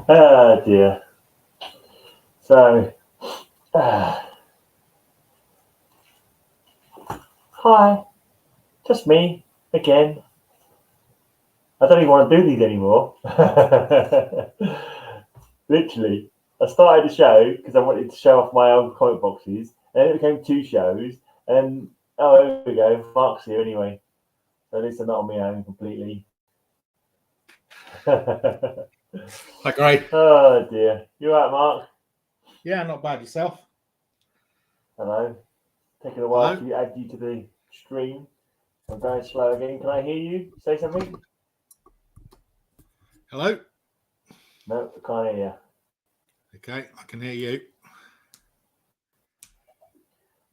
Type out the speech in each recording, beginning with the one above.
Oh dear. So, hi, just me again. I don't even want to do these anymore. Literally, I started the show because I wanted to show off my old comic boxes, and then it became 2 shows, and oh, here we go, Mark's here anyway. So at least I'm not on my own completely. Hi, Gray. Oh dear. You all right, Mark? Yeah, not bad. Yourself? Hello. Taking a while to add you to the stream. I'm going slow again. Can I hear you? Say something? Hello? No, I can't hear you. Okay, I can hear you.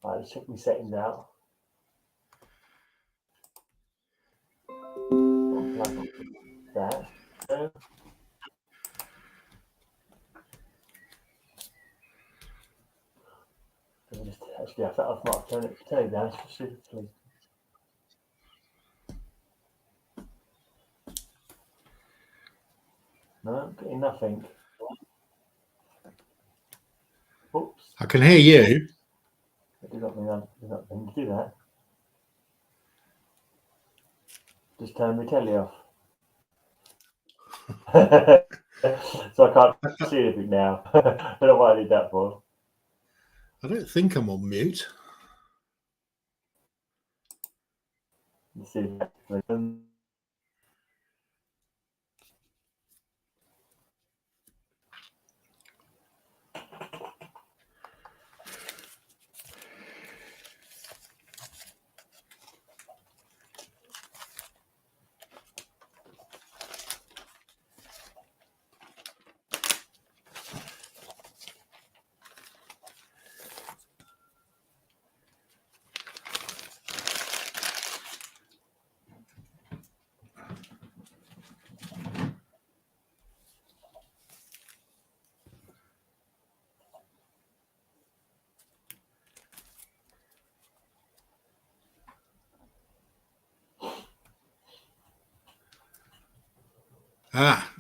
Right, let's check my settings out. Unplug that. Actually, I thought I might turn it down specifically. No, I'm getting nothing. Oops. I can hear you. I did not mean to do that. Just turn my telly off. So I can't see anything now. I don't know why I did that for. I don't think I'm on mute. Let's see.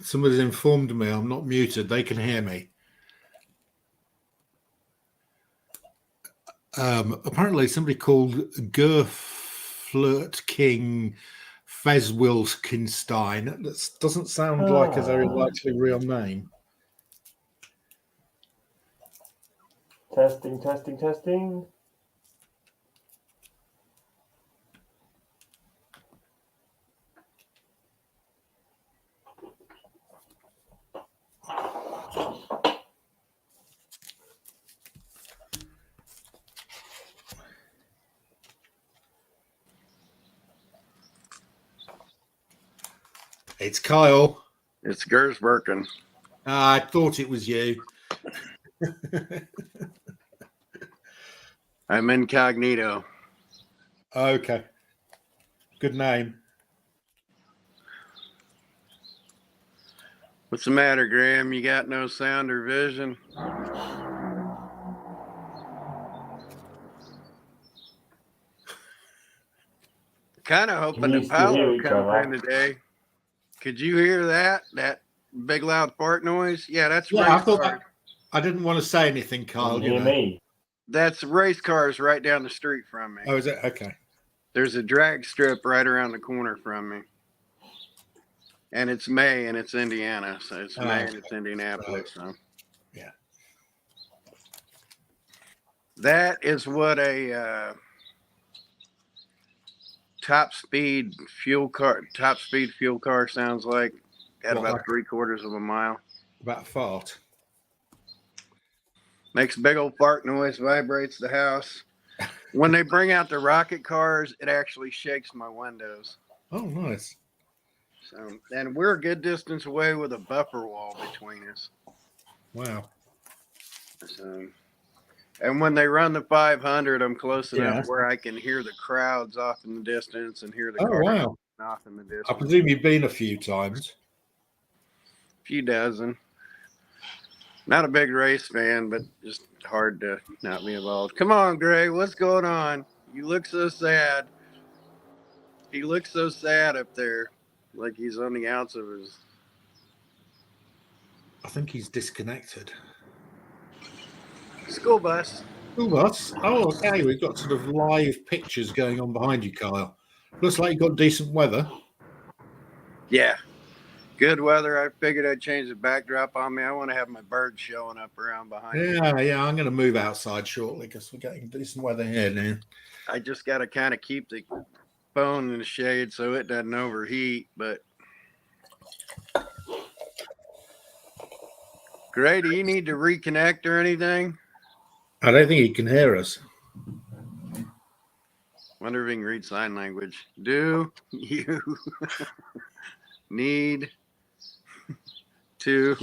Somebody's informed me I'm not muted. They can hear me. Apparently somebody called Gerflirt King Fezwilkinstein. That doesn't sound like a very likely real name. Testing, testing, testing. It's Kyle. It's Gersberken. I thought it was you. I'm incognito. Okay. Good name. What's the matter, Graham? You got no sound or vision? Kind of hoping that Paolo comes in today. Could you hear that? That big loud fart noise? Yeah, that's I thought I didn't want to say anything, Kyle. You know me. That's race cars right down the street from me. Oh, is it? Okay. There's a drag strip right around the corner from me. And it's May and it's Indiana. So it's May and it's Indianapolis. So yeah. That is what a top speed fuel car sounds like at about 3/4 of a mile. About a fart. Makes a big old fart noise, vibrates the house. When they bring out the rocket cars, it actually shakes my windows. Oh, nice. So, and we're a good distance away with a buffer wall between us. Wow. So, and when they run the 500, I'm close enough where I can hear the crowds off in the distance and hear the cars off in the distance. I presume you've been a few times. A few dozen. Not a big race fan, but just hard to not be involved. Come on, Gray. What's going on? You look so sad. He looks so sad up there, like he's on the outs of his I think he's disconnected. School bus. School bus. Oh, okay. We've got sort of live pictures going on behind you, Kyle. Looks like you got decent weather. Yeah. Good weather. I figured I'd change the backdrop on me. I want to have my birds showing up around behind me. Yeah. I'm going to move outside shortly because we're getting decent weather here now. I just got to kind of keep the phone in the shade so it doesn't overheat. But Gray, do you need to reconnect or anything? I don't think he can hear us. Wonder if he can read sign language. Do you need to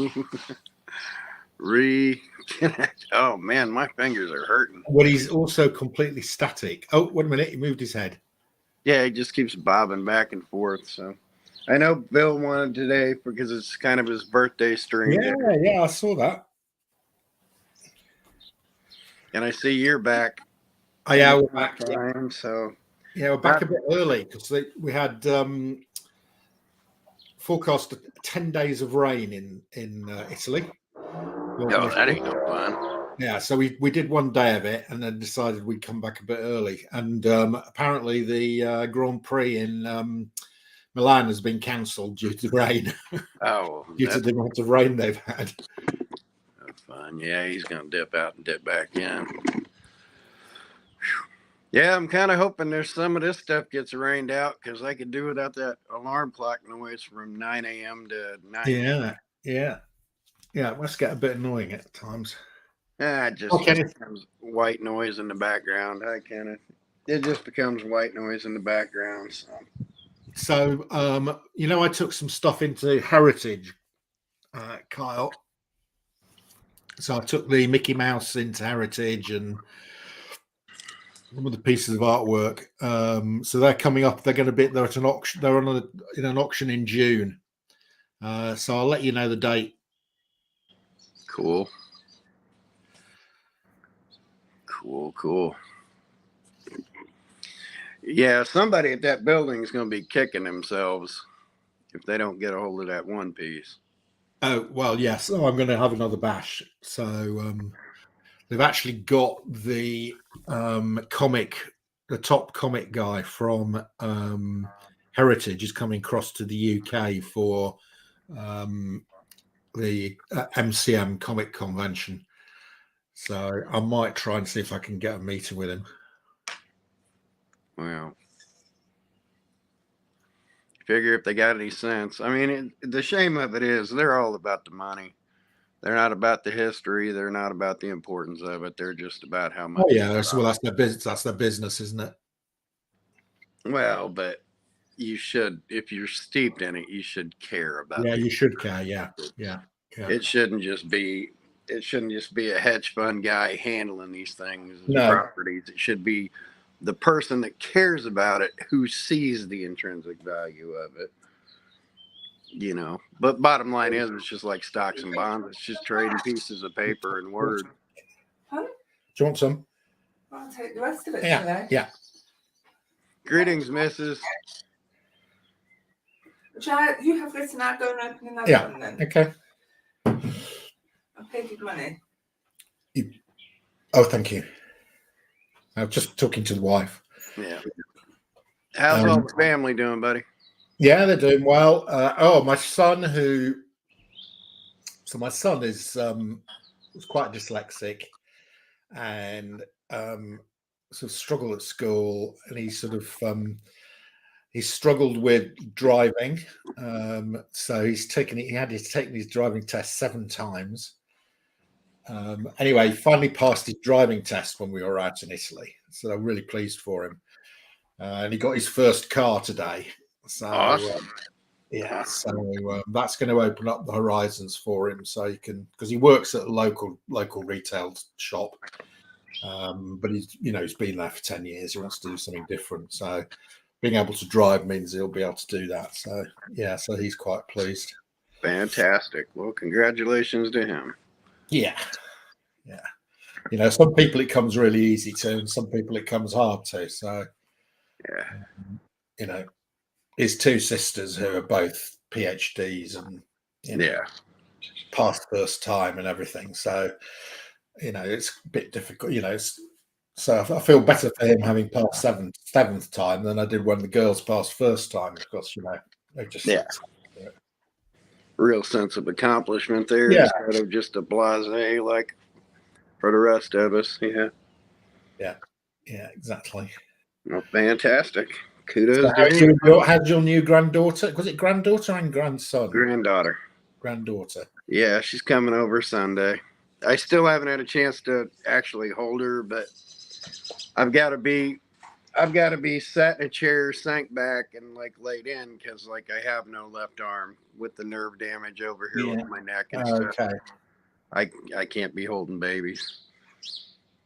reconnect? Oh man, my fingers are hurting. Well, he's also completely static. Oh, wait a minute. He moved his head. Yeah, he just keeps bobbing back and forth. So I know Bill wanted today because it's kind of his birthday stream. Yeah, I saw that. And I see you're back. Oh, yeah, we're back. Time, so Yeah, we're back a bit early because we had forecast 10 days of rain in Italy. Oh, that ain't no fun. Yeah, so we did one day of it and then decided we'd come back a bit early. And apparently the Grand Prix in Milan has been cancelled due to rain. Oh, due to the amount of rain they've had. That's fun. Yeah, he's going to dip out and dip back in. Yeah, I'm kind of hoping there's some of this stuff gets rained out because I could do without that alarm clock noise from 9 a.m. to 9. Yeah, it must get a bit annoying at times. It just becomes white noise in the background. It just becomes white noise in the background. So I took some stuff into Heritage, Kyle. So I took the Mickey Mouse into Heritage and some of the pieces of artwork. So they're coming up. They're at an auction. They're in an auction in June. So I'll let you know the date. Cool. Yeah, somebody at that building is going to be kicking themselves if they don't get a hold of that one piece. Oh, well, yes. Oh, I'm going to have another bash. So they've actually got the top comic guy from Heritage is coming across to the UK for the MCM comic convention. So I might try and see if I can get a meeting with him. Well, figure if they got any sense. I mean, the shame of it is they're all about the money. They're not about the history. They're not about the importance of it. They're just about how much. Oh yeah, well that's their business. That's their business, isn't it? Well, but you should, if you're steeped in it, you should care about. Yeah, you should care. Yeah. It shouldn't just be a hedge fund guy handling these things as No. properties. It should be the person that cares about it who sees the intrinsic value of it. But bottom line is it's just like stocks and bonds. It's just trading pieces of paper and word. Huh? Do you want some? I'll take the rest of it. Yeah. Greetings, Mrs. You have this and I'll go and open another Yeah. one then. Okay. I'll pay you the money. Oh, thank you. I was just talking to the wife. Yeah. How's all the family doing, buddy? Yeah, they're doing well. My son my son is was quite dyslexic and sort of struggled at school, and he struggled with driving. So he had to take his driving test 7 times. Anyway, he finally passed his driving test when we were out in Italy. So I'm really pleased for him. And he got his first car today. So Awesome. That's going to open up the horizons for him. So he can, because he works at a local retail shop. But he's been there for 10 years. He wants to do something different. So being able to drive means he'll be able to do that. So so he's quite pleased. Fantastic. Well, congratulations to him. Yeah. Some people it comes really easy to, and some people it comes hard to. So, Yeah. His 2 sisters who are both PhDs, and past first time and everything. So, it's a bit difficult. So I feel better for him having passed seventh time than I did when the girls passed first time, because they just real sense of accomplishment there instead of just a blasé like for the rest of us. Yeah, exactly. Well, fantastic. Kudos So to him. how's your new granddaughter? Was it granddaughter and grandson? Granddaughter. Yeah, she's coming over Sunday. I still haven't had a chance to actually hold her, but I've got to be sat in a chair, sank back, and laid in because I have no left arm with the nerve damage over here with my neck and stuff. Okay. I can't be holding babies,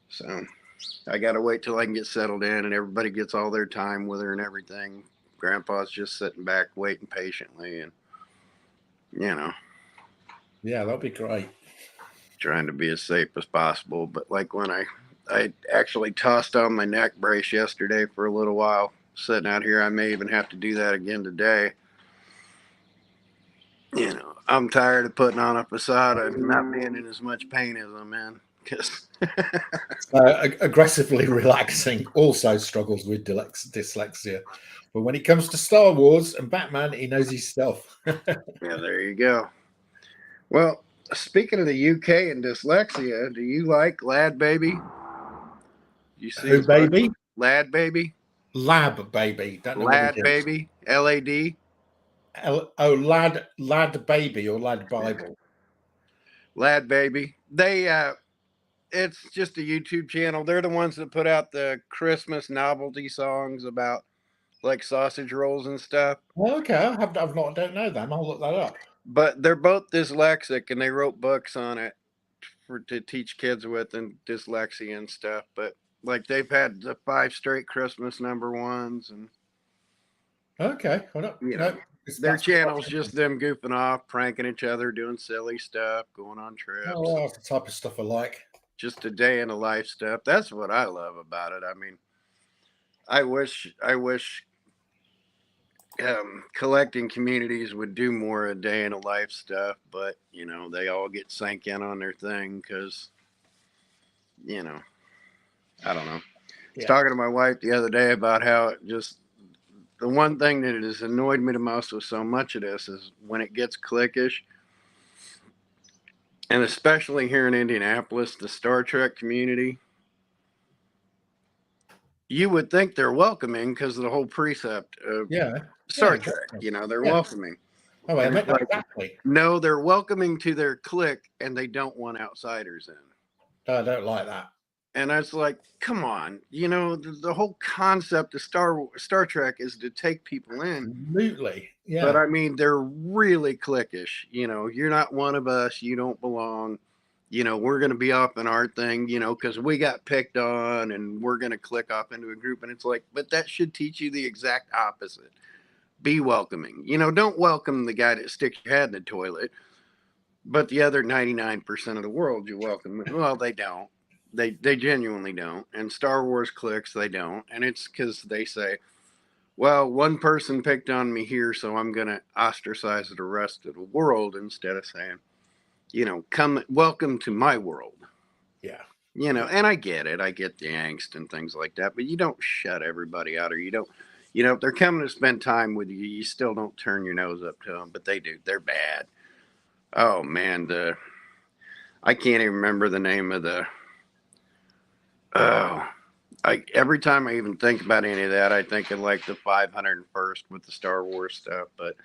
so I got to wait till I can get settled in and everybody gets all their time with her and everything. Grandpa's just sitting back waiting patiently, and yeah, that'll be great. Trying to be as safe as possible, but when I actually tossed on my neck brace yesterday for a little while sitting out here. I may even have to do that again today. I'm tired of putting on a facade and not being in as much pain as I'm in. Aggressively relaxing also struggles with dyslexia, but when it comes to Star Wars and Batman, he knows his stuff. Yeah, there you go. Well, speaking of the UK and dyslexia, do you like Lad Baby? You see Who baby? Lad Baby. Lab Baby. Don't know Lad Baby. LAD. Lad Baby or Lad Bible. Lad Baby. They it's just a YouTube channel. They're the ones that put out the Christmas novelty songs about sausage rolls and stuff. Okay, I don't know them. I'll look that up. But they're both dyslexic, and they wrote books on it to teach kids with and dyslexia and stuff. But they've had the 5 straight Christmas #1s, and okay, well, their channel's just them goofing off, pranking each other, doing silly stuff, going on trips. Oh, that's the type of stuff I like. Just a day in the life stuff. That's what I love about it. I mean, I wish collecting communities would do more a day in a life stuff, but they all get sank in on their thing because I don't know. I was talking to my wife the other day about how the one thing that has annoyed me the most with so much of this is when it gets cliquish. And especially here in Indianapolis, the Star Trek community, you would think they're welcoming because of the whole precept of Star Trek. They're welcoming. Oh, I meant that exactly. No, they're welcoming to their clique, and they don't want outsiders in. I don't like that. And I was like, come on. The whole concept of Star Trek is to take people in. Absolutely. Yeah. But I mean, they're really cliquish. You're not one of us. You don't belong. We're going to be off in our thing, because we got picked on and we're going to click off into a group. And it's but that should teach you the exact opposite. Be welcoming. Don't welcome the guy that sticks your head in the toilet. But the other 99% of the world, you welcome. Well, they don't. They genuinely don't. And Star Wars cliques, they don't. And it's because they say, well, one person picked on me here, so I'm going to ostracize the rest of the world, instead of saying, welcome to my world. Yeah. And I get it. I get the angst and things like that, but you don't shut everybody out, or you don't, if they're coming to spend time with you, you still don't turn your nose up to them, but they do. They're bad. Oh man. I can't even remember the name of every time I even think about any of that, I think of the 501st with the Star Wars stuff. But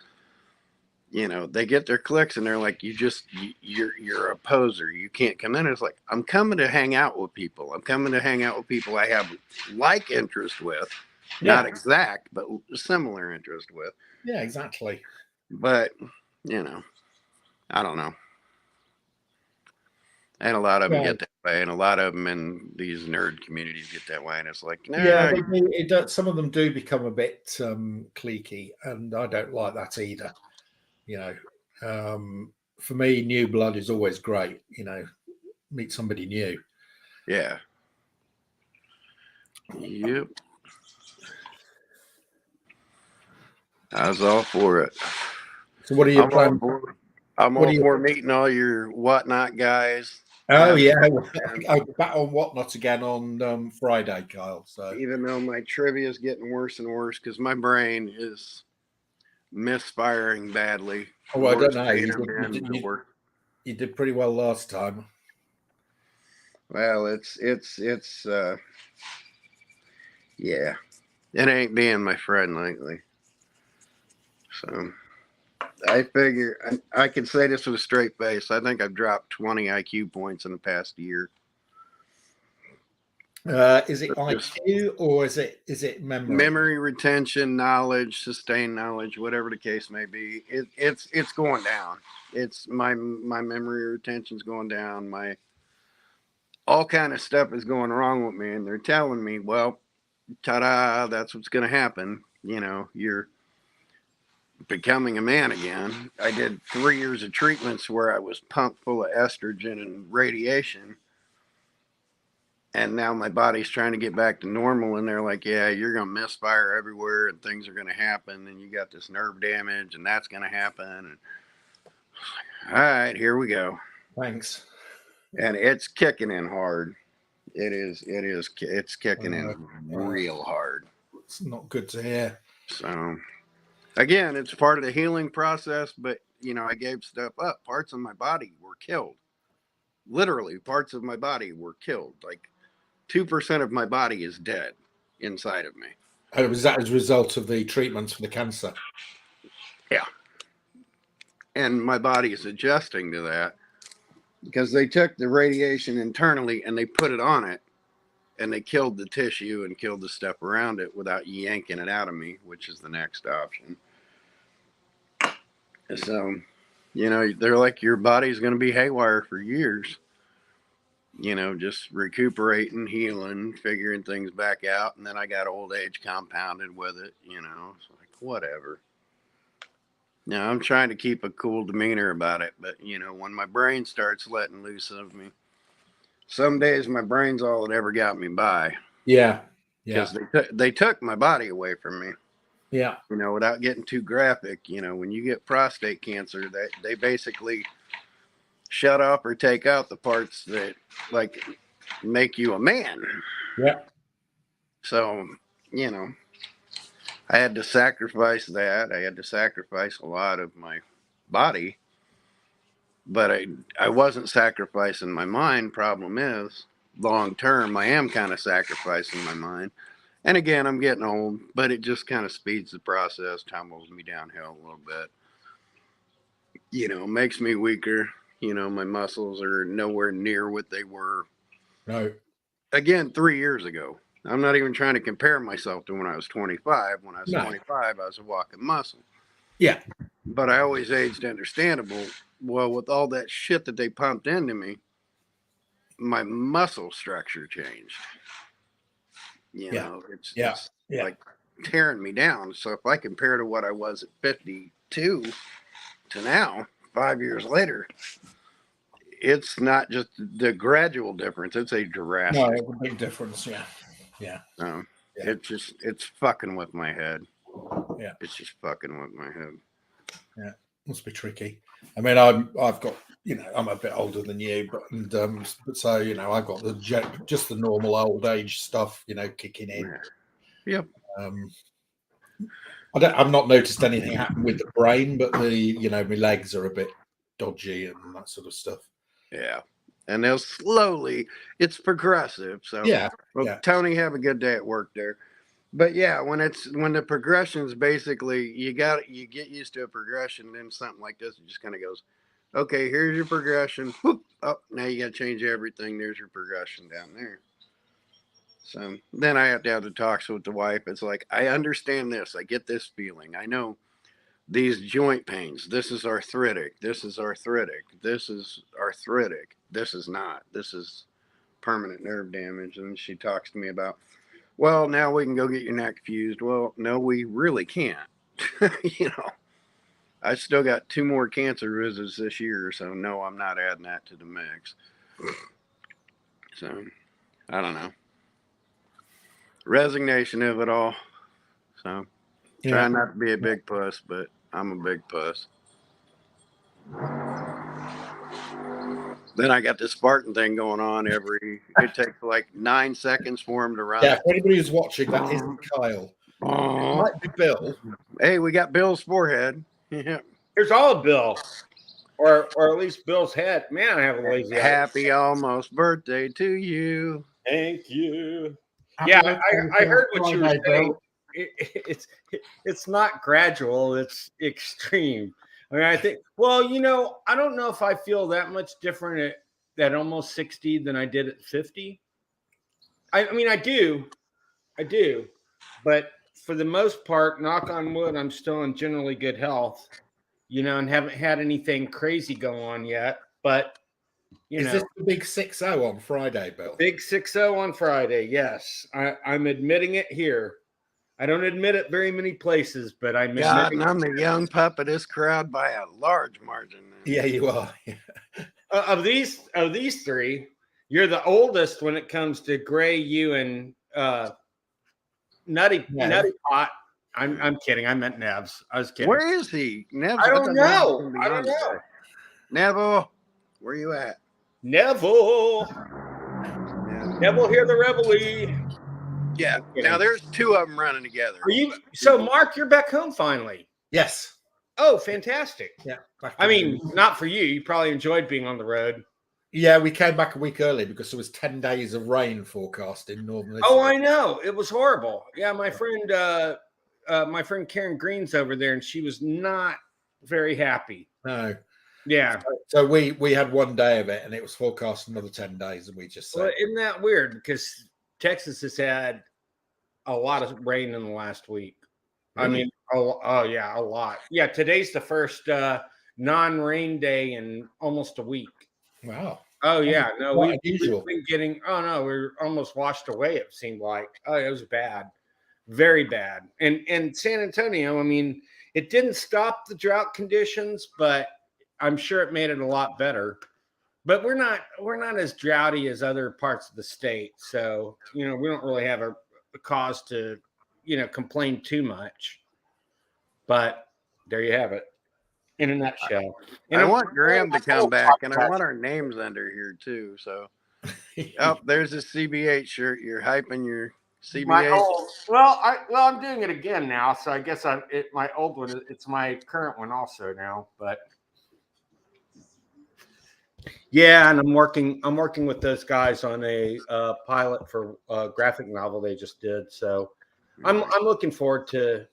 they get their clicks and they're like, you're a poser. You can't come in. It's I'm coming to hang out with people. I'm coming to hang out with people I have interest with, not exact, but similar interest with. Yeah, exactly. But I don't know. And a lot of them get that way, and a lot of them in these nerd communities get that way, and it's some of them do become a bit cliquey, and I don't like that either. For me, new blood is always great. Meet somebody new. Yeah. Yep. I was all for it. So, what are you planning? I'm What all do you- for meeting all your whatnot guys. Oh yeah, And I'll be back on Whatnot again on Friday, Kyle. So even though my trivia is getting worse and worse because my brain is misfiring badly. oh, I don't Worst know. pain I've been for. You did pretty well last time. Well, yeah, it ain't being my friend lately. So I figure I can say this with a straight face. I think I've dropped 20 IQ points in the past year. Is it IQ or is it memory? Memory retention, knowledge, sustained knowledge, whatever the case may be. It's going down. It's my memory retention's going down. My all kind of stuff is going wrong with me, and they're telling me, well, ta-da, that's what's going to happen. You know, you're becoming a man again. I did 3 years of treatments where I was pumped full of estrogen and radiation. And now my body's trying to get back to normal. And they're like, yeah, you're going to misfire everywhere and things are going to happen. And you got this nerve damage and that's going to happen. And all right, here we go. Thanks. And it's kicking in hard. It's kicking in real hard. It's not good to hear. So again, it's part of the healing process, but you know, I gave stuff up. Parts of my body were killed. Literally, parts of my body were killed. Like 2% of my body is dead inside of me. Oh, was that as a result of the treatments for the cancer? Yeah. And my body is adjusting to that because they took the radiation internally and they put it on it and they killed the tissue and killed the stuff around it without yanking it out of me, which is the next option. So, you know, they're like, your body's going to be haywire for years. You know, just recuperating, healing, figuring things back out. And then I got old age compounded with it, you know. It's like, whatever. Now, I'm trying to keep a cool demeanor about it. But, you know, when my brain starts letting loose of me, some days my brain's all that ever got me by. Yeah. Because they took my body away from me. Yeah. You know, without getting too graphic, you know, when you get prostate cancer, they basically shut off or take out the parts that like make you a man. Yeah. So, you know, I had to sacrifice that. I had to sacrifice a lot of my body, but I wasn't sacrificing my mind. Problem is, long term, I am kind of sacrificing my mind. And again, I'm getting old, but it just kind of speeds the process, tumbles me downhill a little bit. You know, makes me weaker. You know, my muscles are nowhere near what they were. No. Again, 3 years ago. I'm not even trying to compare myself to when I was 25. When I was 25, I was a walking muscle. Yeah. But I always aged understandable. Well, with all that shit that they pumped into me, my muscle structure changed. You know, it's like tearing me down. So if I compare to what I was at 52 to now, 5 years later, it's not just the gradual difference. It's a drastic. No, it's a big difference. Yeah. Yeah. It's fucking with my head. Yeah. It's just fucking with my head. Yeah. Must be tricky. I mean, I've got, you know, I'm a bit older than you, but so, you know, I've got just the normal old age stuff, you know, kicking in. Yep. I've not noticed anything happen with the brain, but you know, my legs are a bit dodgy and that sort of stuff. Yeah. And they'll slowly, it's progressive. So Tony, have a good day at work there. But yeah, when the progression's basically you get used to a progression, then something like this, it just kind of goes, okay, here's your progression. Whoop, oh, now you got to change everything. There's your progression down there. So then I have to have the talks with the wife. It's like, I understand this. I get this feeling. I know these joint pains. This is arthritic. This is arthritic. This is arthritic. This is not. This is permanent nerve damage. And she talks to me about, well, now we can go get your neck fused. Well, no, we really can't. You know, I still got 2 more cancer visits this year. So no, I'm not adding that to the mix. So I don't know. Resignation of it all. So trying not to be a big puss, but I'm a big puss. Then I got the Spartan thing going on it takes like 9 seconds for him to run. Yeah, for anybody who's watching, that isn't Kyle. It might be Bill. Hey, we got Bill's forehead. Yeah. Here's all of Bill. Or at least Bill's head. Man, I have a lazy eye. Happy almost birthday to you. Thank you. Happy Yeah, birthday I heard what you were Friday, saying. Bill. It's not gradual, it's extreme. I mean, I think, well, I don't know if I feel that much different at almost 60 than I did at 50. I mean, I do. But for the most part, knock on wood, I'm still in generally good health, and haven't had anything crazy go on yet. But, Is this the big 6-0 on Friday, Bill? Big 6-0 on Friday, yes. I'm admitting it here. I don't admit it very many places, but I'm God, and I'm the young pup of this crowd by a large margin. Yeah, you are. Of these three, you're the oldest when it comes to Gray, you, and Nutty Pot. I'm kidding. I meant Nevs. I was kidding. Where is he? Nevs, I don't know. Neville, where you at? Neville, hear the reveille. Yeah. Now there's 2 of them running together. Are you? So, Mark, you're back home finally. Yes. Oh, fantastic. Yeah. I mean, not for you. You probably enjoyed being on the road. Yeah, we came back a week early because there was 10 days of rain forecast in northern Italy. Oh, I know. It was horrible. Yeah, my friend Karen Green's over there, and she was not very happy. No. Yeah. So we had 1 day of it, and it was forecast another 10 days, and we just said, Well, isn't that weird? Because Texas has had a lot of rain in the last week. Really? I mean, oh yeah, a lot. Yeah, today's the first non-rain day in almost a week. wow. Oh yeah, no, we've been getting. Oh no, we're almost washed away. It seemed like. Oh, it was bad, very bad. And San Antonio. I mean, it didn't stop the drought conditions, but I'm sure it made it a lot better. But we're not as droughty as other parts of the state, so we don't really have a cause to complain too much. But there you have it. In a nutshell. And I want Graham to come back, and I want our names under here too. So, there's a CBH shirt. You're hyping your CBH. I'm doing it again now. So I guess my old one. It's my current one also now. But yeah, and I'm working with those guys on a pilot for a graphic novel they just did. So I'm looking forward to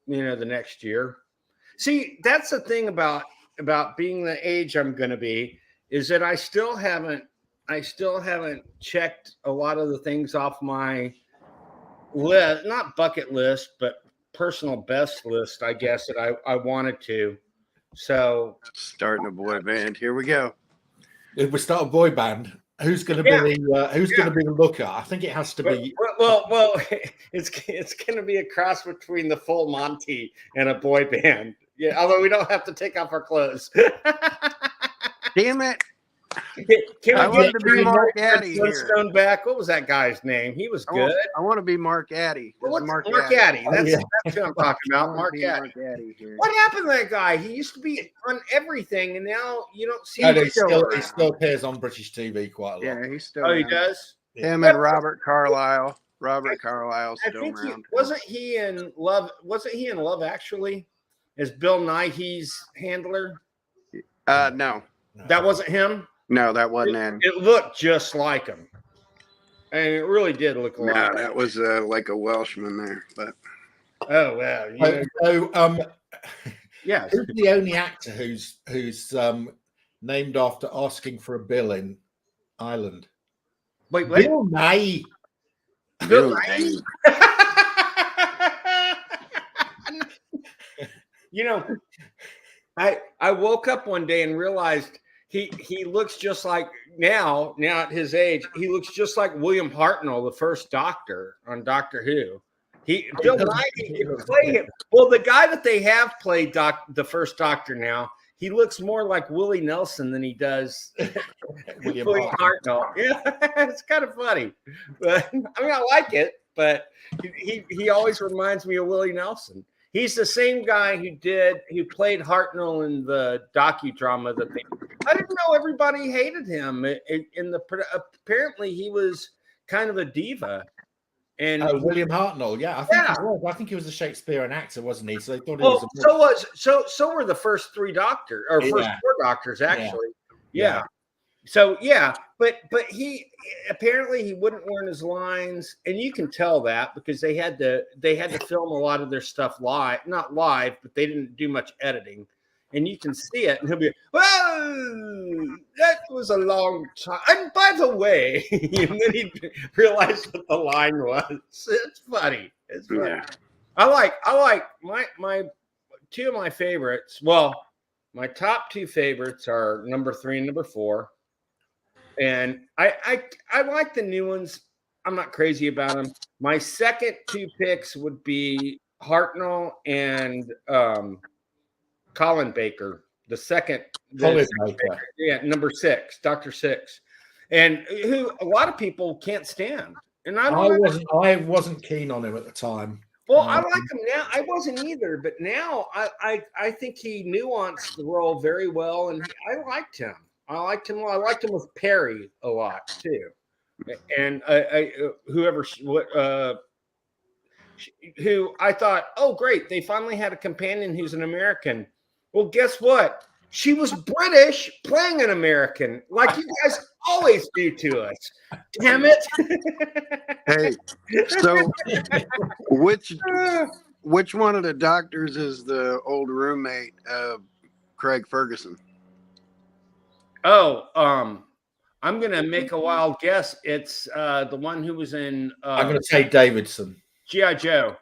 the next year. See, that's the thing about being the age I'm going to be, is that I still haven't checked a lot of the things off my list, not bucket list, but personal best list, I guess, that I wanted to. So starting a boy band. Here we go. If we start a boy band, who's going to be going to be the looker? I think it has to be. Well, it's going to be a cross between the Full Monty and a boy band. Yeah, although we don't have to take off our clothes. Damn it! I wanted to be Mark Addy here. Stone back. What was that guy's name? He was good. I want to be Mark Addy. Well, Mark Addy. That's who I'm talking about. Mark Addy. What happened to that guy? He used to be on everything, and now you don't see him. He still appears on British TV quite a lot. Yeah, he's still. Oh, he does. Him and Robert Carlyle. Robert Carlyle's still around. Wasn't he in Love? Wasn't he in Love Actually? As Bill Nighy's handler? No. That wasn't him? No, that wasn't him. It looked just like him. And it really did look a lot. No, that was like a Welshman there. But oh, well. Yeah. Who's the only actor who's named after asking for a bill in Ireland? Wait. Bill Nighy. Bill Nighy? I woke up one day and realized he looks just like now at his age, he looks just like William Hartnell, the first Doctor on Doctor Who. Bill Nighy play him. Well, the guy that they have played the first Doctor now, he looks more like Willie Nelson than he does William Hartnell. Yeah, it's kind of funny. But I mean, I like it, but he always reminds me of Willie Nelson. He's the same guy who played Hartnell in the docudrama that they. I didn't know everybody hated him. Apparently he was kind of a diva. And William Hartnell, yeah, I think he was. I think he was a Shakespearean actor, wasn't he? So they thought he was. So were the first 3 doctors, or first 4 doctors, actually. Yeah. So but he apparently he wouldn't learn his lines, and you can tell that because they had to film a lot of their stuff not live, but they didn't do much editing, and you can see it, and he'll be, well, that was a long time, and by the way, and then he realized what the line was. It's funny. It's funny. Yeah. I like my 2 of my favorites. Well, my top 2 favorites are number 3 and number 4. And I like the new ones. I'm not crazy about them. My second 2 picks would be Hartnell and Colin Baker. The second, Baker. Yeah, number 6, Dr. 6, and who a lot of people can't stand. And I wasn't keen on him at the time. Well, I like him now. I wasn't either, but now I think he nuanced the role very well, and I liked him. I liked him with Perry a lot too, and who I thought, oh great, they finally had a companion who's an American. Well, guess what? She was British playing an American, like you guys always do to us. Damn it! Hey, so which one of the doctors is the old roommate of Craig Ferguson? Oh, I'm gonna make a wild guess. It's the one who was in. I'm gonna say Davidson. G.I. Joe.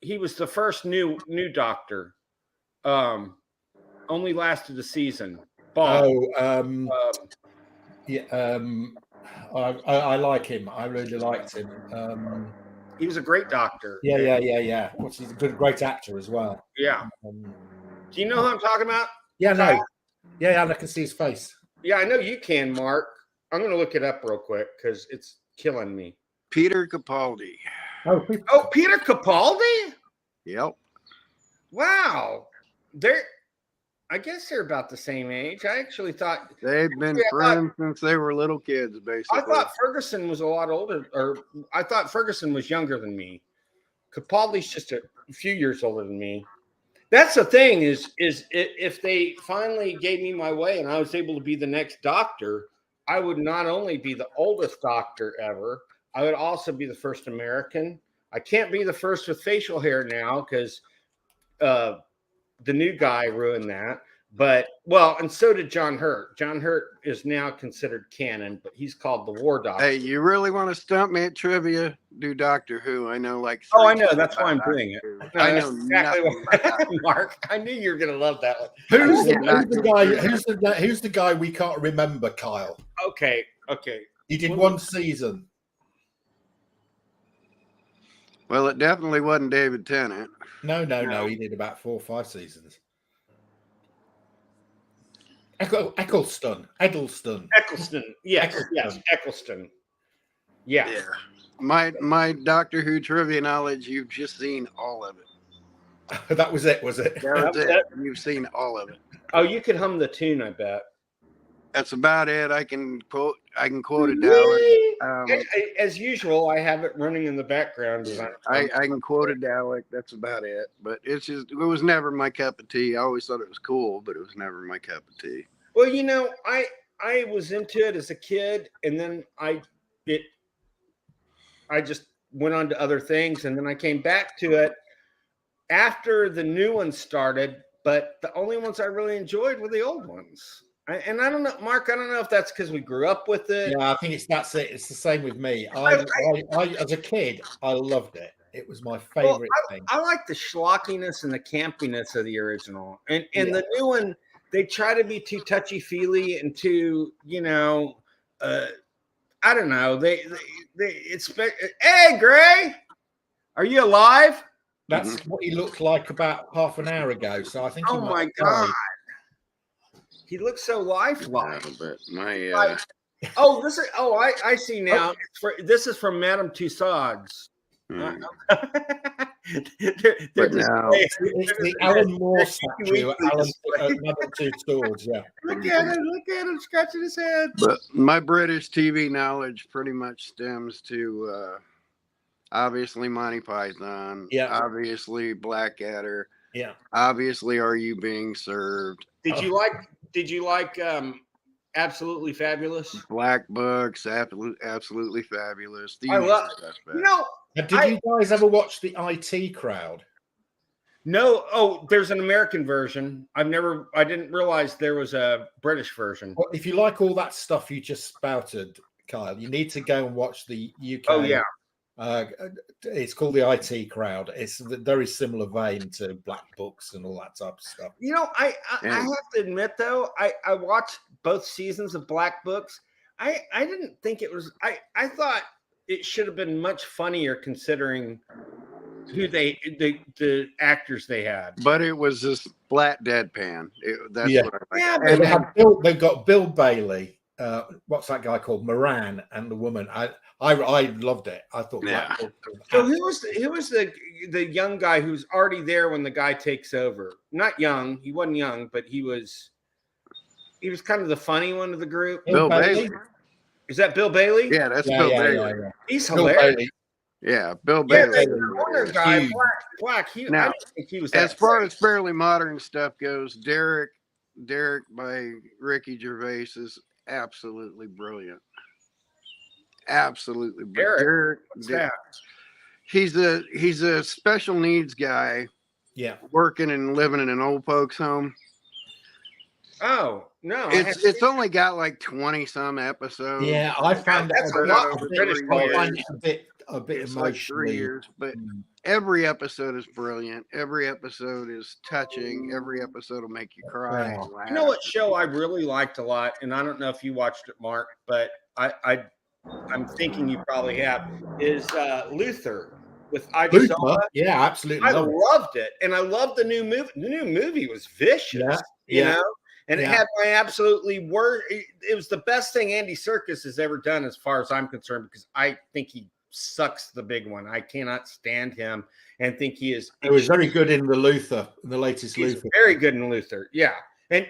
He was the first new doctor. Only lasted a season. I like him. I really liked him. He was a great doctor. Yeah. He's a great actor as well. Yeah. Do you know who I'm talking about? Yeah, no. Yeah, I can see his face. Yeah, I know you can, Mark. I'm going to look it up real quick because it's killing me. Peter Capaldi. Oh, Peter Capaldi? Yep. Wow. I guess they're about the same age. I actually thought they've been friends since they were little kids, basically. I thought Ferguson was a lot older, or I thought Ferguson was younger than me. Capaldi's just a few years older than me. That's the thing is if they finally gave me my way and I was able to be the next doctor, I would not only be the oldest doctor ever, I would also be the first American. I can't be the first with facial hair now because the new guy ruined that. But, well, and so did John Hurt. John Hurt is now considered canon, but he's called the War Doctor. Hey, you really want to stump me at trivia? Do Doctor Who. I know like... Oh, I know. That's why I'm doing it. No, I know exactly what Mark, I knew you were going to love that one. Who's the guy we can't remember, Kyle? Okay. He did one season. Well, it definitely wasn't David Tennant. No. He did about 4 or 5 seasons. Eccleston. Yes, Eccleston. Yeah. My Doctor Who trivia knowledge, you've just seen all of it. That was it, was it? That's it. You've seen all of it. Oh, you could hum the tune, I bet. That's about it. I can quote it down. As usual, I have it running in the background. I can quote it Dalek. That's about it. But it was never my cup of tea. I always thought it was cool, but it was never my cup of tea. Well, you know, I was into it as a kid, and then I just went on to other things, and then I came back to it after the new ones started. But the only ones I really enjoyed were the old ones. And I don't know, Mark, I don't know if that's because we grew up with it. Yeah, I think that's it. It's the same with me. I as a kid, I loved it. It was my favorite thing. I like the schlockiness and the campiness of the original. And the new one, they try to be too touchy-feely and too, I don't know. They expect, hey, Gray, are you alive? That's what he looked like about half an hour ago. So I think oh, my God. He looks so lifelike. I see now. This is from Madame Tussauds. But now It's the Alan Moore statue at another two stores. Yeah. Look at him scratching his head. But my British TV knowledge pretty much stems to obviously Monty Python, obviously Blackadder, obviously Are You Being Served? Did you like Absolutely Fabulous? Black Books, absolutely fabulous. I love. Did you guys ever watch the IT Crowd? No. Oh, there's an American version. I didn't realize there was a British version. Well, if you like all that stuff you just spouted, Kyle, you need to go and watch the UK. Oh yeah. It's called the IT Crowd. It's a very similar vein to Black Books and all that type of stuff. I have to admit though, I watched both seasons of Black Books. I didn't think it was. I thought it should have been much funnier considering who the actors they had. But it was this flat deadpan. What I like. Yeah, they've got Bill Bailey. What's that guy called? Moran and the woman. I loved it. I thought. Yeah. So who was the young guy who's already there when the guy takes over? Not young. He wasn't young, but he was kind of the funny one of the group. Bill Bailey. Is that Bill Bailey? Yeah, that's Bill Bailey. Yeah. He's hilarious. Bailey. Yeah, Bill Bailey. The Warner guy, Black. I didn't think he was. As far as fairly modern stuff goes, Derek by Ricky Gervais is absolutely brilliant. Absolutely brilliant. Derek, he's a special needs guy. Yeah, working and living in an old folks home. Oh no! It's only got like 20 some episodes. Yeah, I found that's a lot for British a bit it's emotionally. like 3 years, but every episode is brilliant. Every episode is touching. Every episode will make you cry. And laugh. You know what show I really liked a lot, and I don't know if you watched it, Mark, but I'm thinking you probably have, is Luther with Idris Elba. Yeah, absolutely. I loved it, and I loved the new movie. The new movie was vicious, you know. And it had my absolutely word. It was the best thing Andy Serkis has ever done, as far as I'm concerned, because I think he sucks the big one. I cannot stand him, and think he is. It was very good in the Luther, in the latest He's Luther. Very good in Luther, yeah.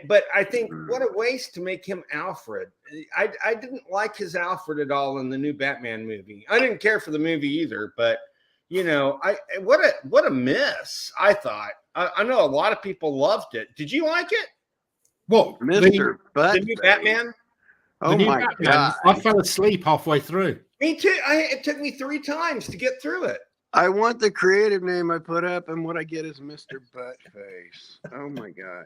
But I think what a waste to make him Alfred. I didn't like his Alfred at all in the new Batman movie. I didn't care for the movie either, but you know, what a miss. I thought. I know a lot of people loved it. Did you like it? What, Mr. The new Batman? Oh my God! I fell asleep halfway through. Me too. It took me 3 times to get through it. I want the creative name I put up, and what I get is Mr. Buttface. Oh my God!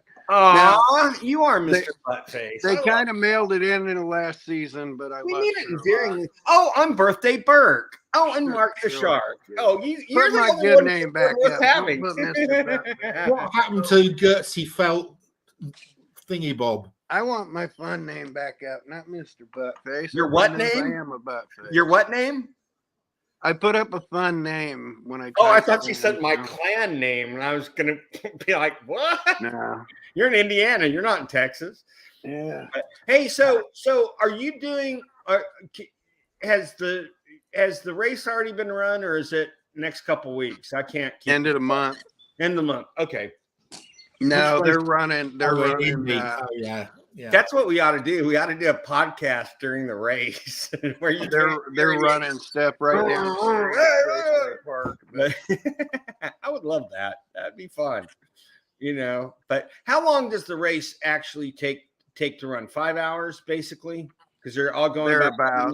You are Mr. Buttface. They kind of mailed it in the last season, but we need it endearingly. Oh, I'm Birthday Burke. Oh, and Mark the Shark. Oh, you're my the good one name back up. having. What happened to Gertzy Felt Thingy Bob? I want my fun name back up, not Mr. Buttface. Your what name? I am a Buttface. Your what name? I put up a fun name when I. Oh, I thought you said my clan name, and I was gonna be like, "What? No, you're in Indiana. You're not in Texas." Yeah. But, hey, so are you doing? Has the race already been run, or is it next couple weeks? I can't. End of the month. End of the month. Okay. No, they're running. They're running. Yeah. That's what we ought to do. We ought to do a podcast during the race where they're running stuff right now. I would love that. That'd be fun, you know. But how long does the race actually take to run? 5 hours, basically, because they're all going about.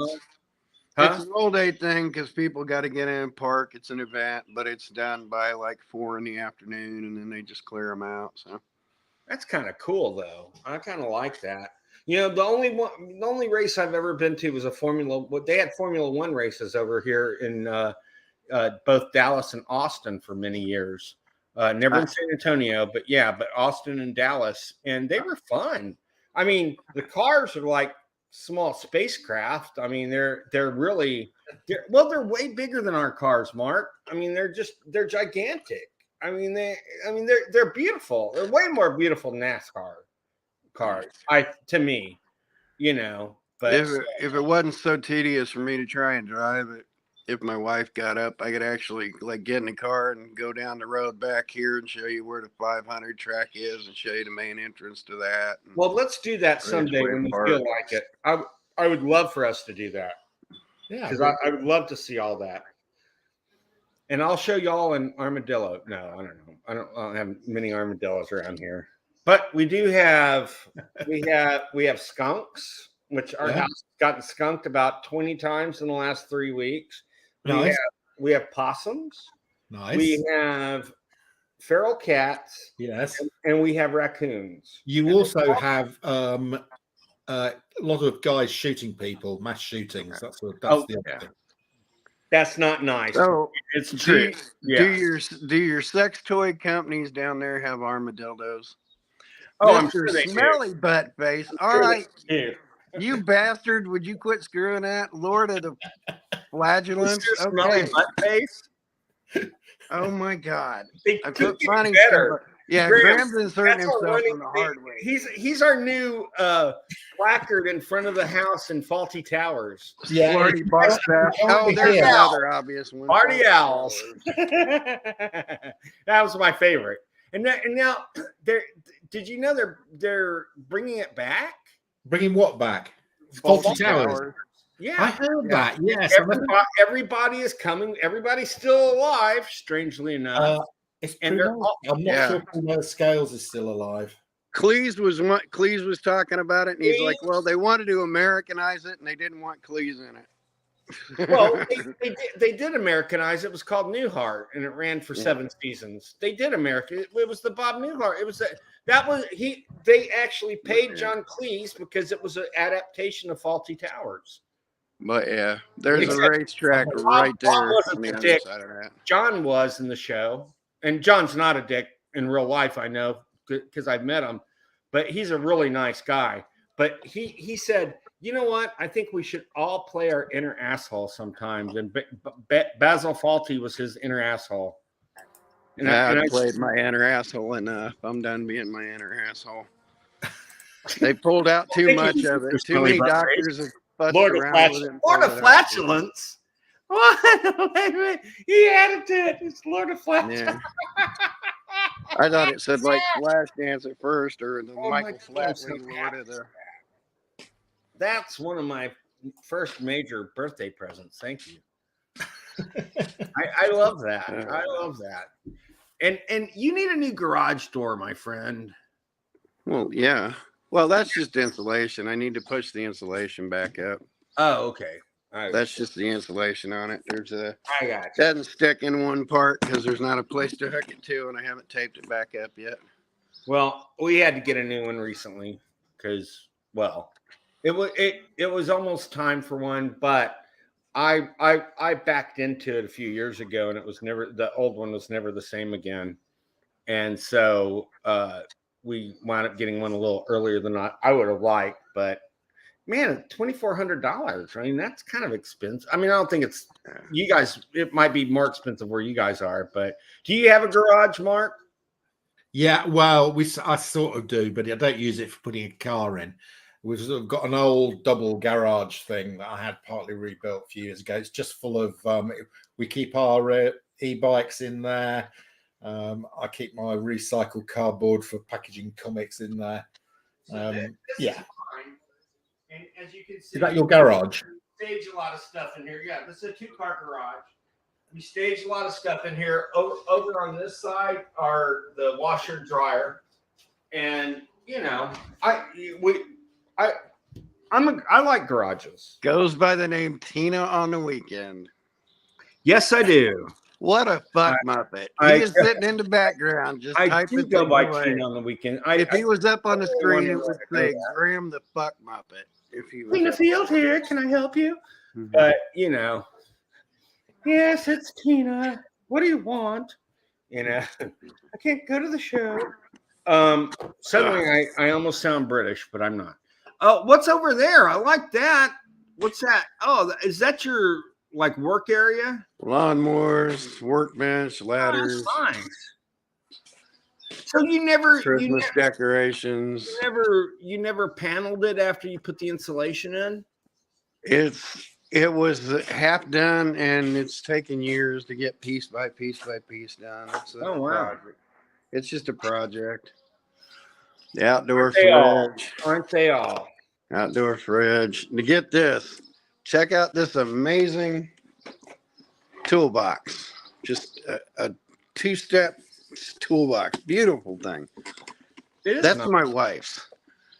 It's an old age thing because people got to get in and park. It's an event, but it's done by like 4 p.m, and then they just clear them out. So. That's kind of cool, though. I kind of like that. You know, the only race I've ever been to was they had Formula One races over here in both Dallas and Austin for many years. Never in San Antonio, but Austin and Dallas, and they were fun. I mean, the cars are like small spacecraft. I mean, they're way bigger than our cars, Mark. I mean, they're gigantic. I mean, they're beautiful. They're way more beautiful than NASCAR cars, to me, you know. But if it wasn't so tedious for me to try and drive it, if my wife got up, I could actually like get in the car and go down the road back here and show you where the 500 track is and show you the main entrance to that. Well, let's do that someday when you feel like it. I would love for us to do that. Yeah, because I would love to see all that. And I'll show y'all an armadillo. No, I don't know. I don't have many armadillos around here, but we do have. We have skunks, which our house has gotten skunked about 20 times in the last 3 weeks. Nice. We have possums. Nice. We have feral cats. Yes. And we have raccoons. You also have a lot of guys shooting people, mass shootings. That's the other thing. That's not nice. So it's true. Do your sex toy companies down there have armadillos? Oh, I'm sure they smelly do. Butt face. All right, you bastard! Would you quit screwing that, Lord of the Flagellants? Smelly butt face. Oh my God! I put funny better. Stuff. Yeah, Graham's inserting himself in the hard way. He's our new placard in front of the house in Faulty Towers. Yeah. Oh, there's another obvious one. Party owls. That was my favorite. And now, did you know they're bringing it back? Bringing what back? Faulty Towers. Yeah, I heard that. Yes, everybody is coming. Everybody's still alive. Strangely enough. I'm not sure Paul Scales is still alive. Cleese was talking about it, and he's like, "Well, they wanted to Americanize it, and they didn't want Cleese in it." Well, they did Americanize it. It was called Newhart, and it ran for 7 seasons. They did American. It was the Bob Newhart. It was They actually paid John Cleese because it was an adaptation of Faulty Towers. But yeah, there's a racetrack right there. On the other side of that. John was in the show. And John's not a dick in real life, I know, because I've met him, but he's a really nice guy. But he said, you know what? I think we should all play our inner asshole sometimes. And Basil Fawlty was his inner asshole. And I played my inner asshole enough. I'm done being my inner asshole. They pulled out too much of it. Too many doctors have fussed around with it. Lord of Flatulence. What? He added to it. It's Lord of Flash. Yeah. I thought it said like Flash Dance at first, or the Michael Flatley Lord of the. That's one of my first major birthday presents. Thank you. I love that. I love that. And you need a new garage door, my friend. Well, yeah. Well, that's just insulation. I need to push the insulation back up. Oh, okay. That's just the insulation on it. I got you. It doesn't stick in one part because there's not a place to hook it to, and I haven't taped it back up yet. Well, we had to get a new one recently because, well, it was almost time for one, but I backed into it a few years ago, and the old one was never the same again, and so we wound up getting one a little earlier than I would have liked, but. Man, $2,400. I mean, that's kind of expensive. I mean, I don't think it's you guys. It might be more expensive where you guys are, but do you have a garage, Mark? Yeah, well, I sort of do, but I don't use it for putting a car in. We've sort of got an old double garage thing that I had partly rebuilt a few years ago. It's just full of. We keep our e-bikes in there. I keep my recycled cardboard for packaging comics in there. Yeah. And as you can see, is that your garage? We stage a lot of stuff in here. Yeah, this is a 2-car garage. We stage a lot of stuff in here. Over on this side are the washer and dryer, and you know, I like garages. Goes by the name Tina on the weekend. Yes, I do. What a fuck muppet! He is sitting in the background, just typing. I do go by Tina on the weekend. If he was up on the screen, it would say Graham the fuck muppet. If he was Tina Field here, can I help you? Mm-hmm. But you know, yes, it's Tina. What do you want? You know, I can't go to the show. Suddenly, I almost sound British, but I'm not. Oh, what's over there? I like that. What's that? Oh, is that your like work area? Lawnmowers, workbench, ladders. Oh, that's nice. So Christmas decorations. You never paneled it after you put the insulation in? It's It was half done, and it's taken years to get piece by piece by piece done. It's a project. It's just a project. The outdoor fridge. Aren't they all? Outdoor fridge. To get this, check out this amazing toolbox. Just a two-step toolbox. Beautiful thing. That's nice. My wife's.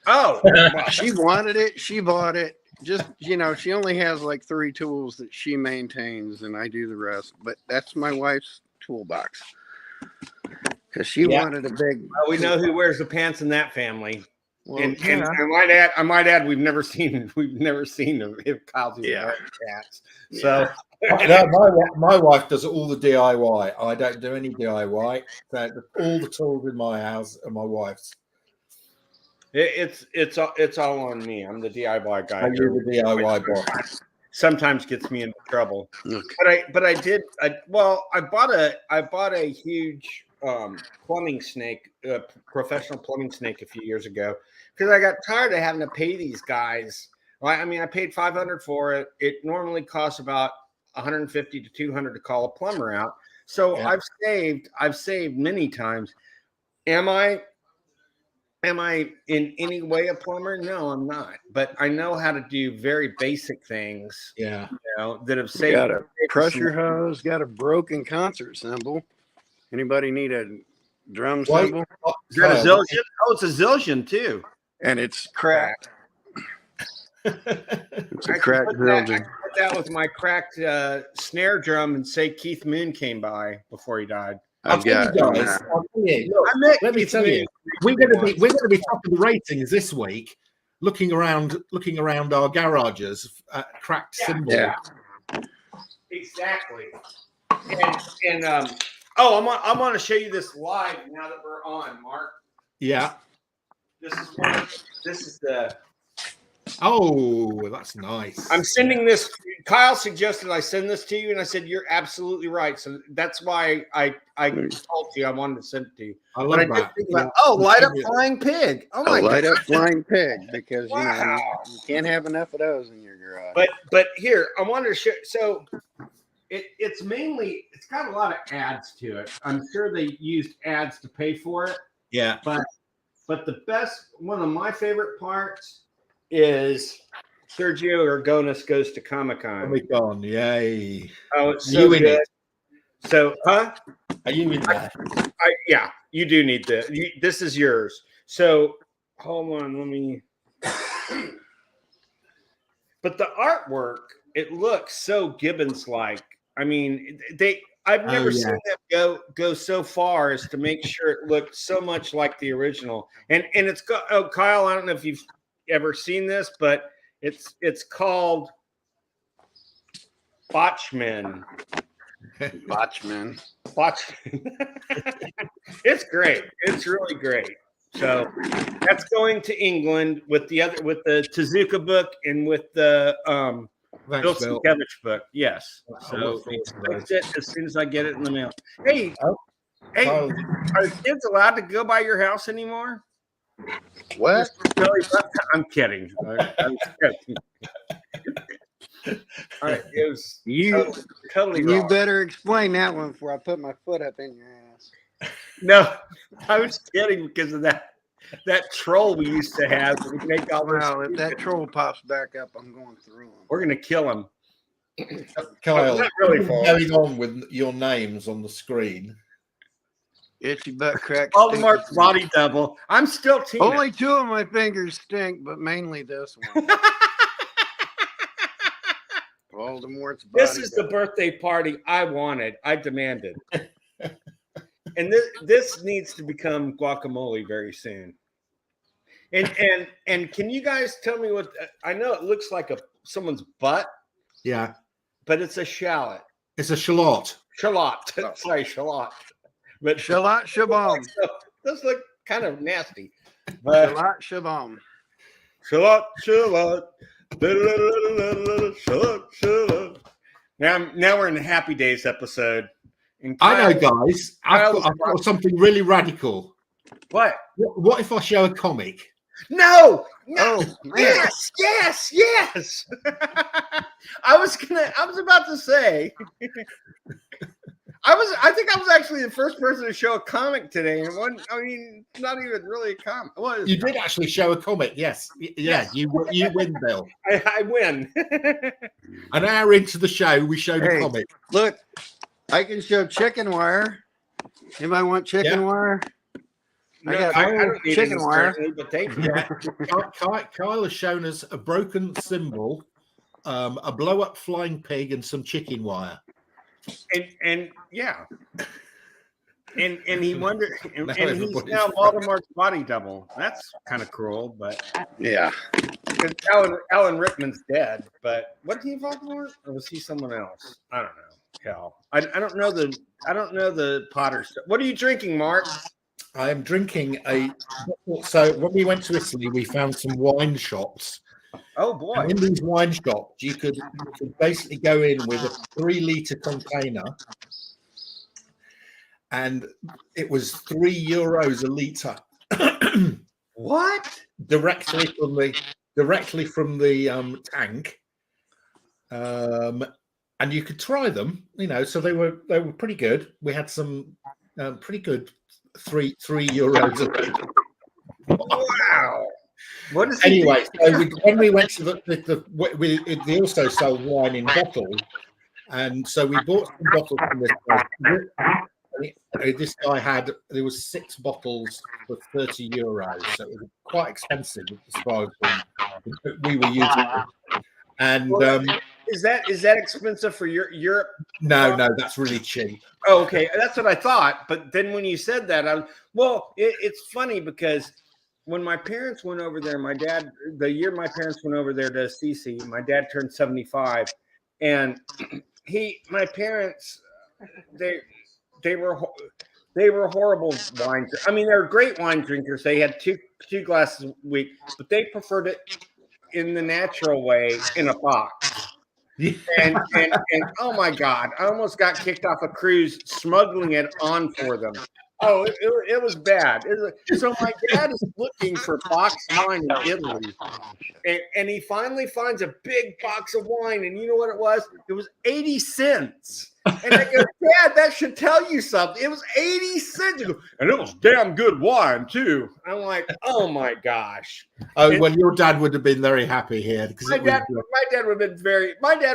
Oh, she wanted it. She bought it. Just, she only has like 3 tools that she maintains, and I do the rest. But that's my wife's toolbox. Because she wanted a big. Well, we know who wears the pants in that family. Well, and I might add, we've never seen them if Kyle's wearing pants. So my wife does all the DIY. I don't do any DIY. All the tools in my house are my wife's. It's all on me. I'm the DIY guy. I do the DIY box. Sometimes gets me into trouble. Okay. But I bought a huge plumbing snake, professional plumbing snake a few years ago because I got tired of having to pay these guys. Well, I mean, I paid $500 for it. It normally costs about $150 to $200 to call a plumber out. So I've saved many times. Am I in any way a plumber? No, I'm not. But I know how to do very basic things. Yeah. That have saved. Got a pressure hose, got a broken concert cymbal. Anybody need a drum cymbal? Is that a Zildjian? Oh, it's a Zildjian too. And it's cracked. It's a cracked Zildjian. I put that with my cracked snare drum and say Keith Moon came by before he died. Let me tell you, we're going to be top of the ratings this week. Looking around our garages at cracked cymbals. Yeah. Exactly. And I'm going to show you this live now that we're on, Mark. Yeah. This is the. Oh, that's nice. I'm sending this. Kyle suggested I send this to you, and I said you're absolutely right. So that's why I told you I wanted to send it to you. I love that. Light up flying pig. Oh my god, light up flying pig because you can't have enough of those in your garage. But here I wanted to show. So it's got a lot of ads to it. I'm sure they used ads to pay for it. Yeah. But the best, one of my favorite parts is Sergio Aragonis goes to Comic-Con. Comic-Con, yay. Oh, it's so good. So, Are you in that? Yeah, you do need this. This is yours. So, hold on, let me. But the artwork, it looks so Gibbons-like. I mean, I've never seen them go so far as to make sure it looked so much like the original. And it's got, Kyle, I don't know if you've ever seen this, but it's called Botchman. Botchman. It's great. It's really great. So that's going to England with the Tezuka book and with the Bill Sienkiewicz book. Yes. So it's it as soon as I get it in the mail. Hey, are kids allowed to go by your house anymore? What? I'm kidding. I'm kidding. All right, it was totally wrong. You better explain that one before I put my foot up in your ass. No, I was kidding because of that troll we used to have. We make all if that troll pops back up, I'm going through him. We're gonna kill him. Kyle, not really going on with your names on the screen. Itchy butt crack. Voldemort's body double. I'm still Tina. Only 2 of my fingers stink, but mainly this one. Voldemort's body. This is the birthday party I wanted. I demanded. And this needs to become guacamole very soon. And can you guys tell me what? I know it looks like someone's butt. Yeah, but it's a shallot. It's a shallot. Shallot. Sorry, shallot. But shallot shabam. Those look kind of nasty. But shallot shabam. Shallot shallot. Shallot shallot. Now we're in the Happy Days episode. And I know, guys. I've got something really radical. What? What if I show a comic? No. Oh, yes. I was about to say. I think I was actually the first person to show a comic today, and one. I mean, not even really a comic. Well, You did actually show a comic, yes. Yeah, you win, Bill. I win. An hour into the show, we showed a comic. Look, I can show chicken wire. Anybody want chicken wire? I don't need chicken wire. But thank you. Kyle has shown us a broken cymbal, a blow-up flying pig, and some chicken wire. And yeah. And he wondered, and he's now Voldemort's body double. That's kind of cruel, but yeah. Because Alan Rickman's dead, but was he Voldemort or was he someone else? I don't know. Hell, I don't know the Potter stuff. What are you drinking, Mark? I am drinking so when we went to Italy, we found some wine shops. Oh boy! And in these wine shops, you could basically go in with a 3-liter container, and it was €3 a liter. What? Directly from the tank, and you could try them. So they were pretty good. We had some pretty good €3. Wow. What is anyway? So when we went to they also sell wine in bottles, and so we bought some bottles from this place. This guy there was 6 bottles for €30, so it was quite expensive as far as we were using. And is that expensive for Europe? No, that's really cheap. Oh, okay, that's what I thought. But then when you said that, it's funny because when my parents went over there, the year my parents went over there to Assisi, my dad turned 75, and my parents, they were horrible wine. I mean, they were great wine drinkers. They had two glasses a week, but they preferred it in the natural way in a box. And oh my God, I almost got kicked off a cruise smuggling it on for them. Oh, it was bad. So my dad is looking for boxed wine in Italy, and he finally finds a big box of wine, and you know what it was? It was 80 cents. And I go, Dad, that should tell you something. It was 80 cents. And it was damn good wine, too. I'm like, oh, my gosh. Oh, well, your dad would have been very happy here. My dad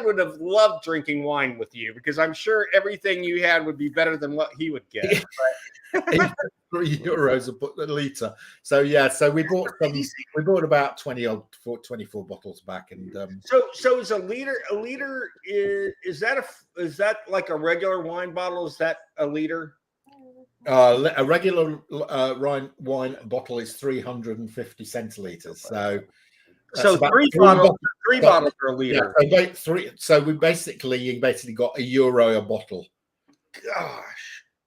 would have loved drinking wine with you because I'm sure everything you had would be better than what he would get. €3 a liter. So yeah, so we bought about 24 bottles back, and so is a liter is that like a regular wine bottle? Is that a liter? A regular wine bottle is 350 centiliters. So three bottles per liter. Yeah, so you basically got €1 a bottle.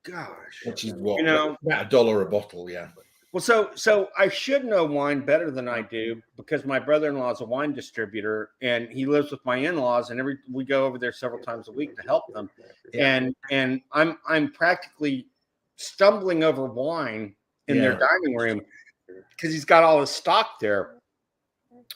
Gosh, which is what, about $1 a bottle, yeah. Well, so I should know wine better than I do because my brother-in-law is a wine distributor and he lives with my in-laws, and we go over there several times a week to help them. Yeah. And I'm practically stumbling over wine in their dining room because he's got all his stock there.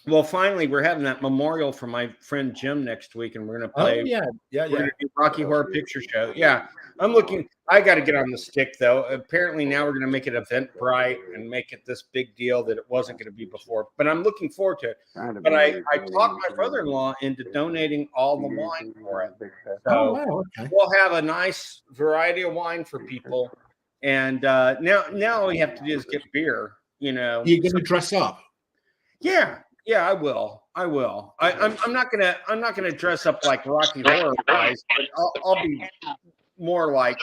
Well, finally, we're having that memorial for my friend Jim next week, and we're going to play. We're going to do Rocky Horror Picture Show. Yeah, I'm looking. I got to get on the stick, though. Apparently, now we're going to make it Eventbrite and make it this big deal that it wasn't going to be before. But I'm looking forward to it. But I talked my brother-in-law into donating all the wine for it. So we'll have a nice variety of wine for people. And now all we have to do is get beer. You're going to dress up. Yeah, I will. I'm not gonna dress up like Rocky Horror guys, but I'll be more like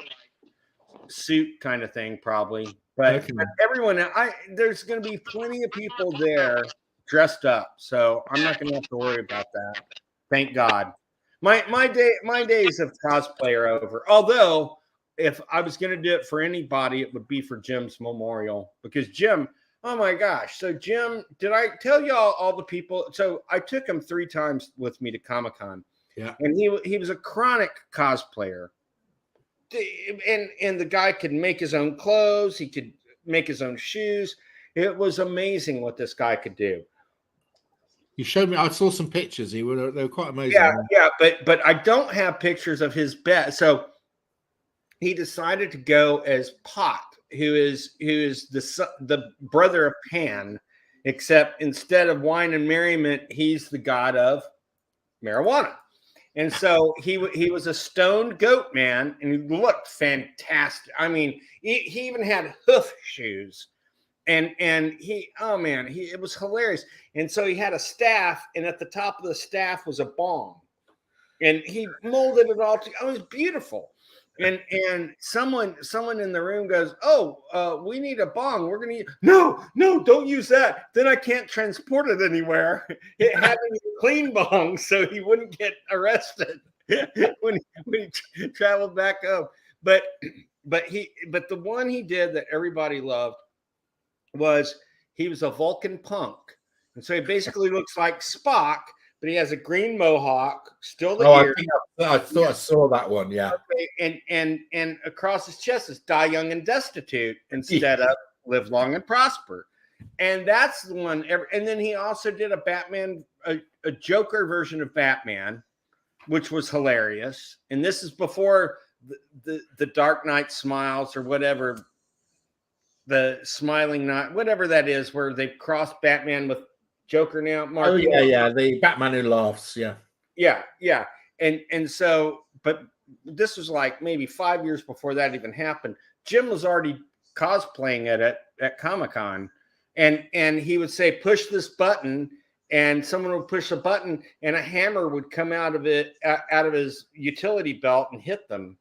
suit kind of thing probably. But everyone, there's gonna be plenty of people there dressed up, so I'm not gonna have to worry about that. Thank God. My days of cosplay are over. Although, if I was gonna do it for anybody, it would be for Jim's memorial because Jim. Oh my gosh. So Jim, did I tell you all the people? So I took him 3 times with me to Comic-Con. Yeah. And he was a chronic cosplayer. And the guy could make his own clothes. He could make his own shoes. It was amazing what this guy could do. You showed me. I saw some pictures. They were quite amazing. Yeah. But I don't have pictures of his bed. So he decided to go as Pot, who is the brother of Pan, except instead of wine and merriment, he's the god of marijuana. And so he was a stoned goat man, and he looked fantastic. I mean, he even had hoof shoes, and it was hilarious. And so he had a staff, and at the top of the staff was a bong, and he molded it all together. It was beautiful. And someone in the room goes, "Oh, we need a bong. We're gonna no, don't use that. Then I can't transport it anywhere. It had to be a clean bong, so he wouldn't get arrested when he traveled back home." But the one he did that everybody loved was he was a Vulcan punk, and so he basically looks like Spock. But he has a green mohawk, still the ear. I thought I saw that one, yeah. Okay. And across his chest is "Die young and destitute" instead of "Live long and prosper." And that's the one. And then he also did a Batman, a Joker version of Batman, which was hilarious. And this is before the Dark Knight Smiles or whatever, the Smiling Knight, whatever that is, where they crossed Batman with Joker now. Mark. Oh yeah, the Batman who laughs, yeah. And so, but this was like maybe 5 years before that even happened. Jim was already cosplaying it at Comic-Con, and he would say, "Push this button," and someone would push a button, and a hammer would come out of his utility belt and hit them.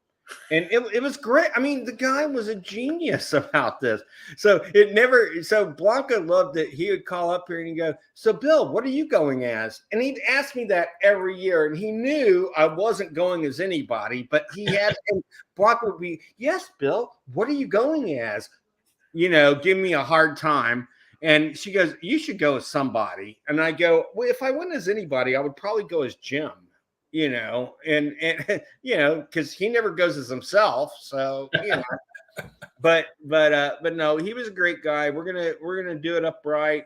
And it was great. I mean, the guy was a genius about this. So Blanca loved it. He would call up here and he'd go, "So Bill, what are you going as?" And he'd ask me that every year. And he knew I wasn't going as anybody, but he had, and Blanca would be, "Yes, Bill, what are you going as?" Give me a hard time. And she goes, "You should go as somebody." And I go, "Well, if I went as anybody, I would probably go as Jim." And because he never goes as himself, so but no, he was a great guy. We're gonna do it upright.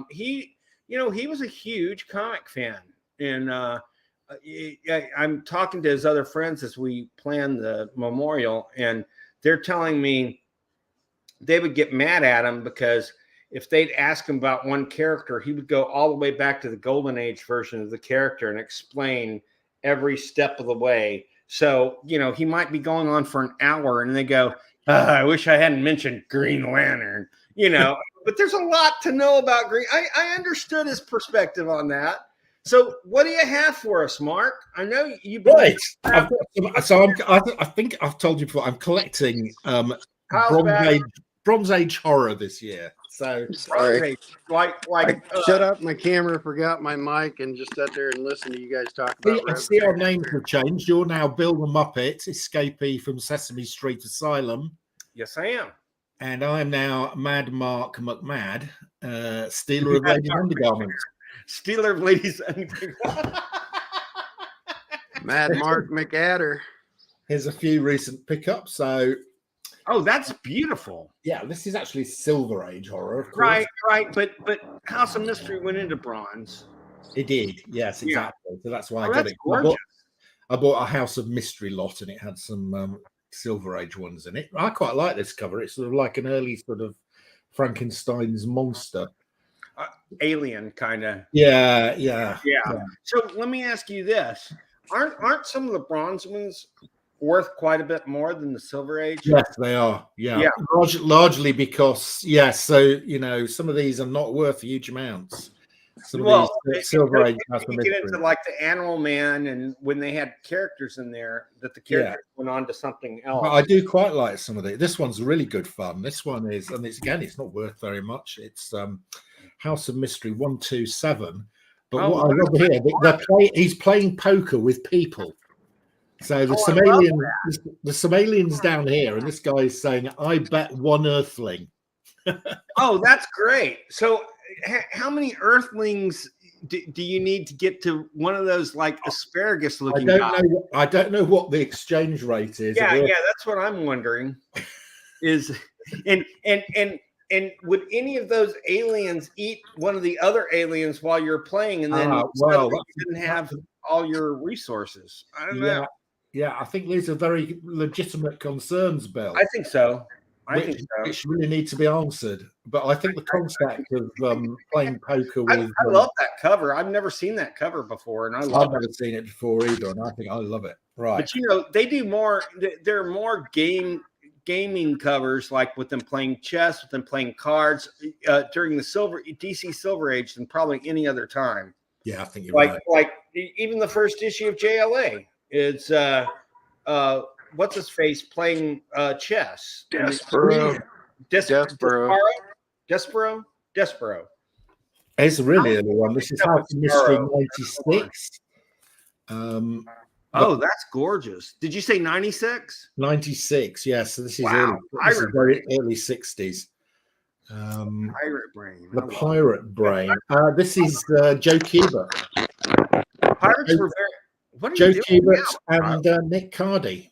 He was a huge comic fan, and I'm talking to his other friends as we plan the memorial, and they're telling me they would get mad at him because if they'd ask him about one character, he would go all the way back to the Golden Age version of the character and explain every step of the way. So, he might be going on for an hour and they go, "I wish I hadn't mentioned Green Lantern," but there's a lot to know about Green. I understood his perspective on that. So what do you have for us, Mark? I know you. Right. I think I've told you before, I'm collecting Bronze Age horror this year. So sorry. Like shut up. My camera forgot my mic and just sat there and listened to you guys talk about. I see our names have changed. You're now Bill the Muppet, escapee from Sesame Street Asylum. Yes, I am. And I am now Mad Mark McMad, stealer of ladies' undergarments. Stealer of ladies' undergarments. Mad Mark McAdder. Here's a few recent pickups. So. Oh, that's beautiful. Yeah, this is actually Silver Age horror, of course. Right. But House of Mystery went into bronze. It did, yes, exactly. Yeah. So that's why I got it. Gorgeous. I bought a House of Mystery lot, and it had some Silver Age ones in it. I quite like this cover. It's sort of like an early sort of Frankenstein's monster. Alien kind of. Yeah. So let me ask you this: aren't some of the bronze ones worth quite a bit more than the Silver Age? Yes, they are. Yeah. Largely because so some of these are not worth huge amounts. Some of these Silver Age. You get into like the Animal Man, and when they had characters in there, that the characters went on to something else. But I do quite like some of it. This one's really good fun. This one is, and it's not worth very much. It's House of Mystery 127. But what I love here, he's playing poker with people. So there's some aliens down here, and this guy is saying, "I bet one Earthling." Oh, that's great. So how many Earthlings do you need to get to one of those like asparagus looking guys? I don't know what the exchange rate is. Yeah, that's what I'm wondering. And and would any of those aliens eat one of the other aliens while you're playing, and then suddenly you didn't have all your resources? I don't know. Yeah, I think these are very legitimate concerns, Bill. I think so. Which really need to be answered. But I think the concept of playing poker with... I love that cover. I've never seen that cover before, and I've never seen it before either, and I think I love it. Right. But, you know, they do more... There are more gaming covers, like with them playing chess, with them playing cards during the DC Silver Age than probably any other time. Yeah, I think you're right. Like even the first issue of JLA, it's... what's his face playing chess? Despero. It's a really early one. This is House of Mystery 96. That's gorgeous. Did you say 96? 96, yes. So this is very early 60s. Pirate Brain. The Pirate Brain. This is Joe Kubert. Pirates were very... What are Joe you doing Kubert and Nick Cardy.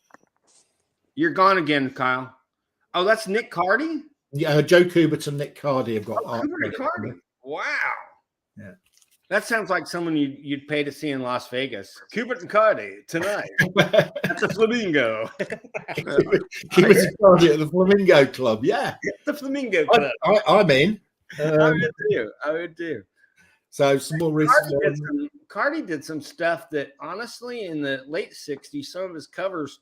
You're gone again, Kyle. Oh, that's Nick Cardy? Yeah, Joe Kubert and Nick Cardy have got art. Cardy. Wow. Yeah. That sounds like someone you'd pay to see in Las Vegas. Kubert and Cardy tonight. That's a Flamingo. Kubert and Cardy at the Flamingo Club. Yeah. The Flamingo Club. I'm in. I would too. So some more recent. Cardy did some stuff that honestly in the late 60s, some of his covers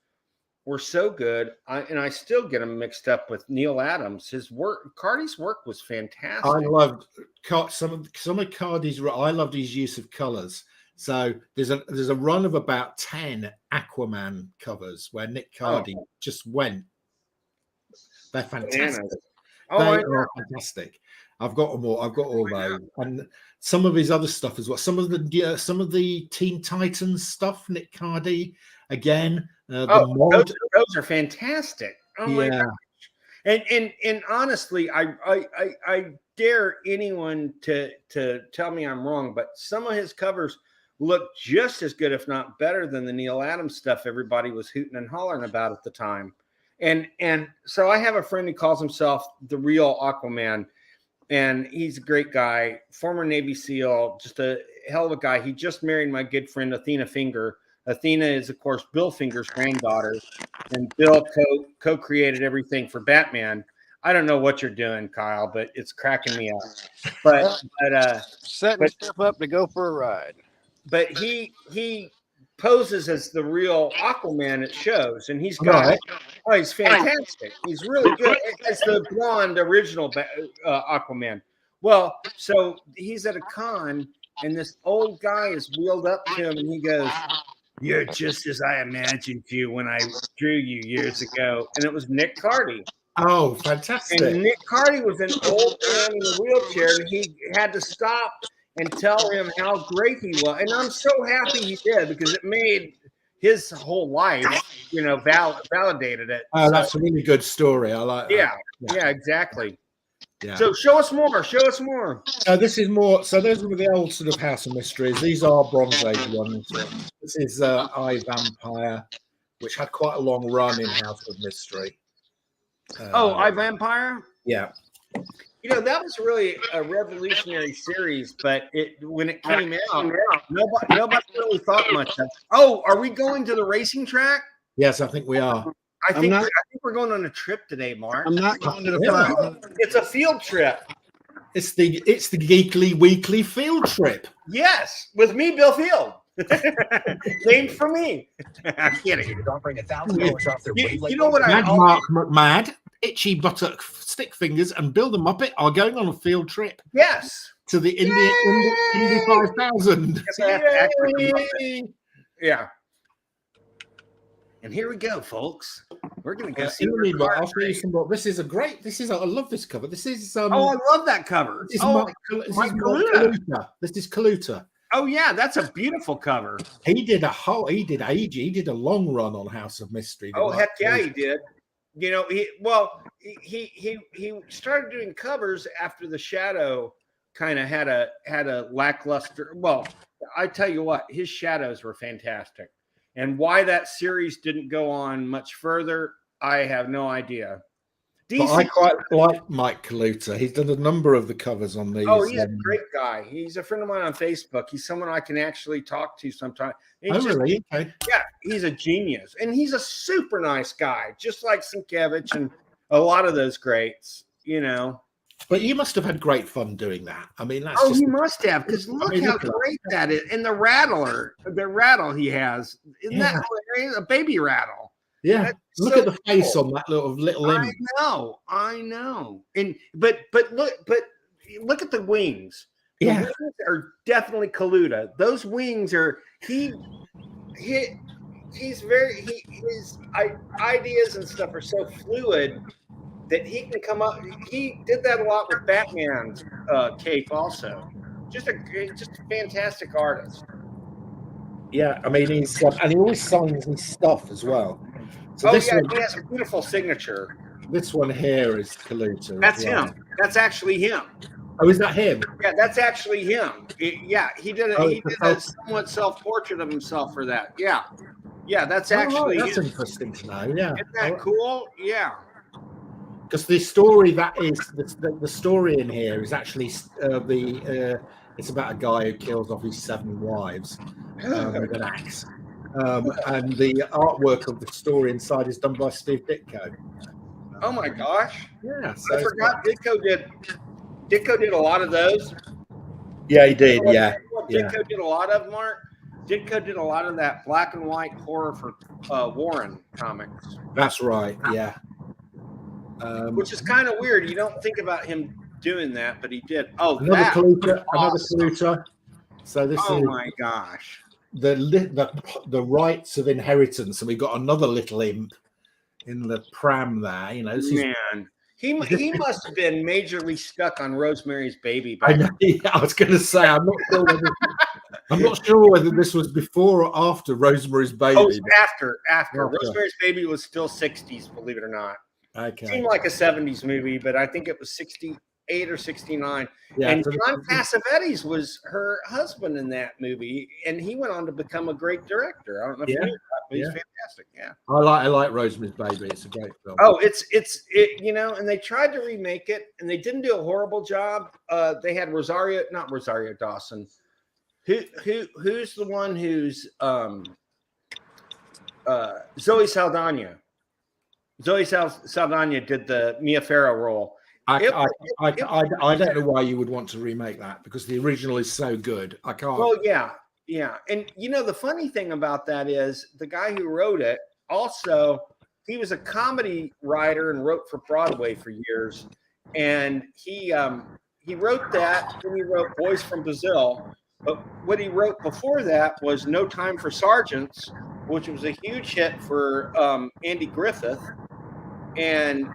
were so good, and I still get them mixed up with Neil Adams. His work, Cardy's work, was fantastic. I loved some of Cardy's. I loved his use of colors. So there's a run of about 10 Aquaman covers where Nick Cardy just went. They're fantastic. They are fantastic. I've got them all. I've got all those, and some of his other stuff as well. Some of the Teen Titans stuff. Nick Cardy again. Those are fantastic. Oh my gosh. And honestly, I dare anyone to tell me I'm wrong, but some of his covers look just as good, if not better, than the Neil Adams stuff everybody was hooting and hollering about at the time. And so I have a friend who calls himself the real Aquaman, and he's a great guy, former Navy SEAL, just a hell of a guy. He just married my good friend Athena Finger. Athena is, of course, Bill Finger's granddaughter, and Bill co-created everything for Batman. I don't know what you're doing, Kyle, but it's cracking me up. But setting stuff up to go for a ride. But he poses as the real Aquaman at shows, and he's got he's fantastic. He's really good as the blonde original Aquaman. Well, so he's at a con, and this old guy is wheeled up to him, and he goes, "You're just as I imagined you when I drew you years ago." And it was Nick Cardy. Oh, fantastic. And Nick Cardy was an old man in a wheelchair, and he had to stop and tell him how great he was. And I'm so happy he did, because it made his whole life, validated it. Oh, so, that's a really good story. I like that. Yeah, exactly. Yeah. So show us more. This is more. So those were the old sort of House of Mysteries. These are Bronze Age ones. This is I, Vampire, which had quite a long run in House of Mystery. I, Vampire? Yeah. That was really a revolutionary series, but when it came out, nobody really thought much of it. Oh, are we going to the racing track? Yes, I think we are. I think we're going on a trip today, Mark. I'm not going to the It's a field trip. It's the Geekly Weekly field trip. Yes, with me, Bill Field. Named for me. I'm kidding. Don't bring $1,000 off their weight. You know what Mark McMad, Itchy Buttock Stick Fingers, and Bill the Muppet are going on a field trip. Yes. To the Indy 5000. Yeah. And here we go, folks. We're going to go see. I'll show you some more. This is I love this cover. This is. I love that cover. This is Kaluta. This is Kaluta. Oh yeah, that's a beautiful cover. He did a long run on House of Mystery. Oh heck yeah, he did. He started doing covers after the Shadow kind of had a lackluster. Well, I tell you what, his shadows were fantastic. And why that series didn't go on much further, I have no idea. But I quite like Mike Kaluta. He's done a number of the covers on these. Oh, he's a great guy. He's a friend of mine on Facebook. He's someone I can actually talk to sometime. Really? Okay. Yeah, he's a genius. And he's a super nice guy, just like Sienkiewicz and a lot of those greats, you know. But you must have had great fun doing that. I mean, that's he must have, because look how great that is. And the rattle he has, isn't that hilarious? A baby rattle. Yeah, look at the face on that little image. I know. And but look at the wings. Yeah, the wings are definitely Kaluta. Those wings are his ideas and stuff are so fluid that he can come up. He did that a lot with Batman's cape also. Just a fantastic artist. Yeah, I mean and he always signs his stuff as well. So he has a beautiful signature. This one here is Kaluta. That's him. That's actually him. Oh, is that him? Yeah, that's actually him. He did a somewhat self-portrait of himself for that. Yeah, that's actually. That's interesting to know. Yeah, isn't that cool? Yeah. Because the story the story in here is actually it's about a guy who kills off his 7 wives with an axe. And the artwork of the story inside is done by Steve Ditko. Oh my gosh! Yeah, so I forgot Ditko did a lot of those. Yeah, he did. Yeah, Ditko did a lot of, Mark. Ditko did a lot of that black and white horror for Warren comics. That's right. Yeah, which is kind of weird. You don't think about him doing that, but he did. Oh, another Kaluta. So this is. My gosh. The rights of inheritance, and we got another little imp in the pram there. You know, man, he must have been majorly stuck on Rosemary's Baby. I was going to say, I'm not sure whether this was before or after Rosemary's Baby. Oh, after. Rosemary's Baby was still 60s, believe it or not. Okay, it seemed like a 70s movie, but I think it was 68 or 69. Yeah, and John Cassavetes was her husband in that movie, and he went on to become a great director. I don't know if you knew that, but he's fantastic. Yeah, I like Rosemary's Baby. It's a great film. Oh, it's you know, and they tried to remake it, and they didn't do a horrible job. They had not Rosario Dawson. Who's the one who's Zoe Saldana? Zoe Saldana did the Mia Farrow role. I don't know why you would want to remake that, because the original is so good. I can't. Well, yeah. And you know, the funny thing about that is the guy who wrote it also, he was a comedy writer and wrote for Broadway for years. And he wrote that, and he wrote Boys from Brazil. But what he wrote before that was No Time for Sergeants, which was a huge hit for Andy Griffith. And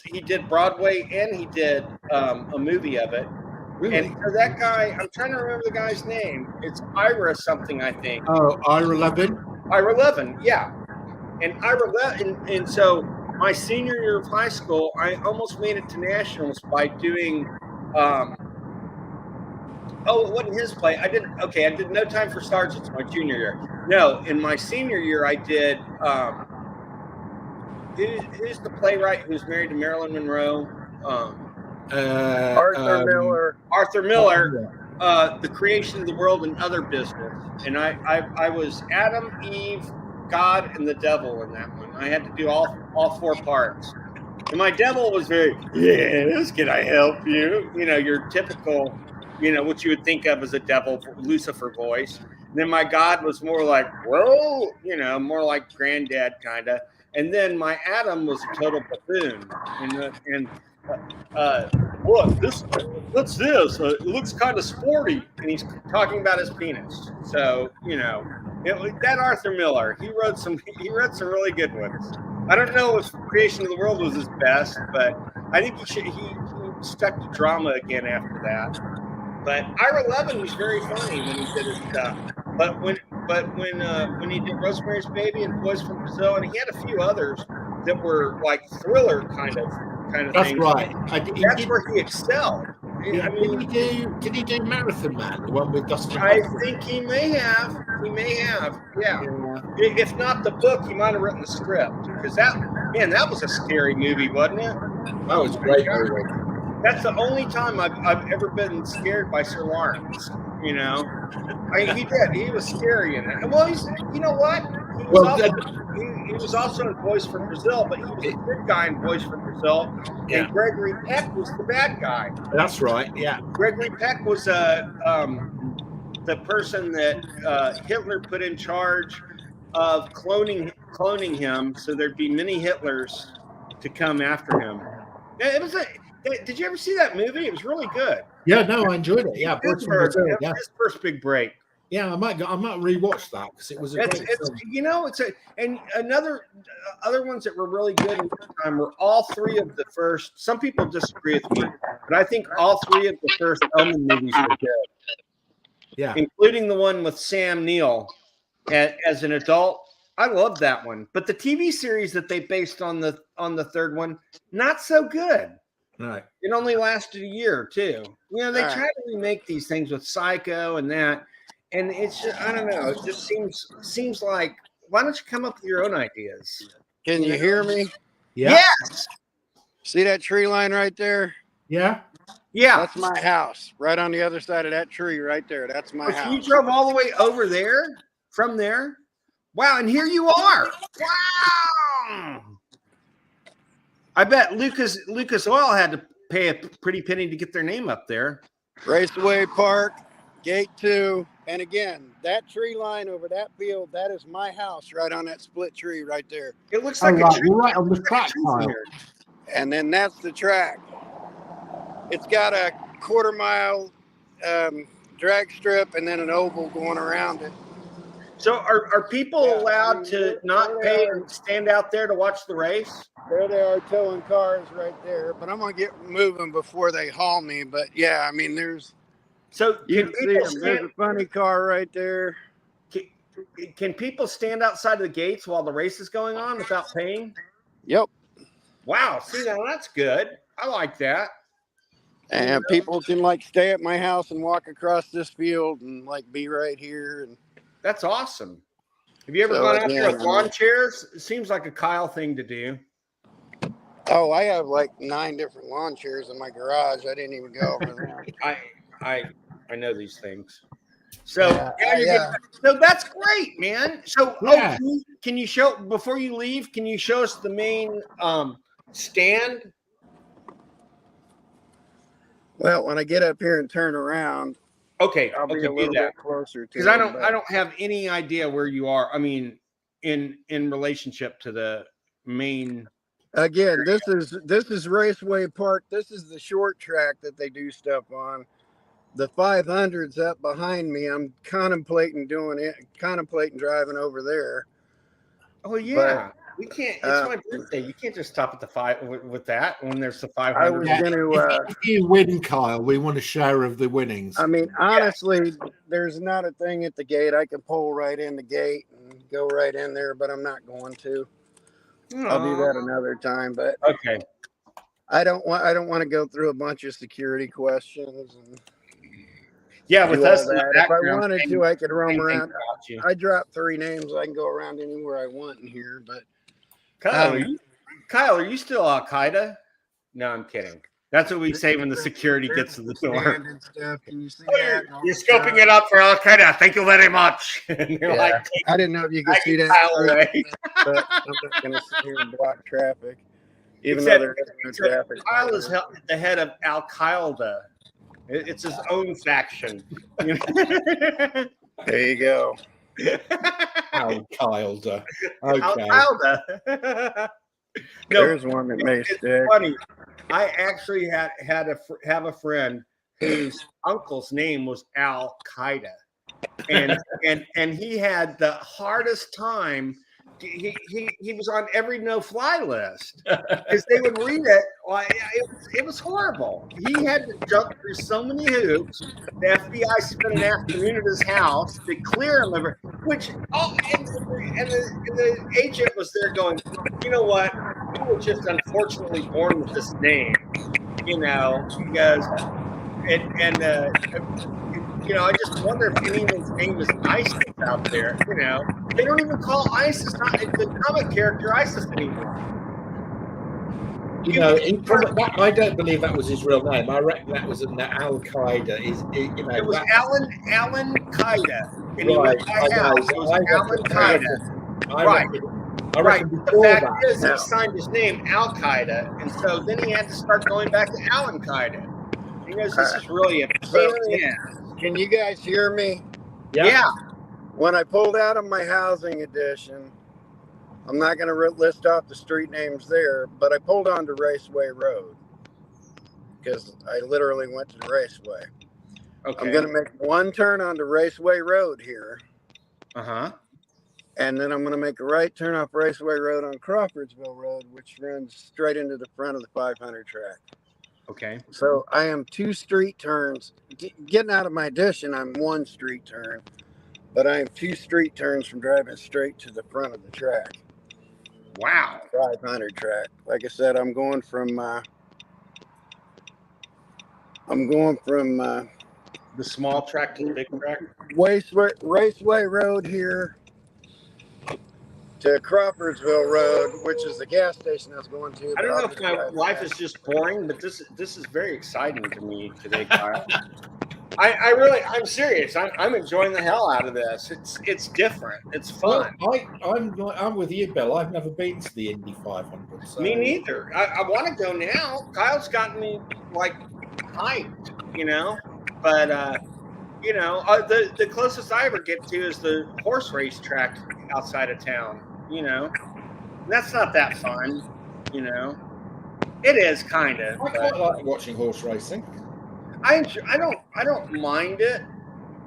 he did Broadway and he did a movie of it. Really? And for that guy, I'm trying to remember the guy's name. It's Ira something, I think. Oh, Ira Levin? Ira Levin, yeah. And Ira Levin, and so my senior year of high school, I almost made it to nationals by doing it wasn't his play. I did No Time for Sergeants my junior year. No, in my senior year I did who's the playwright who's married to Marilyn Monroe? Arthur Miller. Arthur Miller. The Creation of the World and Other Business. And I was Adam, Eve, God, and the devil in that one. I had to do all 4 parts. And my devil was very, yes, can I help you? You know, your typical, you know, what you would think of as a devil, Lucifer voice. And then my God was more like, whoa, you know, more like granddad kind of. And then my Adam was a total buffoon. Look, what's this? It looks kind of sporty. And he's talking about his penis. So, you know, that Arthur Miller, he wrote some really good ones. I don't know if Creation of the World was his best, but I think he stuck to drama again after that. But Ira Levin was very funny when he did his stuff. But when he did Rosemary's Baby and Boys from Brazil, and he had a few others that were like thriller kind of That's things. right. That's where he excelled. Yeah, did he do Marathon Man, the one with Dustin I Hoffman? think he may have. Yeah. If not the book, he might have written the script. Because that was a scary movie, wasn't it? That was great. That's the only time I've ever been scared by Sir Lawrence. He did. He was scary in it. Well, you know what? He was also in Voice from Brazil, but he was a good guy in Voice from Brazil. Yeah. And Gregory Peck was the bad guy. That's right. Yeah. Gregory Peck was the person that Hitler put in charge of cloning him, so there'd be many Hitlers to come after him. Did you ever see that movie? It was really good. Yeah, no, I enjoyed it. Yeah, His first big break. Yeah, I might rewatch that because it was a great film. And other ones that were really good in the time were all three of the first. Some people disagree with me, but I think all three of the first Omen movies were good. Yeah, including the one with Sam Neill as an adult. I love that one, but the TV series that they based on the third one, not so good. Right. It only lasted a year or two. They try to remake these things with Psycho and that. And it's just, I don't know. It just seems like, why don't you come up with your own ideas? Can you hear me? Yeah. Yes. See that tree line right there? Yeah. Yeah. That's my house. Right on the other side of that tree right there. That's my house. You drove all the way over there from there? Wow. And here you are. Wow. I bet Lucas Oil had to pay a pretty penny to get their name up there. Raceway Park, Gate 2. And again, that tree line over that field, that is my house right on that split tree right there. It looks like a tree. You're right on the track. And then that's the track. It's got a quarter-mile drag strip and then an oval going around it. So are people allowed to not pay and stand out there to watch the race? There they are towing cars right there. But I'm going to get moving before they haul me. But, yeah, I mean, there's... So you can see there's a funny car right there. Can people stand outside of the gates while the race is going on without paying? Yep. Wow. See, now that's good. I like that. And people can stay at my house and walk across this field and be right here. And that's awesome. Have you ever gone out there with lawn chairs? It seems like a Kyle thing to do. Oh, I have 9 different lawn chairs in my garage. I didn't even go over there. I know these things. So so that's great, man. So can you show before you leave? Can you show us the main stand? Well, when I get up here and turn around, okay, I'll be a little bit closer to because I don't have any idea where you are. I mean, in relationship to the main. Again, this is Raceway Park. This is the short track that they do stuff on. The 500's up behind me. I'm contemplating driving over there. Oh yeah, we can't. It's my birthday. You can't just stop at the 5 with that when there's the 500. I was going to. If you win, Kyle, we want a share of the winnings. I mean, honestly, there's not a thing at the gate. I can pull right in the gate and go right in there, but I'm not going to. I'll do that another time. But okay, I don't want to go through a bunch of security questions and. Yeah, with us. If I wanted to, I could roam around. I dropped 3 names. I can go around anywhere I want in here. But Kyle, are you still Al Qaeda? No, I'm kidding. That's what we say when the security gets to the door. Can you see that? You're scoping it up for Al Qaeda. Thank you very much. I didn't know if you could see that. But I'm not going to sit here and block traffic, even though there is no traffic. Kyle is the head of Al Qaeda. It's his own faction. There you go. Al-Qaeda. Okay. Al-Qaeda. There's one that may stick. Funny. I actually have a friend whose uncle's name was Al Qaeda, and he had the hardest time. He was on every no-fly list because they would read it. It was horrible. He had to jump through so many hoops. The FBI spent an afternoon at his house to clear him of it. And the agent was there going, you know what? You were just unfortunately born with this name. He goes, and I just wonder if anyone's name is Isis out there. They don't even call Isis the comic character Isis anymore. I don't believe that was his real name. I reckon that was in the Al Qaeda. It was Alan Qaeda, and he Right, went by house. It was Alan Qaeda. I Right. reckon The before fact that. is, he signed his name Al Qaeda, and so then he had to start going back to Alan Qaeda. He goes, "This is really a pain in the ass." Can you guys hear me? Yeah. When I pulled out of my housing edition, I'm not going to list off the street names there, but I pulled onto Raceway Road because I literally went to the Raceway. Okay. I'm going to make one turn onto Raceway Road here. Uh-huh. And then I'm going to make a right turn off Raceway Road on Crawfordsville Road, which runs straight into the front of the 500 track. Okay. So I am 2 street turns. Getting out of my edition, I'm 1 street turn. But I am 2 street turns from driving straight to the front of the track. Wow. 500 track. Like I said, I'm going from the small track to the big track. Raceway Road here to Crawfordsville Road, which is the gas station I was going to. I don't know if my life is just boring, but this is very exciting to me today, Kyle. I'm serious. I'm enjoying the hell out of this. It's different. It's fun. Well, I'm with you, Bill. I've never been to the Indy 500. So. Me neither. I want to go now. Kyle's gotten me hyped, But the closest I ever get to is the horse race track outside of town. That's not that fun. It is kind of. I quite like watching horse racing. I don't mind it,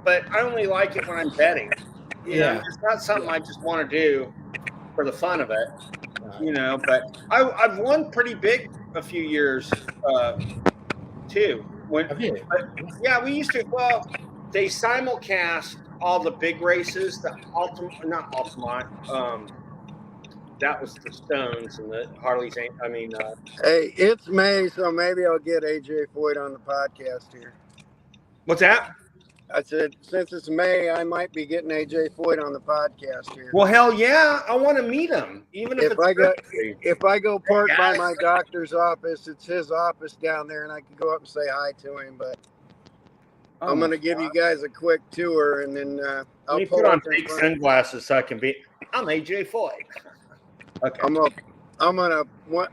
but I only like it when I'm betting. It's not something I just want to do for the fun of it. But I've won pretty big a few years too. Yeah, we used to. Well, they simulcast all the big races. The not Altamont. That was the Stones and the Harleys. Hey, it's May, so maybe I'll get AJ Foyt on the podcast here. What's that? I said, since it's May, I might be getting AJ Foyt on the podcast here. Well, hell yeah, I want to meet him, even if if I go park by my doctor's office, it's his office down there, and I can go up and say hi to him. But I'm going to give you guys a quick tour, and then I'll put on fake sunglasses so I can be. I'm AJ Foyt. Okay. I'm gonna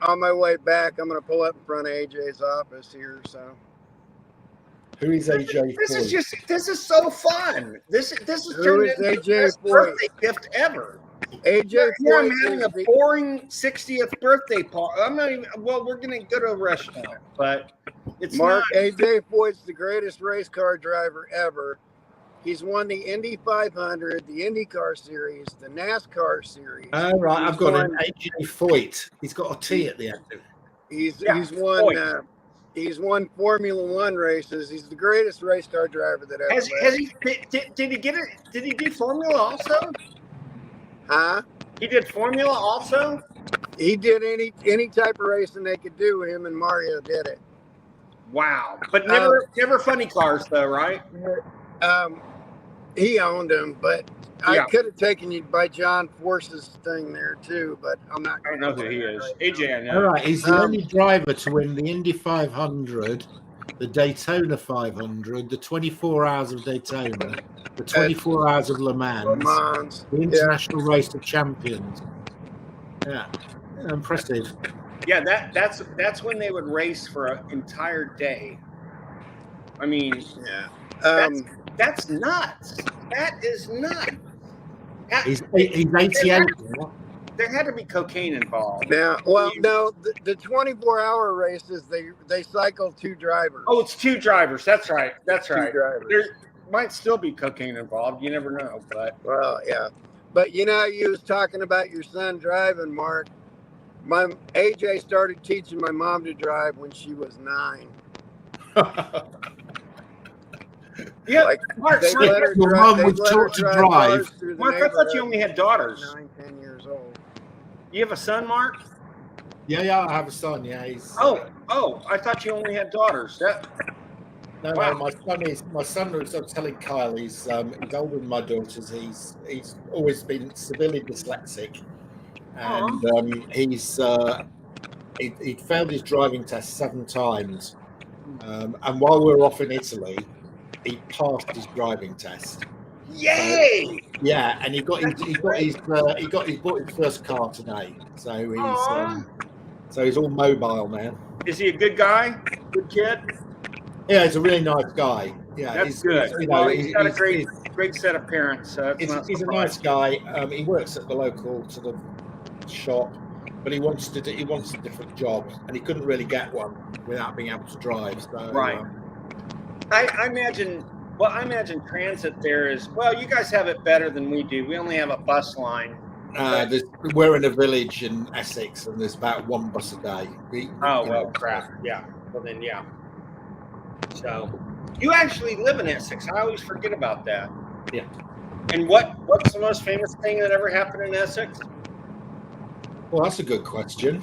on my way back. I'm gonna pull up in front of AJ's office here. So, who is AJ? This is so fun. This is turned into the best birthday gift ever. AJ, I'm having a boring 60th birthday party. I'm not even. Well, we're gonna go to a restaurant, but it's Mark. AJ Foyt's the greatest race car driver ever. He's won the Indy 500, the IndyCar Series, the NASCAR Series. Oh, right. I've got an AJ Foyt. He's got a T at the end. He's won Formula One races. He's the greatest race car driver that ever lived. Did he get it? Did he do Formula also? Huh? He did Formula also? He did any type of racing they could do. Him and Mario did it. Wow. But never funny cars though, right? He owned them, but I could have taken you by John Force's thing there too, but I'm not. I don't know who he is. AJ, I know. All right, he's the only driver to win the Indy 500, the Daytona 500, the 24 Hours of Daytona, the 24 Hours of Le Mans, the International Race of Champions. Yeah, impressive. Yeah, that's when they would race for an entire day. I mean, that's nuts. That is nuts. He's 88. There had to be cocaine involved. Yeah. Well, no, the 24-hour races they cycle 2 drivers. Oh, it's 2 drivers. That's right. That's right. 2 drivers. There might still be cocaine involved. You never know. But yeah. But you was talking about your son driving, Mark. My AJ started teaching my mom to drive when she was 9. Yeah, Mark, your mom was taught to drive. Mark, I thought you only had daughters. 9, 10 years old. You have a son, Mark? Yeah, I have a son. Yeah, he's. Oh, I thought you only had daughters. No, Wow. no, my son was. I was telling Kyle, he's older than my daughters. He's always been severely dyslexic, and he'd failed his driving test 7 times. And while we were off in Italy, he passed his driving test. Yay! So, yeah, and he bought his first car today. So he's all mobile now. Is he a good guy? Good kid? Yeah, he's a really nice guy. Yeah, That's good. He's got a great set of parents. So he's a nice guy. He works at the local sort of shop, but he wants a different job, and he couldn't really get one without being able to drive. So, right. I imagine transit there is, well, you guys have it better than we do. We only have a bus line. We're in a village in Essex, and there's about 1 bus a day. Crap. Yeah. Well, then, yeah. So, you actually live in Essex. I always forget about that. Yeah. And what's the most famous thing that ever happened in Essex? Well, that's a good question.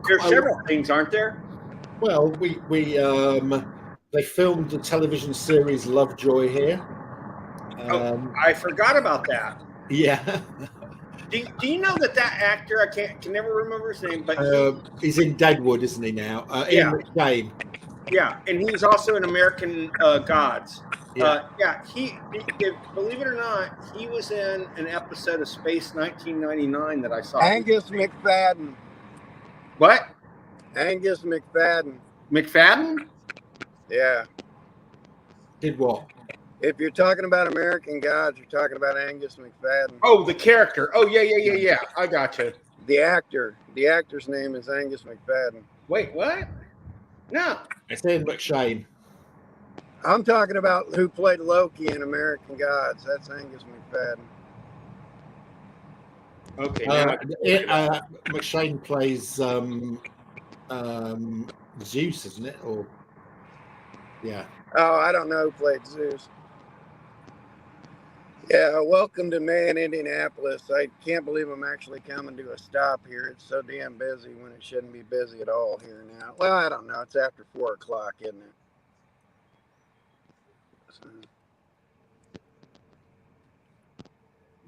There's several things, aren't there? Well, they filmed the television series Lovejoy here. I forgot about that. Yeah. Do you know that actor, I can never remember his name, but he's in Deadwood, isn't he now? Yeah. Ian McShane. Yeah, and he's also in American Gods. Yeah. He believe it or not, he was in an episode of Space 1999 that I saw. Angus McFadden. What? Angus McFadden. McFadden? Yeah. Did what? If you're talking about American Gods, you're talking about Angus McFadden. Oh, the character. Oh, yeah. I got you. The actor's name is Angus McFadden. Wait, what? No. It's Ian McShane. I'm talking about who played Loki in American Gods. That's Angus McFadden. Okay. McShane plays Zeus, isn't it? Or yeah. Oh, I don't know who played Zeus. Yeah, welcome to Man, Indianapolis. I can't believe I'm actually coming to a stop here. It's so damn busy when it shouldn't be busy at all here now. Well, I don't know. It's after 4 o'clock, isn't it? So.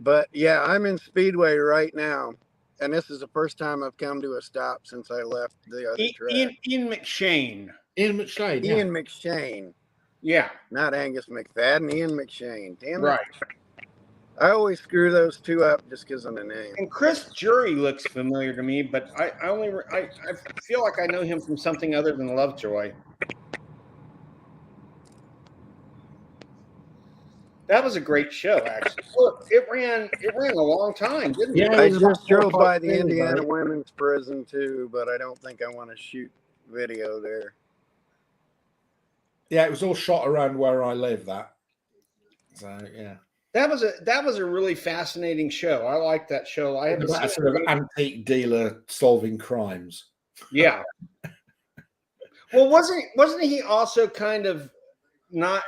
But yeah, I'm in Speedway right now. And this is the first time I've come to a stop since I left the other track. Ian McShane. Ian McShane. Ian McShane. Yeah. Not Angus McFadden, Ian McShane. Damn it. Right. I always screw those two up just because of the name. And Chris Jury looks familiar to me, but I feel like I know him from something other than Lovejoy. That was a great show, actually. Look, it ran a long time, didn't it? Yeah, I just drove by the Indiana Women's Prison too, but I don't think I want to shoot video there. Yeah, it was all shot around where I live. So yeah. That was a really fascinating show. I like that show. I haven't seen a sort of antique dealer solving crimes. Yeah. Well, wasn't he also kind of not?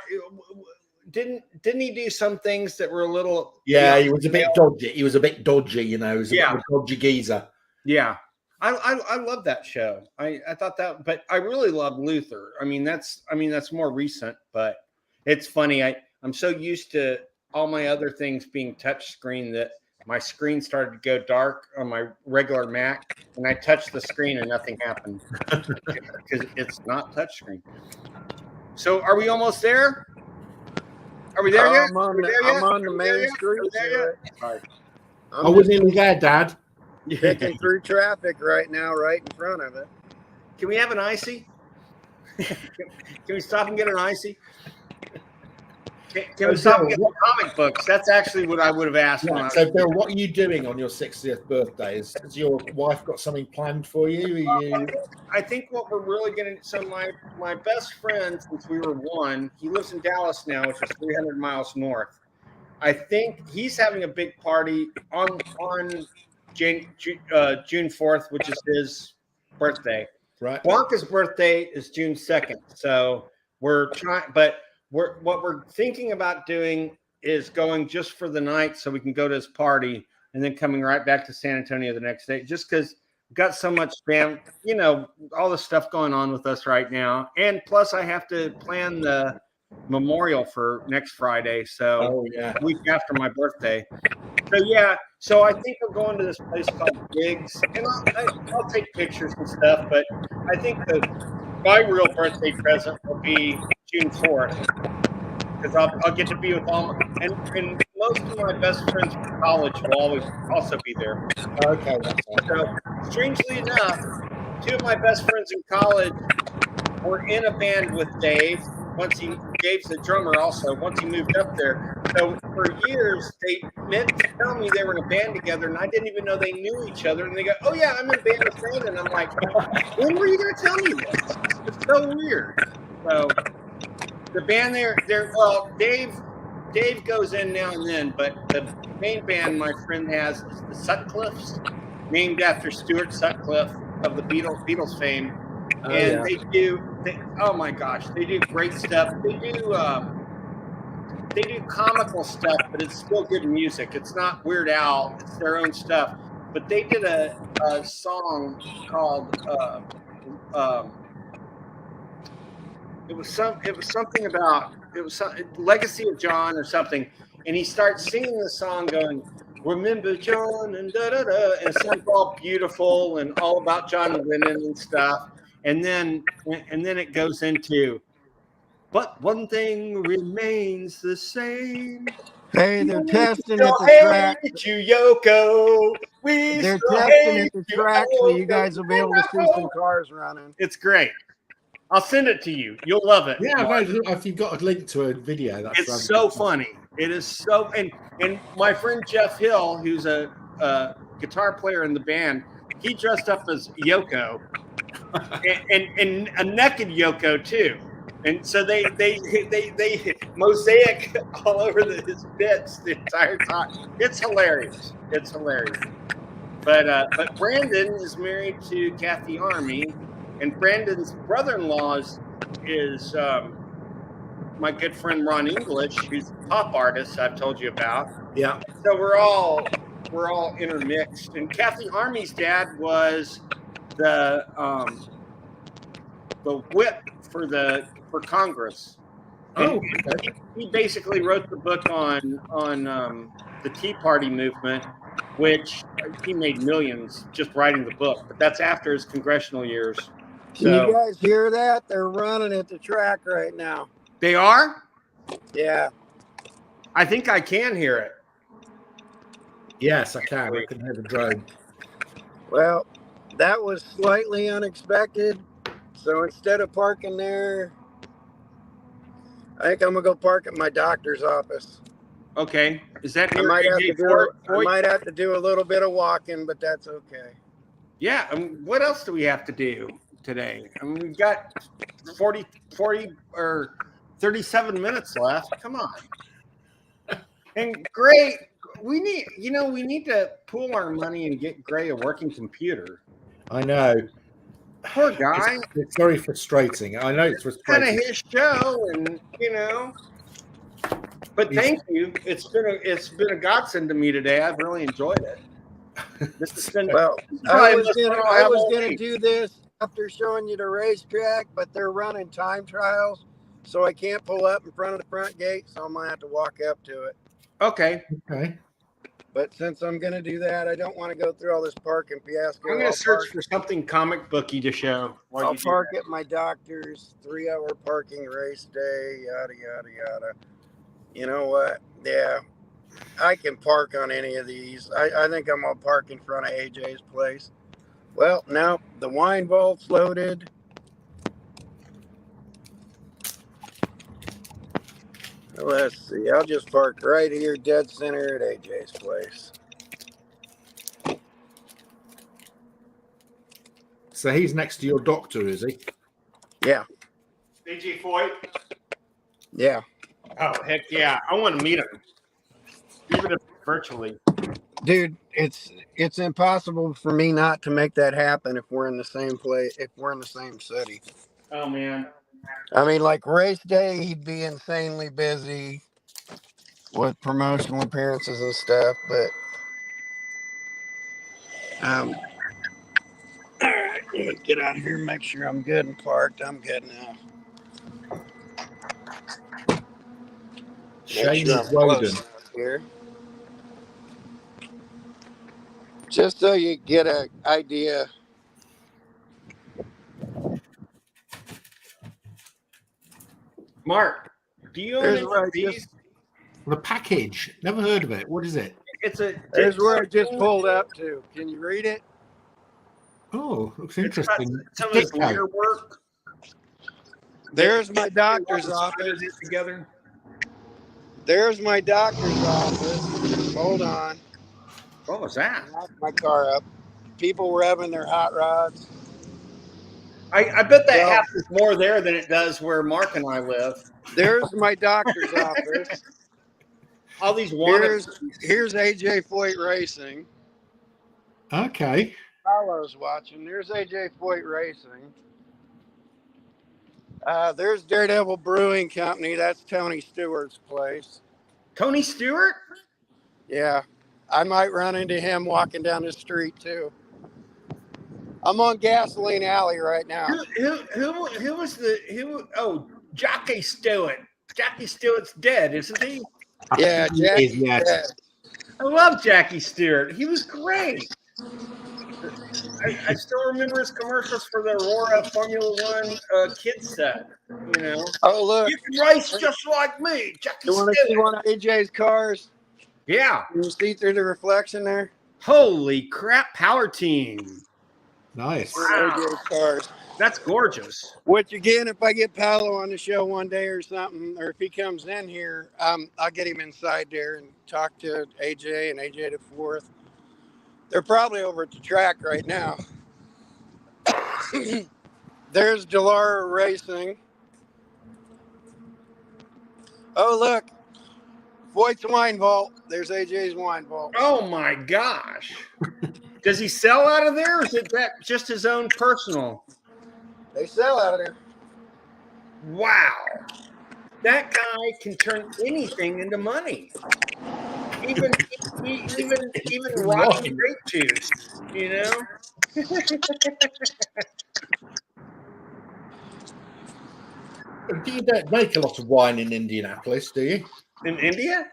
Didn't he do some things that were a little? Yeah, he was a bit dodgy. He was a bit dodgy, He was a bit of a dodgy geezer. Yeah. I love that show. I thought that, but I really love Luther. I mean that's more recent, but it's funny. I'm so used to all my other things being touch screen that my screen started to go dark on my regular Mac, and I touched the screen and nothing happened because it's not touch screen. So are we almost there? Are we there yet? I'm on the main street. I wasn't even there, Dad. Picking through traffic right now, right in front of it. Can we have an icy? Can we stop and get an icy? Can we stop and get the comic books? That's actually what I would have asked. Yeah, so, Bill, what are you doing on your 60th birthday? Has your wife got something planned for you? I think what we're really going to... So my best friend, since we were 1, he lives in Dallas now, which is 300 miles north. I think he's having a big party on June 4th, which is his birthday. Right. Blanca's birthday is June 2nd. So we're trying... But... what we're thinking about doing is going just for the night so we can go to his party and then coming right back to San Antonio the next day, just because got so much all the stuff going on with us right now, and plus I have to plan the memorial for next Friday, so week after my birthday. So yeah, so I think I'm going to this place called Gigs, and I'll take pictures and stuff, but I think my real birthday present will be June 4th, because I'll get to be with all and most of my best friends from college will also be there. Okay, that's fine. So strangely enough, two of my best friends in college were in a band with Dave. Dave's the drummer also, once he moved up there. So for years, they meant to tell me they were in a band together, and I didn't even know they knew each other. And they go, "Oh yeah, I'm in a band with Brandon." And I'm like, "When were you going to tell me this?" It's so weird. So the band Dave goes in now and then, but the main band my friend has is the Sutcliffes, named after Stuart Sutcliffe of the Beatles fame. And they do oh my gosh, they do great stuff. They do comical stuff, but it's still good music. It's not Weird Al, it's their own stuff. But they did a song called it was something about Legacy of John or something, and he starts singing the song going, "Remember John," and da da da, and it sounds all beautiful and all about John Lennon and stuff. And then it goes into, "But one thing remains the same." Hey, they're testing at the track. You, Yoko. They're testing at the track, so you guys will be able to see some cars running. It's great. I'll send it to you. You'll love it. Yeah, if you've got a link to a video, it's so funny. It is so, and my friend Jeff Hill, who's a guitar player in the band, he dressed up as Yoko, and a naked Yoko too. And so they mosaic all over his bits the entire time. It's hilarious. It's hilarious. But Brandon is married to Kathy Army, and Brandon's brother-in-law is my good friend Ron English, who's a pop artist I've told you about. Yeah. So we're all intermixed. And Kathy Army's dad was the whip for Congress. And he basically wrote the book on the Tea Party movement, which he made millions just writing the book. But that's after his congressional years. So, you guys hear that? They're running at the track right now. They are? Yeah. I think I can hear it. Yes, I can. I can hear the drone. Well, that was slightly unexpected. So instead of parking there, I think I'm going to go park at my doctor's office. Okay. Is that I might have to do a little bit of walking, but that's okay. Yeah. What else do we have to do today? I mean, we've got 40 or 37 minutes left. Come on. And Gray, we need to pool our money and get Gray a working computer. I know. Poor guy. It's very frustrating. I know it's frustrating. Kind of his show, and But thank you. It's been a godsend to me today. I've really enjoyed it. This has been I was gonna do this after showing you the racetrack, but they're running time trials, so I can't pull up in front of the front gate, so I'm gonna have to walk up to it. Okay. But since I'm gonna do that, I don't want to go through all this parking fiasco. I'm gonna search for something comic booky to show. I'll park at my doctor's, 3-hour parking race day, yada yada yada. You know what? Yeah, I can park on any of these. I think I'm gonna park in front of AJ's place. Well, now the wine vault's loaded. Let's see. I'll just park right here, dead center at AJ's place. So he's next to your doctor, is he? Yeah. AJ Foyt? Yeah. Oh, heck yeah. I want to meet him. Even if virtually. Dude, it's impossible for me not to make that happen if we're in the same place, if we're in the same city. Oh, man. I mean, like race day, he'd be insanely busy with promotional appearances and stuff, but Get out of here and make sure I'm good and parked. I'm good now. Shane Make sure I'm Woden. close enough here. Just so you get an idea. Mark, do you own There's any where I of these? just The package. Never heard of it. What is it? It's a. there's where I just pulled up to. Can you read it? Oh, looks It's got interesting. some of his Ditto. leader work. There's my doctor's Threaded office. it together. There's my doctor's office. Hold on. What was that? Knocked my car up. People revving their hot rods. I bet that Well- happens more there than it does where Mark and I live. There's my doctor's office. All these wannabes. Here's AJ Foyt Racing. Okay. Carlos watching. There's AJ Foyt Racing. There's Daredevil Brewing Company. That's Tony Stewart's place. Tony Stewart? Yeah, I might run into him walking down the street too. I'm on Gasoline Alley right now. Who was the Oh, Jockey Stewart. Jockey Stewart's dead, isn't he? Yeah, Jackie's Yes. dead. I love Jackie Stewart. He was great. I still remember his commercials for the Aurora Formula One kids set. You know, Oh look, you can race just like me, Jackie you want to see Stewart. one of AJ's cars? Yeah. Can you see through the reflection there? Holy crap, power team. Nice. Wow. AJ's cars. That's gorgeous. Which again, if I get Paolo on the show one day or something, or if he comes in here, I'll get him inside there and talk to AJ and AJ the fourth. They're probably over at the track right now. There's Delara Racing. Oh look, Voight's Wine Vault. There's AJ's Wine Vault. Oh my gosh. Does he sell out of there, or is it that just his own personal? They sell out of there. Wow. That guy can turn anything into money. Even rotten grape juice, you know? You don't make a lot of wine in Indianapolis, do you? In India?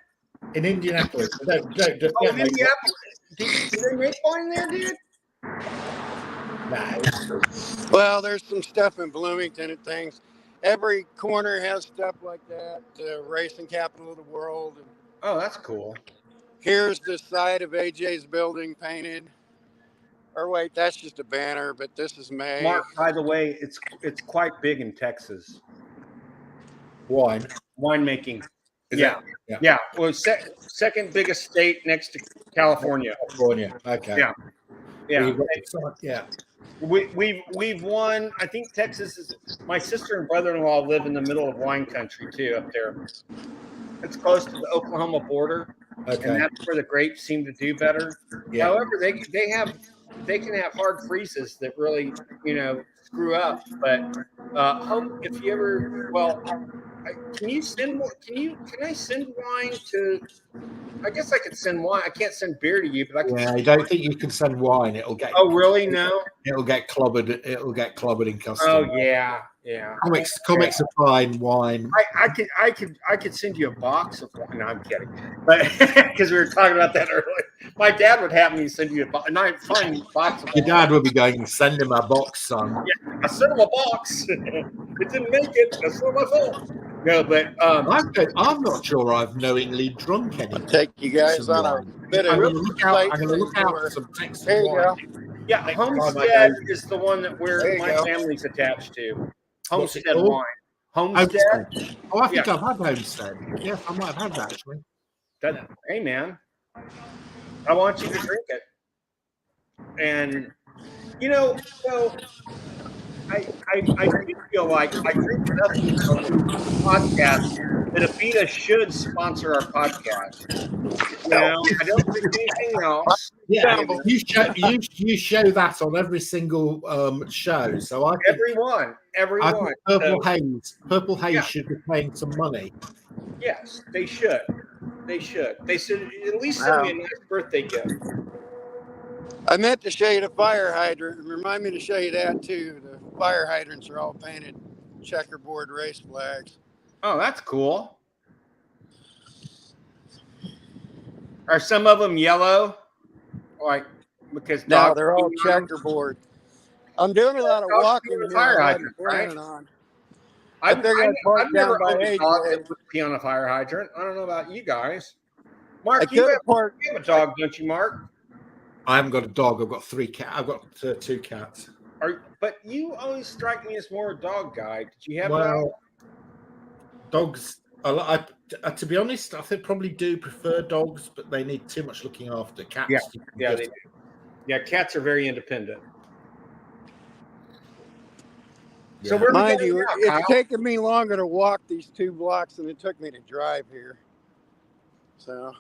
In Indianapolis. Don't Oh, make Indianapolis. Do they make wine there, dude? No. Well, there's some stuff in Bloomington and things. Every corner has stuff like that. Racing capital of the world. And Oh, that's cool. here's the side of AJ's building painted. Or wait, that's just a banner, but this is May. Mark, by the way, it's quite big in Texas. Wine. Winemaking. Is Yeah. it? Yeah. Well, second biggest state next to California. California. Okay. Yeah. Yeah. Yeah. We've won. I think Texas is. My sister and brother-in-law live in the middle of wine country too, up there. It's close to the Oklahoma border, Okay. and that's where the grapes seem to do better. Yeah. However, they can have hard freezes that really screw up. But if you ever can you send? Can I send wine to? I guess I could send wine. I can't send beer to you, but I can. Yeah, I don't think you can send wine. It'll get. Oh, really? No. It'll get clobbered. It'll get clobbered in customs. Oh, yeah, yeah. Comics are fine. Wine. I could send you a box of wine. No, I'm kidding, but because we were talking about that earlier. My dad would have me send you a fine box of Your wine. dad would be going, send him a box, son. Yeah, I sent him a box. It didn't make it. That's not my fault. No, but I'm not sure I've knowingly drunk any. Take you guys on a bit of I'm going to look out. I'm going to look out tour. for some Texas There you go. wine. yeah, Next time I Homestead go- is the one that There you my go. family's attached to. What's it Homestead called? wine. Homestead. Homestead. Oh, I think Yeah. I've had Homestead. Yes, I might have had that actually. Hey, man, I want you to drink it. And so I do feel like I drink enough on the podcast that Avita should sponsor our podcast. I don't think anything else. Yeah, you show that on every single show. So I think Every I one. think Purple So, Haze. Purple Haze Yeah. should be paying some money. yes, they should. They should. They should at least send me a nice birthday gift. I meant to show you the fire hydrant. Remind me to show you that too. The fire hydrants are all painted checkerboard race flags. Oh, that's cool. Are some of them yellow? Like because No, they're all checkerboard. I'm doing a lot of walking here. Fire I hydrant, wasn't planning on. I've parked never down by owned a dog AJ. that would pee on a fire hydrant. I don't know about you guys. Mark, I you could have, have parked. you have a dog, don't you, Mark? I haven't got a dog. I've got 3 cats. I've got 2 cats. But you always strike me as more a dog guy. Did you have dogs? To be honest, I think probably do prefer dogs, but they need too much looking after. Cats, yeah, they do. Yeah, cats are very independent. Yeah. So where Mind we you, going now, it's Kyle? taken me longer to walk these 2 blocks than it took me to drive here. So,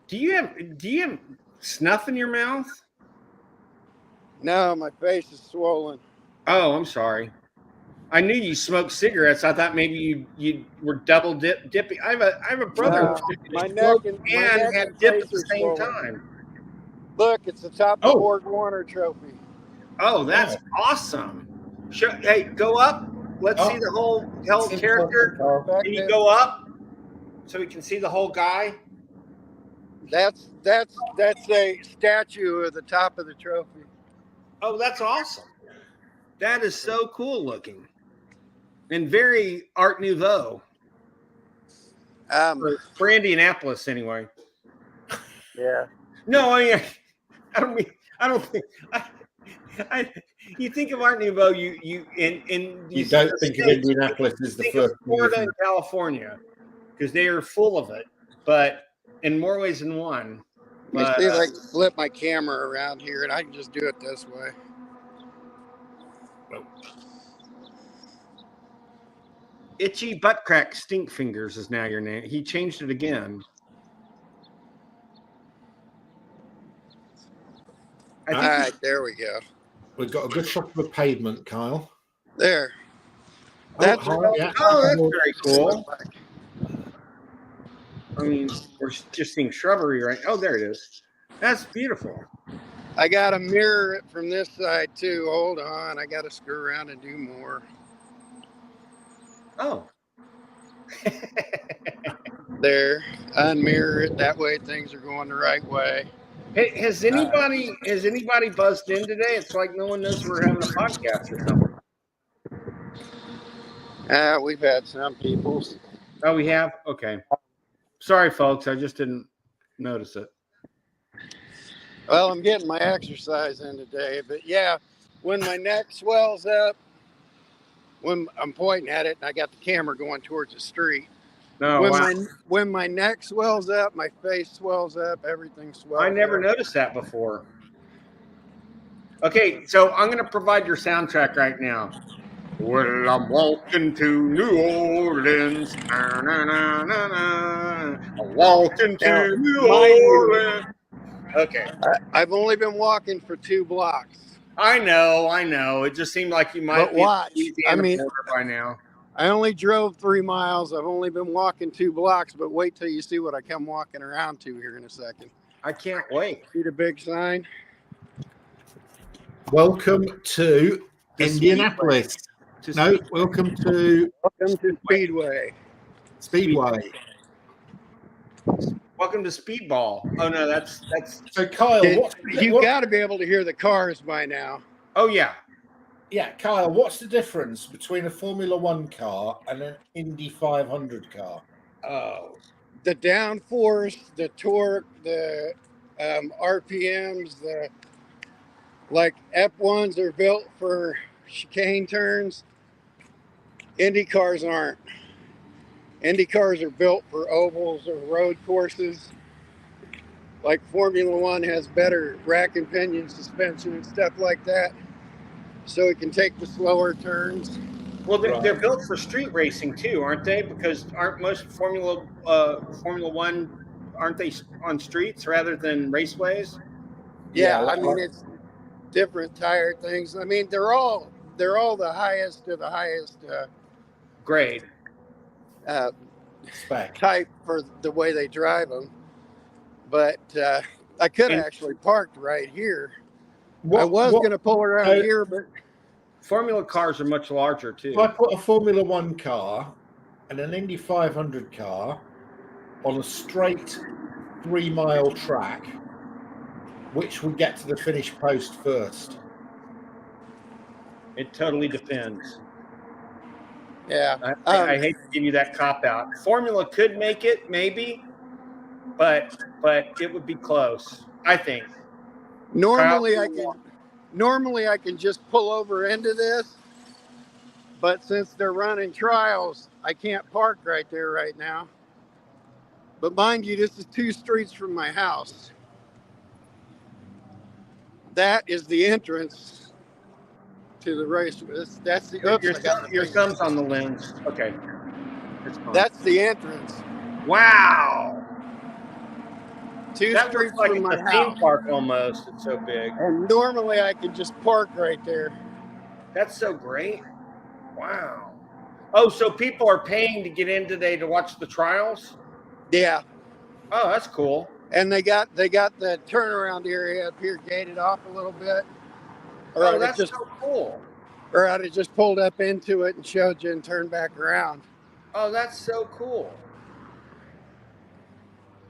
Do you have snuff in your mouth? no, my face is swollen. Oh, I'm sorry. I knew you smoked cigarettes. I thought maybe you were double dipping. I have a brother who My smoked neck and had dip at the same time. Look, it's the top of the Borg Warner trophy. Oh, that's awesome. Hey, go up. Let's see the whole character. Can you go up so we can see the whole guy? That's a statue of the top of the trophy. Oh, that's awesome. That is so cool looking. And very Art Nouveau. For Indianapolis, anyway. Yeah. No, I don't think. You think of Art Nouveau, you don't think of Indianapolis as the first. Florida and California, because they are full of it, but in more ways than one. Let me see if I can flip my camera around here, and I can just do it this way. Itchy Butt Crack Stink Fingers is now your name. He changed it again. All right, there we go. We've got a good shot of the pavement, Kyle. There. That's very cool. I mean, we're just seeing shrubbery, right? Oh, there it is. That's beautiful. I got to mirror it from this side, too. Hold on. I got to screw around and do more. Oh. There. Unmirror it. That way things are going the right way. Hey, has anybody buzzed in today? It's like no one knows we're having a podcast or something. We've had some people. Oh, we have? Okay. Sorry, folks. I just didn't notice it. Well, I'm getting my exercise in today. But, yeah, when my neck swells up, when I'm pointing at it and I got the camera going towards the street. No, when my neck swells up, my face swells up, everything swells up. I never noticed that before. Okay, so I'm going to provide your soundtrack right now. Well, I'm walking to New Orleans. Na, na, na, na, na. I'm walking to New Orleans. Okay. I've only been walking for 2 blocks. I know. It just seemed like you might but watch. be by now. I only drove 3 miles. I've only been walking 2 blocks, but wait till you see what I come walking around to here in a second. I can't wait. See the big sign? Welcome to Indianapolis. Welcome to Speedway. Speedway. Welcome to Speedball. Oh no, that's. So Kyle, you got to be able to hear the cars by now. Oh yeah. Yeah, Kyle, what's the difference between a Formula One car and an Indy 500 car? Oh, the downforce, the torque, the RPMs, like F1s are built for chicane turns. Indy cars aren't. Indy cars are built for ovals or road courses. Like Formula One has better rack and pinion suspension and stuff like that, so it can take the slower turns. Well, they're built for street racing too, aren't they? Because aren't most Formula One, aren't they on streets rather than raceways? Yeah, I mean it's different tire things. I mean they're all the highest of the highest grade spec type for the way they drive them. But I could And- have actually parked right here. I What, was what, going to pull around here, but Formula cars are much larger too. if I put a Formula One car and an Indy 500 car on a straight 3-mile track, which would get to the finish post first? It totally depends. yeah. I hate to give you that cop out. Formula could make it, maybe, but it would be close, I think. Normally Kyle, I can just pull over into this, but since they're running trials, I can't park right there right now. But mind you, this is 2 streets from my house. That is the entrance to the race. That's the your thumb's on the lens. Okay. That's the entrance. Wow. 2 That streets looks like from it's my a theme house. park almost. It's so big. And normally I can just park right there. That's so great. Wow. Oh, so people are paying to get in today to watch the trials? Yeah. Oh, that's cool. And they got the turnaround area up here gated off a little bit. Oh, that's so cool. Or I'd have just pulled up into it and showed you and turned back around. Oh, that's so cool.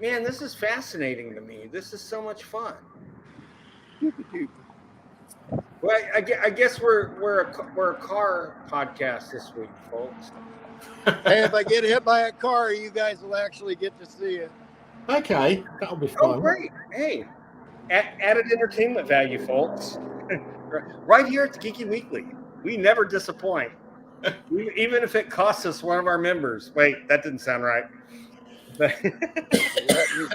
Man, this is fascinating to me. This is so much fun. Well, I guess we're a car podcast this week, folks. Hey, if I get hit by a car, you guys will actually get to see it. Okay, that'll be fun. Oh, great. Hey, added entertainment value, folks. Right here at the Geeky Weekly. We never disappoint. Even if it costs us one of our members. Wait, that didn't sound right. Let me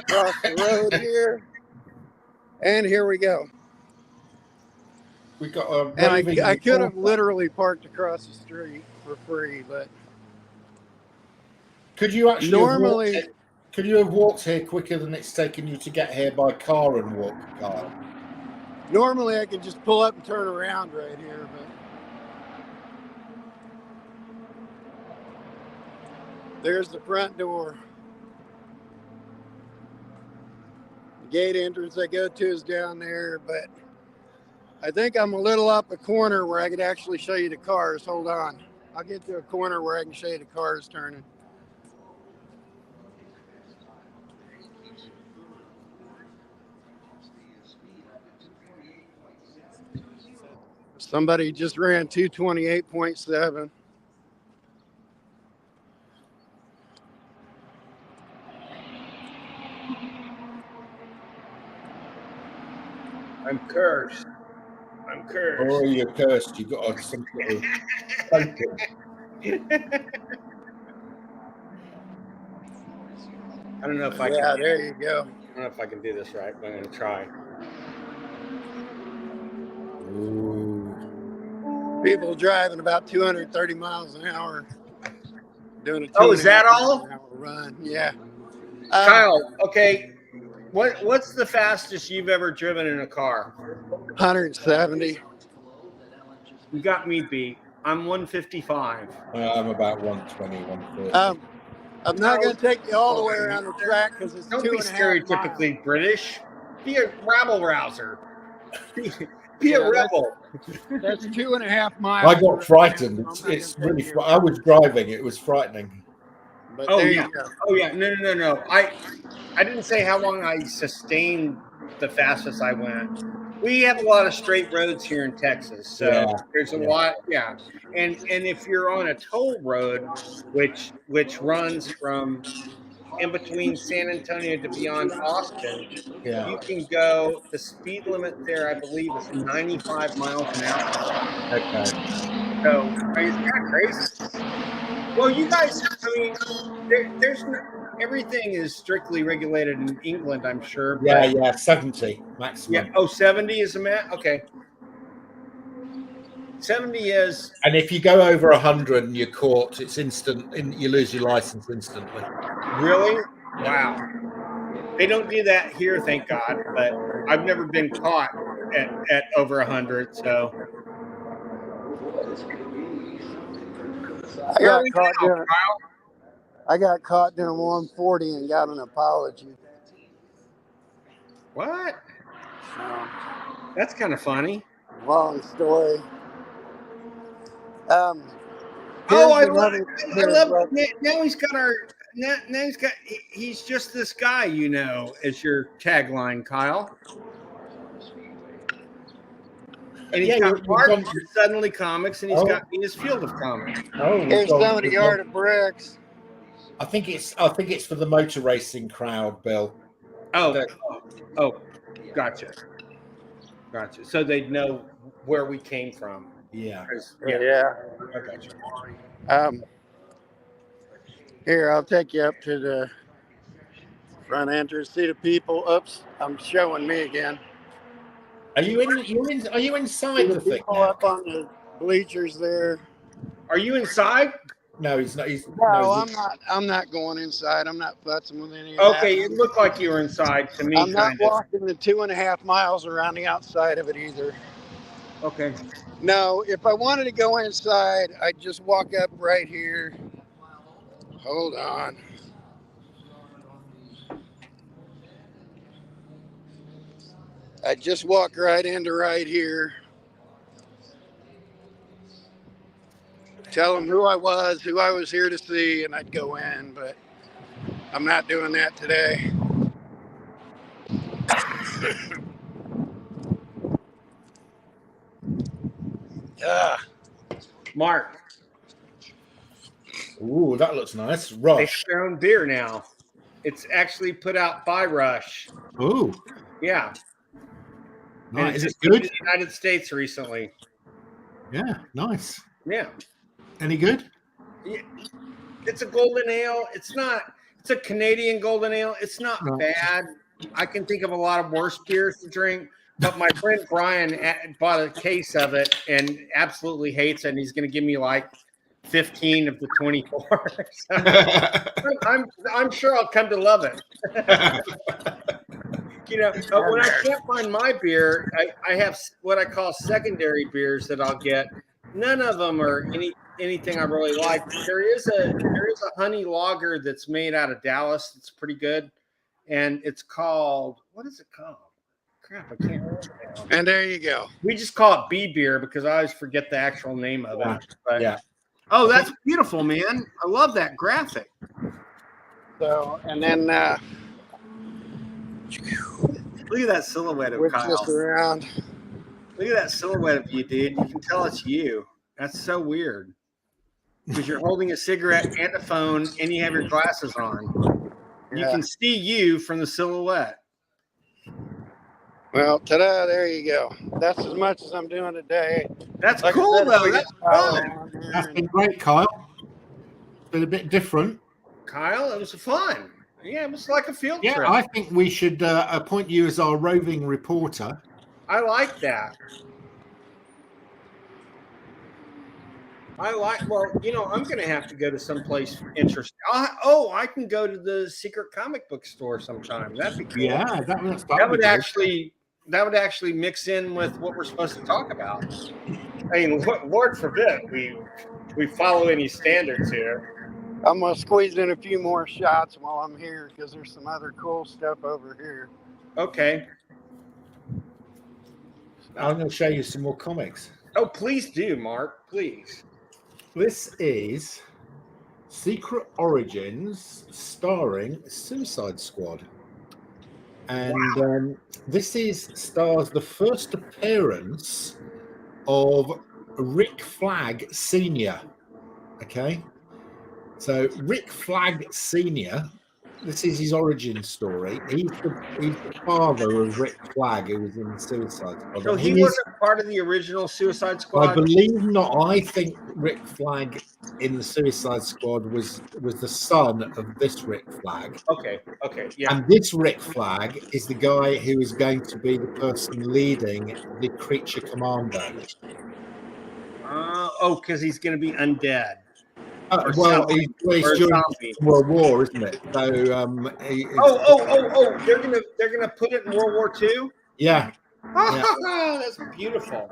cross the road here. And here we go. We got a and I could have literally parked across the street for free, but could you actually normally could you have walked here quicker than it's taken you to get here by car and walk, Kyle? Normally I could just pull up and turn around right here, but there's the front door. The gate entrance I go to is down there, but I think I'm a little up a corner where I could actually show you the cars. Hold on. I'll get to a corner where I can show you the cars turning. Somebody just ran 228.7. I'm cursed. Oh, you're cursed. You got some sort of token. I don't know if I Yeah, can. there you go. I don't know if I can do this right, but I'm going to try. Ooh. People driving about 230 miles an hour. Doing a Oh, is that 2.5 all? mile an hour run. Yeah. Kyle, okay. What's the fastest you've ever driven in a car? 170. You got me beat. I'm 155. I'm about 120, 130. I'm not going to take you all the way around the track because it's Don't 2.5 be miles. stereotypically British. Be a rabble rouser. Be a rebel. That's 2.5 miles. I got frightened. It's really. I was driving. It was frightening. But Oh there yeah. you go. Oh yeah. No. I didn't say how long I sustained the fastest I went. We have a lot of straight roads here in Texas, so there's a lot. Yeah, and if you're on a toll road, which runs from in between San Antonio to beyond Austin, you can go. The speed limit there, I believe, is 95 miles an hour. Okay. So it's kind of crazy. Well, you guys, I mean, there's everything is strictly regulated in England, I'm sure. Yeah, 70 maximum. Yeah. Oh, 70 is a max? Okay. 70 is. And if you go over 100 and you're caught, it's instant. You lose your license instantly. Really? Wow. They don't do that here, thank God. But I've never been caught at over 100. So. I got caught doing 140 and got an apology. What? So, That's kind of funny. long story. Oh, I love now he's got our now he's just this guy, you know, as your tagline, Kyle. And he's got Mark Suddenly Comics, and he's got me his Field of Comics. Here's some of the Art of Bricks. I think it's for the motor racing crowd, Bill. Oh, gotcha. So they'd know where we came from. Yeah. Yeah. I gotcha. Here, I'll take you up to the front entrance. See the people. Oops, I'm showing me again. Are you inside the thing? People up on the bleachers there. Are you inside? No, he's not. I'm not going inside. I'm not futzing with any of that. Okay, it looked like you were inside to me. I'm not walking the 2.5 miles around the outside of it either. Okay. No, if I wanted to go inside, I'd just walk up right here. Hold on. I'd just walk right into right here. Tell them who I was here to see, and I'd go in, but I'm not doing that today. Mark. Ooh, that looks nice. Rush. They have their own beer now. It's actually put out by Rush. Ooh. Yeah. Nice. Is it In good? the United States recently. Yeah, nice. Yeah. Any good? Yeah. It's a golden ale. It's a Canadian golden ale. It's not bad. I can think of a lot of worse beers to drink, but my friend Brian bought a case of it and absolutely hates it. And he's going to give me like 15 of the 24. So I'm sure I'll come to love it. When I can't find my beer, I have what I call secondary beers that I'll get. None of them are anything I really like. There is a honey lager that's made out of Dallas. It's pretty good, and it's called, what is it called? Crap, I can't remember now. And there you go. We just call it B beer because I always forget the actual name of it. But, yeah. Oh, that's beautiful, man. I love that graphic. So, and then look at that silhouette of whip Kyle. this around. Look at that silhouette of you, dude. You can tell it's you. That's so weird. Because you're holding a cigarette and a phone and you have your glasses on. You can see you from the silhouette. Well, ta-da, there you go. That's as much as I'm doing today. That's like cool, though. That's fun. That's been great, Kyle. It's been a bit different. Kyle, it was fun. Yeah, it was like a field trip. Yeah, I think we should appoint you as our roving reporter. I like that. I'm going to have to go to someplace interesting. I can go to the secret comic book store sometime. That'd be cool. Yeah, that would actually mix in with what we're supposed to talk about. I mean, Lord forbid we follow any standards here. I'm going to squeeze in a few more shots while I'm here because there's some other cool stuff over here. Okay. I'm going to show you some more comics. Oh, please do, Mark. Please. This is Secret Origins starring Suicide Squad. And this stars the first appearance of Rick Flag Sr. Okay? So Rick Flag Sr., this is his origin story. He's the father of Rick Flag, who was in the Suicide Squad. So he wasn't part of the original Suicide Squad? I believe not. I think Rick Flag in the Suicide Squad was the son of this Rick Flag. Okay, yeah. And this Rick Flag is the guy who is going to be the person leading the Creature Commando. Because he's going to be undead. He's during World War, isn't it? So, they're gonna put it in World War II. Yeah. That's beautiful.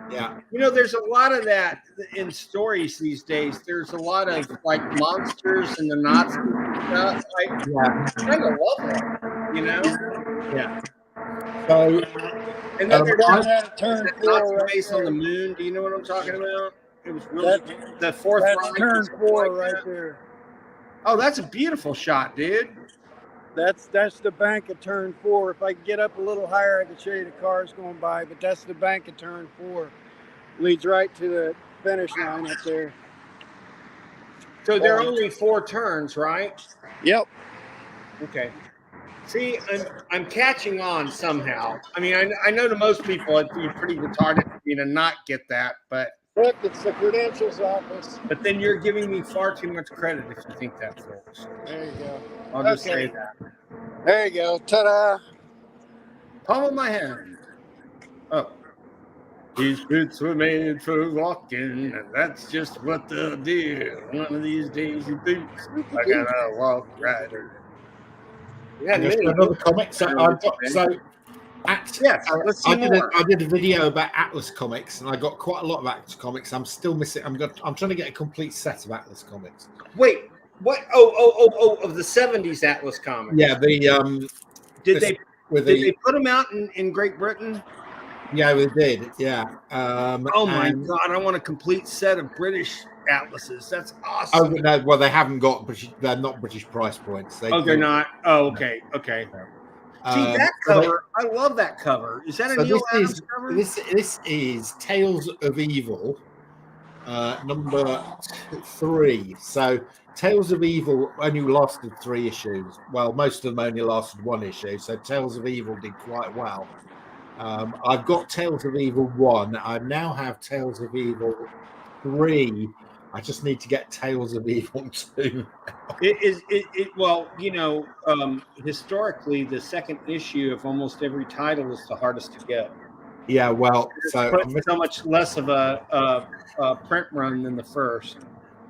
Yeah. There's a lot of that in stories these days. There's a lot of like monsters and the Nazi stuff. I kind of love it. Yeah. So, And then there's turn Nazi 4 base on the moon. Do you know what I'm talking about? It was really the fourth That's Reich turn or something 4 like right that. there. Oh, that's a beautiful shot, dude. That's the bank of turn 4. If I could get up a little higher, I could show you the cars going by, but that's the bank of turn 4. Leads right to the finish line up there. So there are only 4 turns, right? Yep. Okay. See, I'm catching on somehow. I mean, I know to most people it'd be pretty retarded for me to not get that, but Look, it's the credentials office. but then you're giving me far too much credit if you think that, folks. There you go. I'll just Okay. say that. There you go. Ta-da. Palm of my hand. Oh. These boots were made for walking, and that's just what they'll do. One of these days, your boots are gonna walk right. Yeah, and there's another comic. So I've got let's see more. I did a video about Atlas comics, and I got quite a lot of Atlas comics. I'm still missing. I'm trying to get a complete set of Atlas comics. Wait, what? Oh! Of the '70s Atlas comics. Yeah, the Did they put them out in Great Britain? Yeah, we did. Yeah. Oh my God! I want a complete set of British atlases. That's awesome. Oh no! Well, they haven't got British. They're not British price points. They're not. Oh, okay. See that cover? I love that cover. Is that a Neil Adams cover? This is Tales of Evil, number 3. So Tales of Evil only lasted 3 issues. Well, most of them only lasted 1 issue. So Tales of Evil did quite well. I've got Tales of Evil 1. I now have Tales of Evil 3. I just need to get Tales of Evil 2. Well, you know, historically, the second issue of almost every title is the hardest to get. Yeah, well, so much less of a print run than the first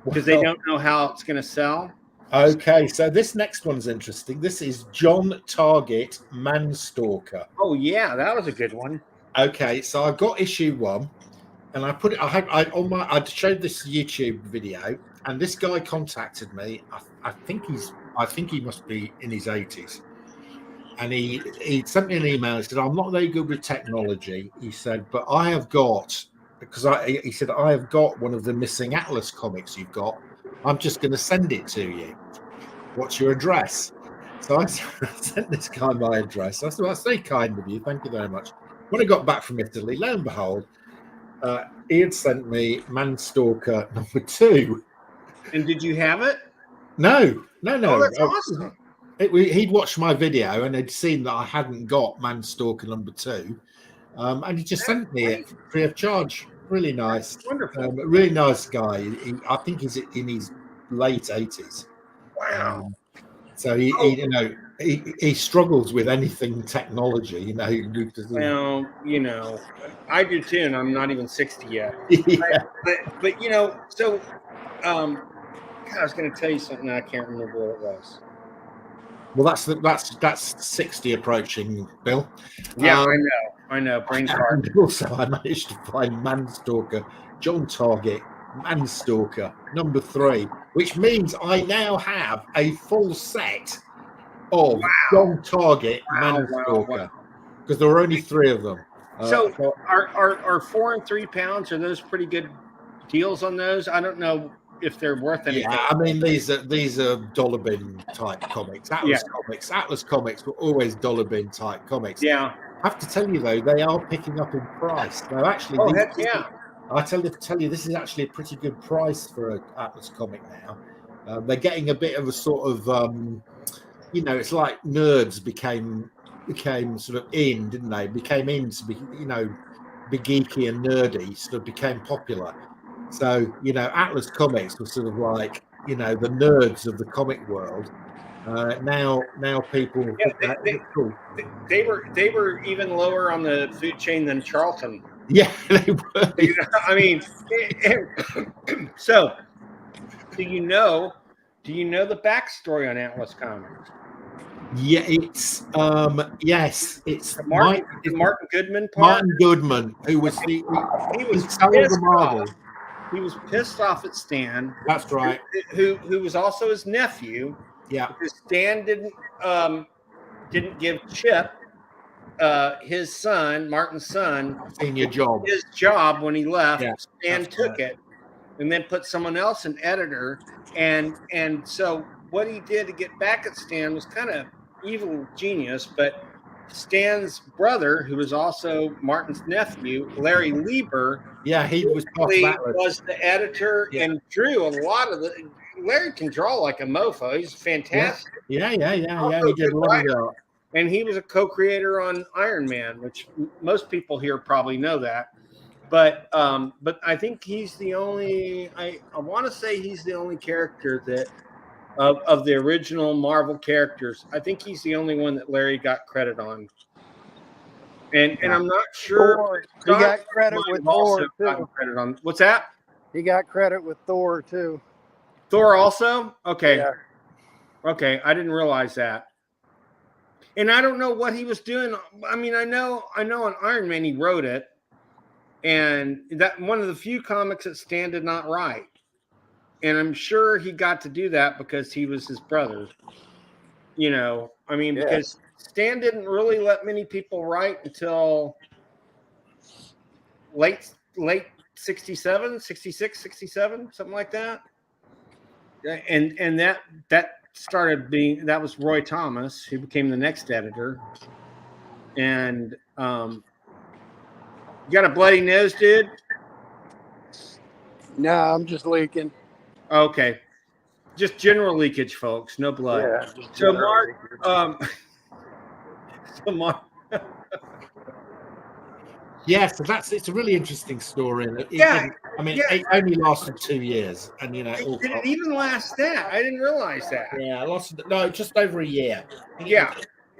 because they don't know how it's going to sell. Okay, so this next one's interesting. This is John Target Manstalker. Oh yeah, that was a good one. Okay, so I got issue 1, and I put it. I showed this YouTube video, and this guy contacted me. I think he must be in his 80s, and he sent me an email. He said, "I'm not very good with technology." He said, "But I have got he said I have got one of the missing Atlas comics you've got. I'm just going to send it to you. What's your address?" So I sent this guy my address. I said, "That's very kind of you. Thank you very much." When I got back from Italy, lo and behold, he had sent me Manstalker number 2. And did you have it? No. Oh, that's awesome. He'd watched my video and had seen that I hadn't got Manstalker number 2. And he just sent me it free of charge. Really nice. Wonderful. Really nice guy. I think he's in his late 80s. Wow. So he struggles with anything technology, you know. Well, you know, I do too, and I'm not even 60 yet. Yeah. But you know, so God, I was going to tell you something. I can't remember what it was. Well, that's 60 approaching, Bill. Yeah, I know. Brain fart. And also, I managed to find Manstalker, John Target, Manstalker number 3, which means I now have a full set of John Target Manstalker because there were only 3 of them. So are 4 and 3 pounds? Are those pretty good deals on those? I don't know if they're worth anything. Yeah, I mean these are dollar bin type comics. Atlas comics were always dollar bin type comics. Yeah. I have to tell you though, they are picking up in price. Now actually, I tell you, this is actually a pretty good price for an Atlas comic now. They're getting a bit of a sort of, you know, it's like nerds became sort of in, didn't they? Became in to be, you know, be geeky and nerdy, sort of became popular. So, you know, Atlas comics were sort of like, you know, the nerds of the comic world. Now people, they were even lower on the food chain than Charlton. Yeah, they were. You know, I mean, so do you know the backstory on Atlas Comics? Yeah, it's it's Martin Goodman part? Martin Goodman, who was he was the Marvel. He was pissed off at Stan. That's right. Who was also his nephew. Yeah. Because Stan didn't give Chip his son, Martin's son, Senior job. his job when he left. Yeah, Stan took it and then put someone else in editor. And so what he did to get back at Stan was kind of evil genius, but Stan's brother, who was also Martin's nephew, Larry Lieber, he was the editor and drew a lot of the. Larry can draw like a mofo. He's fantastic. Yeah. He did a lot of that. And he was a co-creator on Iron Man, which most people here probably know that. But I think he's the only. I want to say he's the only character that of the original Marvel characters. I think he's the only one that Larry got credit on. And I'm not sure. He got credit with Thor too. Credit on what's that? He got credit with Thor too. Thor also? Okay. Yeah. Okay, I didn't realize that. And I don't know what he was doing. I mean, I know on Iron Man he wrote it, and that one of the few comics that Stan did not write. And I'm sure he got to do that because he was his brother. You know, I mean, because Stan didn't really let many people write until late 67, 66, 67, something like that. And that started being, that was Roy Thomas, who became the next editor. And you got a bloody nose, dude? No, I'm just leaking. Okay. Just general leakage, folks. No blood. Yeah, so Mark, so Mark. So it's a really interesting story. It only lasted 2 years, and you know, did it even last that? I didn't realize that. Yeah, just over a year. Yeah,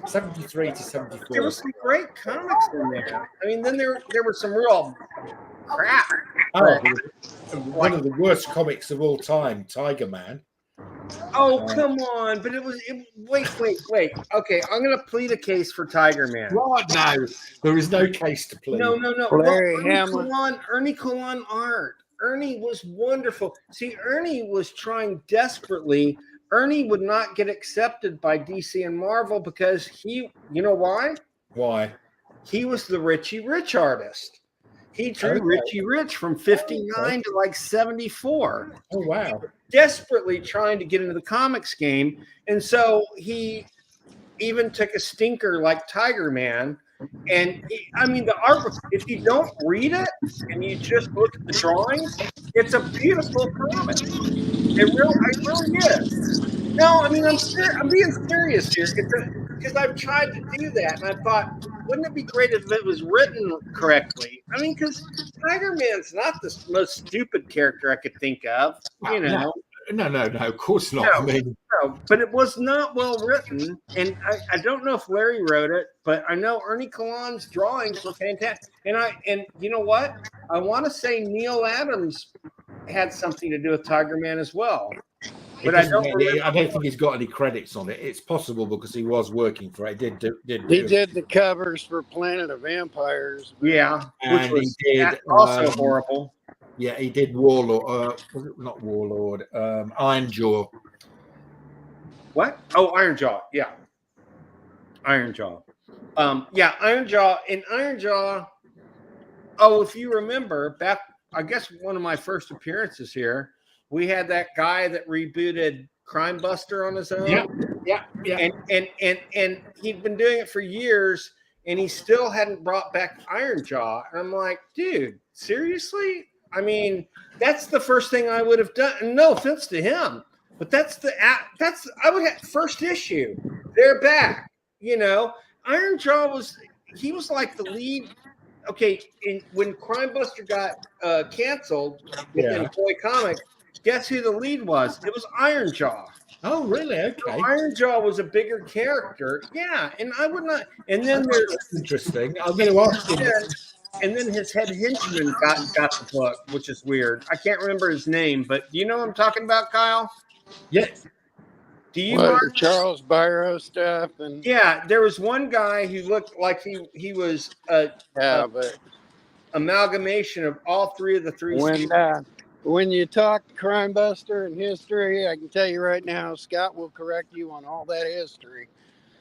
73 to 74. There were some great comics in there. I mean, then there were some real crap. One of the worst comics of all time, Tiger Man. Oh, come on. But wait. Okay, I'm going to plead a case for Tiger Man. What? No, there is no case to plead. No. Larry Hamlin. Ernie Colan art. Ernie was wonderful. See, Ernie was trying desperately. Ernie would not get accepted by DC and Marvel because you know why? Why? He was the Richie Rich artist. He drew Richie Rich from 59 to like 74. Oh, wow. Desperately trying to get into the comics game. And so he even took a stinker like Tiger Man. And the artwork, if you don't read it and you just look at the drawings, it's a beautiful comic. It really is. No, I'm being serious here because I've tried to do that. And I thought, wouldn't it be great if it was written correctly? I mean, because Tiger Man's not the most stupid character I could think of, you know. No, of course not. No, but it was not well written, and I don't know if Larry wrote it, but I know Ernie Colan's drawings were fantastic. And you know what? I want to say Neil Adams had something to do with Tiger Man as well. But I don't think he's got any credits on it. It's possible because he was working for it. He did the covers for Planet of Vampires. Yeah, and which was he did also horrible. Yeah, he did Warlord. Was it not Warlord? Ironjaw. What? Oh, Ironjaw. Yeah, Ironjaw. Ironjaw. In Ironjaw. Oh, if you remember back, I guess one of my first appearances here, we had that guy that rebooted Crime Buster on his own. Yeah. And he'd been doing it for years, and he still hadn't brought back Ironjaw. And I'm like, dude, seriously? I mean, that's the first thing I would have done. And no offense to him, but I would have first issue. They're back. You know, Ironjaw was like the lead. Okay, when Crime Buster got canceled within Toy Comic, guess who the lead was? It was Ironjaw. Oh, really? Okay. So Ironjaw was a bigger character. Yeah, and I would not. And then there's interesting. I'm going to ask him. And then his head henchman got the book, which is weird. I can't remember his name, but do you know what I'm talking about, Kyle? Yes. Do you? The Charles Byro stuff and there was one guy who looked like he was but amalgamation of all three of the three. When you talk Crime Buster and history, I can tell you right now, Scott will correct you on all that history.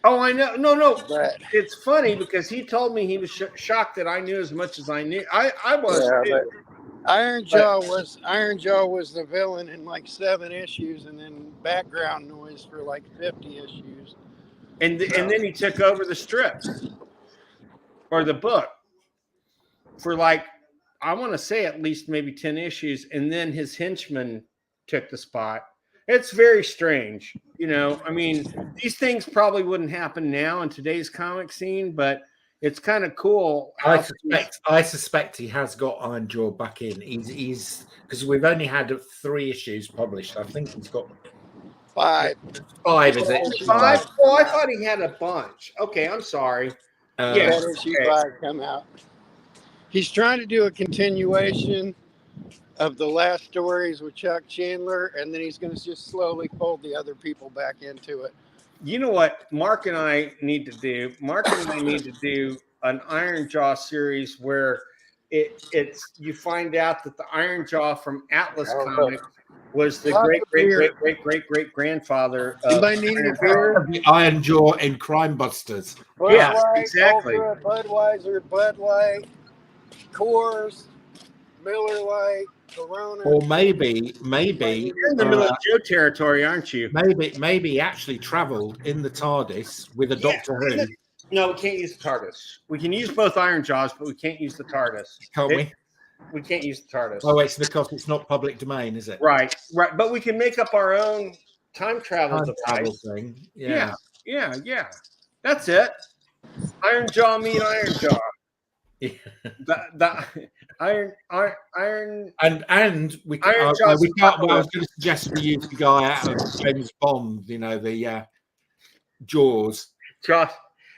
Oh, I know. No. But It's funny because he told me he was shocked that I knew as much as I knew. I was yeah, too. but Iron Jaw was the villain in like 7 issues, and then background noise for like 50 issues. And then he took over the strips or the book for like, I want to say at least maybe 10 issues. And then his henchman took the spot. It's very strange. You know, I mean, these things probably wouldn't happen now in today's comic scene, but it's kind of cool. I suspect he has got Iron Jaw back in. He's because we've only had 3 issues published. I think he's got 5. 5, is it? 5? Oh, I thought he had a bunch. Okay, I'm sorry. Yeah, issue 5 come out. He's trying to do a continuation of the last stories with Chuck Chandler, and then he's going to just slowly fold the other people back into it. You know what Mark and I need to do? Mark and I need to do an Iron Jaw series where it's you find out that the Iron Jaw from Atlas Comics was the great grandfather of the Iron Jaw in Crime Busters. Yeah, exactly. Ultra, Budweiser, Bud Light, Coors, Miller Lite, Corona. Or maybe you're in the middle of Joe territory, aren't you? Maybe he actually travelled in the TARDIS with a Doctor Who. No, we can't use the TARDIS. We can use both Iron Jaws, but we can't use the TARDIS. Can't we? We can't use the TARDIS. Oh, it's because it's not public domain, is it? Right. But we can make up our own time travel device. Thing. Yeah. That's it. Iron Jaw meet Iron Jaw. Yeah. The Iron and we can't. I was going to suggest we use the guy out of James Bond. You know, the Jaws.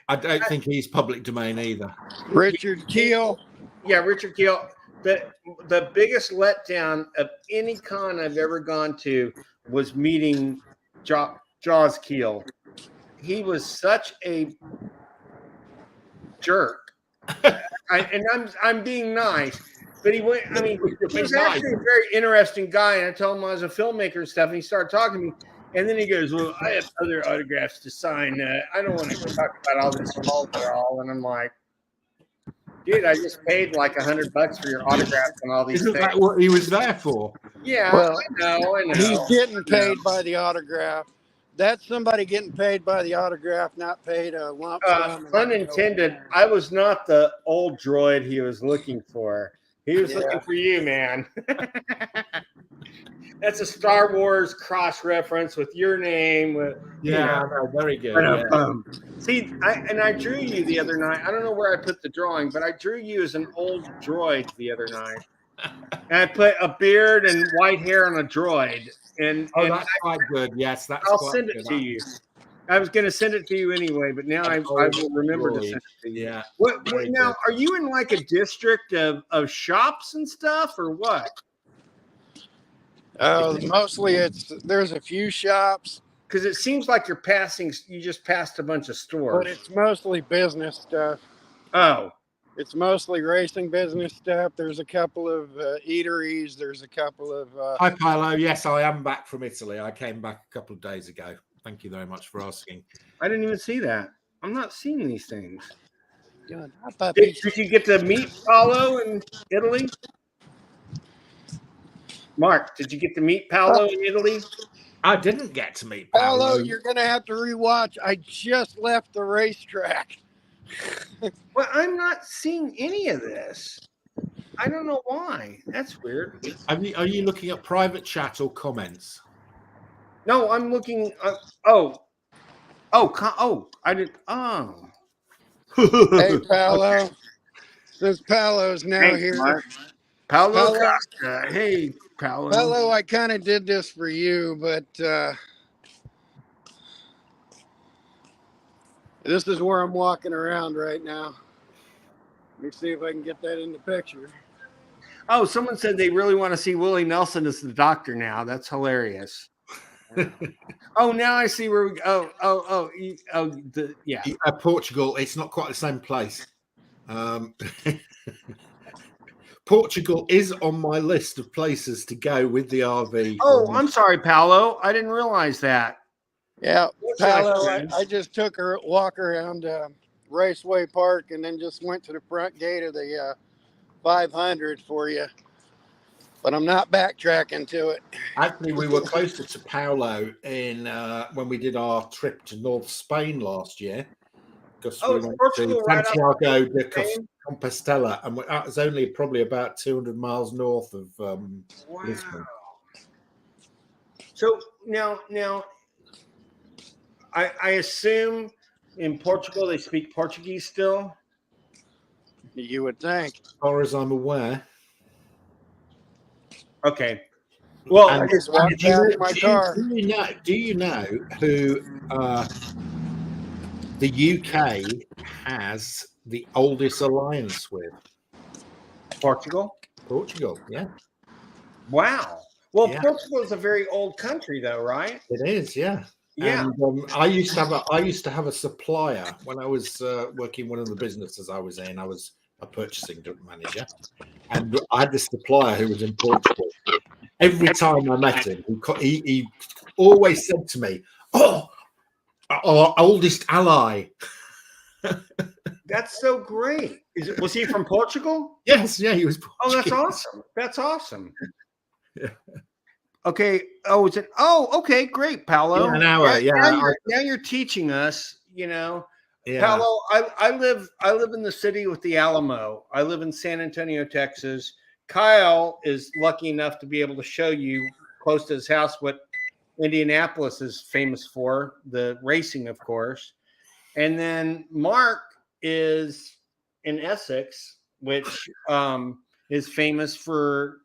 I don't think he's public domain either. Richard Keel. Yeah, Richard Keel. The biggest letdown of any con I've ever gone to was meeting Jaws Keel. He was such a jerk. I'm being nice, but he went. I mean, he's actually a very interesting guy. And I told him I was a filmmaker and stuff, and he started talking to me. And then he goes, "Well, I have other autographs to sign. I don't want to talk about all this all." And I'm like, "Dude, I just paid like $100 for your autographs and all these Isn't things." that what he was there for? Yeah, well, I know. He's getting paid by the autograph. That's somebody getting paid by the autograph, not paid a lump sum. Unintended. I was not the Oldroyd he was looking for. He was looking for you, man. That's a Star Wars cross reference with your name. Very good. See, I drew you the other night. I don't know where I put the drawing, but I drew you as an old droid the other night. And I put a beard and white hair on a droid. And that's quite good. Yes, I'll send it to you. I was going to send it to you anyway, but now I will remember to send it to you. Yeah. What now? Are you in like a district of shops and stuff, or what? Mostly there's a few shops. Because it seems like you just passed a bunch of stores. But it's mostly business stuff. Oh. It's mostly racing business stuff. There's a couple of eateries. There's a couple of... Hi, Paolo. Yes, I am back from Italy. I came back a couple of days ago. Thank you very much for asking. I didn't even see that. I'm not seeing these things. Did you get to meet Paolo in Italy? Mark, did you get to meet Paolo in Italy? I didn't get to meet Paolo. Paolo, you're going to have to rewatch. I just left the racetrack. Well, I'm not seeing any of this. I don't know why. That's weird. Are you looking at private chat or comments? No, I'm looking. I did. Oh. Hey, Paolo. Since Paolo's now here. Mark. Paolo Costa. Hey, Paolo. Paolo, I kind of did this for you, but this is where I'm walking around right now. Let me see if I can get that in the picture. Oh, someone said they really want to see Willie Nelson as the doctor now. That's hilarious. Oh, now I see where we go. Portugal. It's not quite the same place. Portugal is on my list of places to go with the RV. Oh, I'm sorry, Paolo. I didn't realize that. Yeah, What's Kal-El, that, I just took a walk around Raceway Park and then just went to the front gate of the 500 for you. But I'm not backtracking to it. Actually, we were closer to Paolo in when we did our trip to North Spain last year, because we it's went Portugal to right off Santiago de Spain? Compostela, and that was only probably about 200 miles north of Lisbon. So now, I assume in Portugal they speak Portuguese still. You would think. As far as I'm aware. Okay. Well, I just walked past my car. Do you know who the UK has the oldest alliance with? Portugal. Portugal, yeah. Wow. Well, Yeah. Portugal is a very old country, though, right? It is, yeah. Yeah. And I used to have a supplier when I was working one of the businesses I was in. I was a purchasing manager, and I had this supplier who was in Portugal. Every time I met him, he always said to me, "Oh, our oldest ally." That's so great. Was he from Portugal? Yes, yeah, he was. Oh, that's awesome. That's awesome. Yeah. Okay. Oh, is it? Oh, okay. Great, Paolo. Yeah, an hour. Now you're teaching us. Yeah. Paolo, I live in the city with the Alamo. I live in San Antonio, Texas. Kyle is lucky enough to be able to show you close to his house what Indianapolis is famous for, the racing, of course. And then Mark is in Essex, which is famous for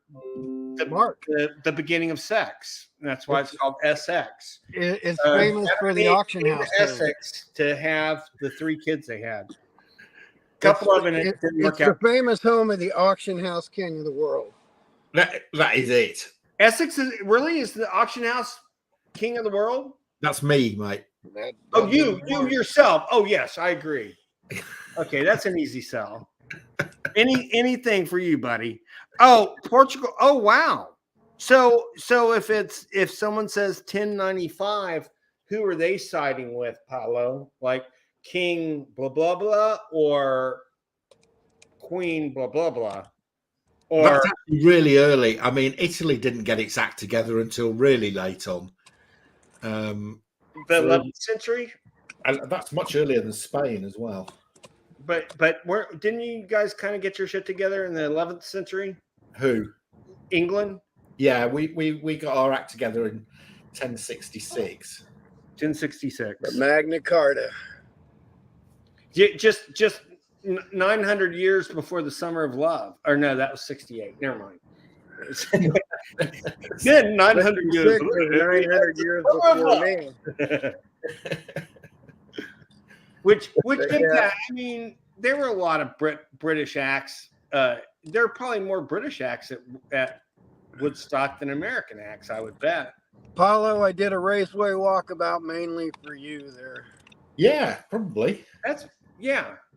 the beginning of sex. And that's why it's called SX. It's famous for the auction house. Essex to have the 3 kids they had. Couple of them didn't work out. It's the famous home of the auction house king of the world. That is it. Essex is the auction house king of the world. That's me, mate. You yourself. Oh yes, I agree. Okay, that's an easy sell. Anything for you, buddy. Oh, Portugal. Oh wow. So if someone says 1095, who are they siding with, Paolo? Like King blah blah blah or Queen blah blah blah? Or that's actually really early. I mean, Italy didn't get its act together until really late on. The 11th century? And that's much earlier than Spain as well. But didn't you guys kind of get your shit together in the 11th century? Who? England? Yeah, we got our act together in 1066. 1066. The Magna Carta. Just 900 years before the Summer of Love. Or no, that was 68. Never mind. Then 900 years. 900 years before me. Which impact, I mean, there were a lot of British acts. There are probably more British acts at Woodstock than American acts, I would bet. Paolo, I did a raceway walkabout mainly for you there. Yeah, probably.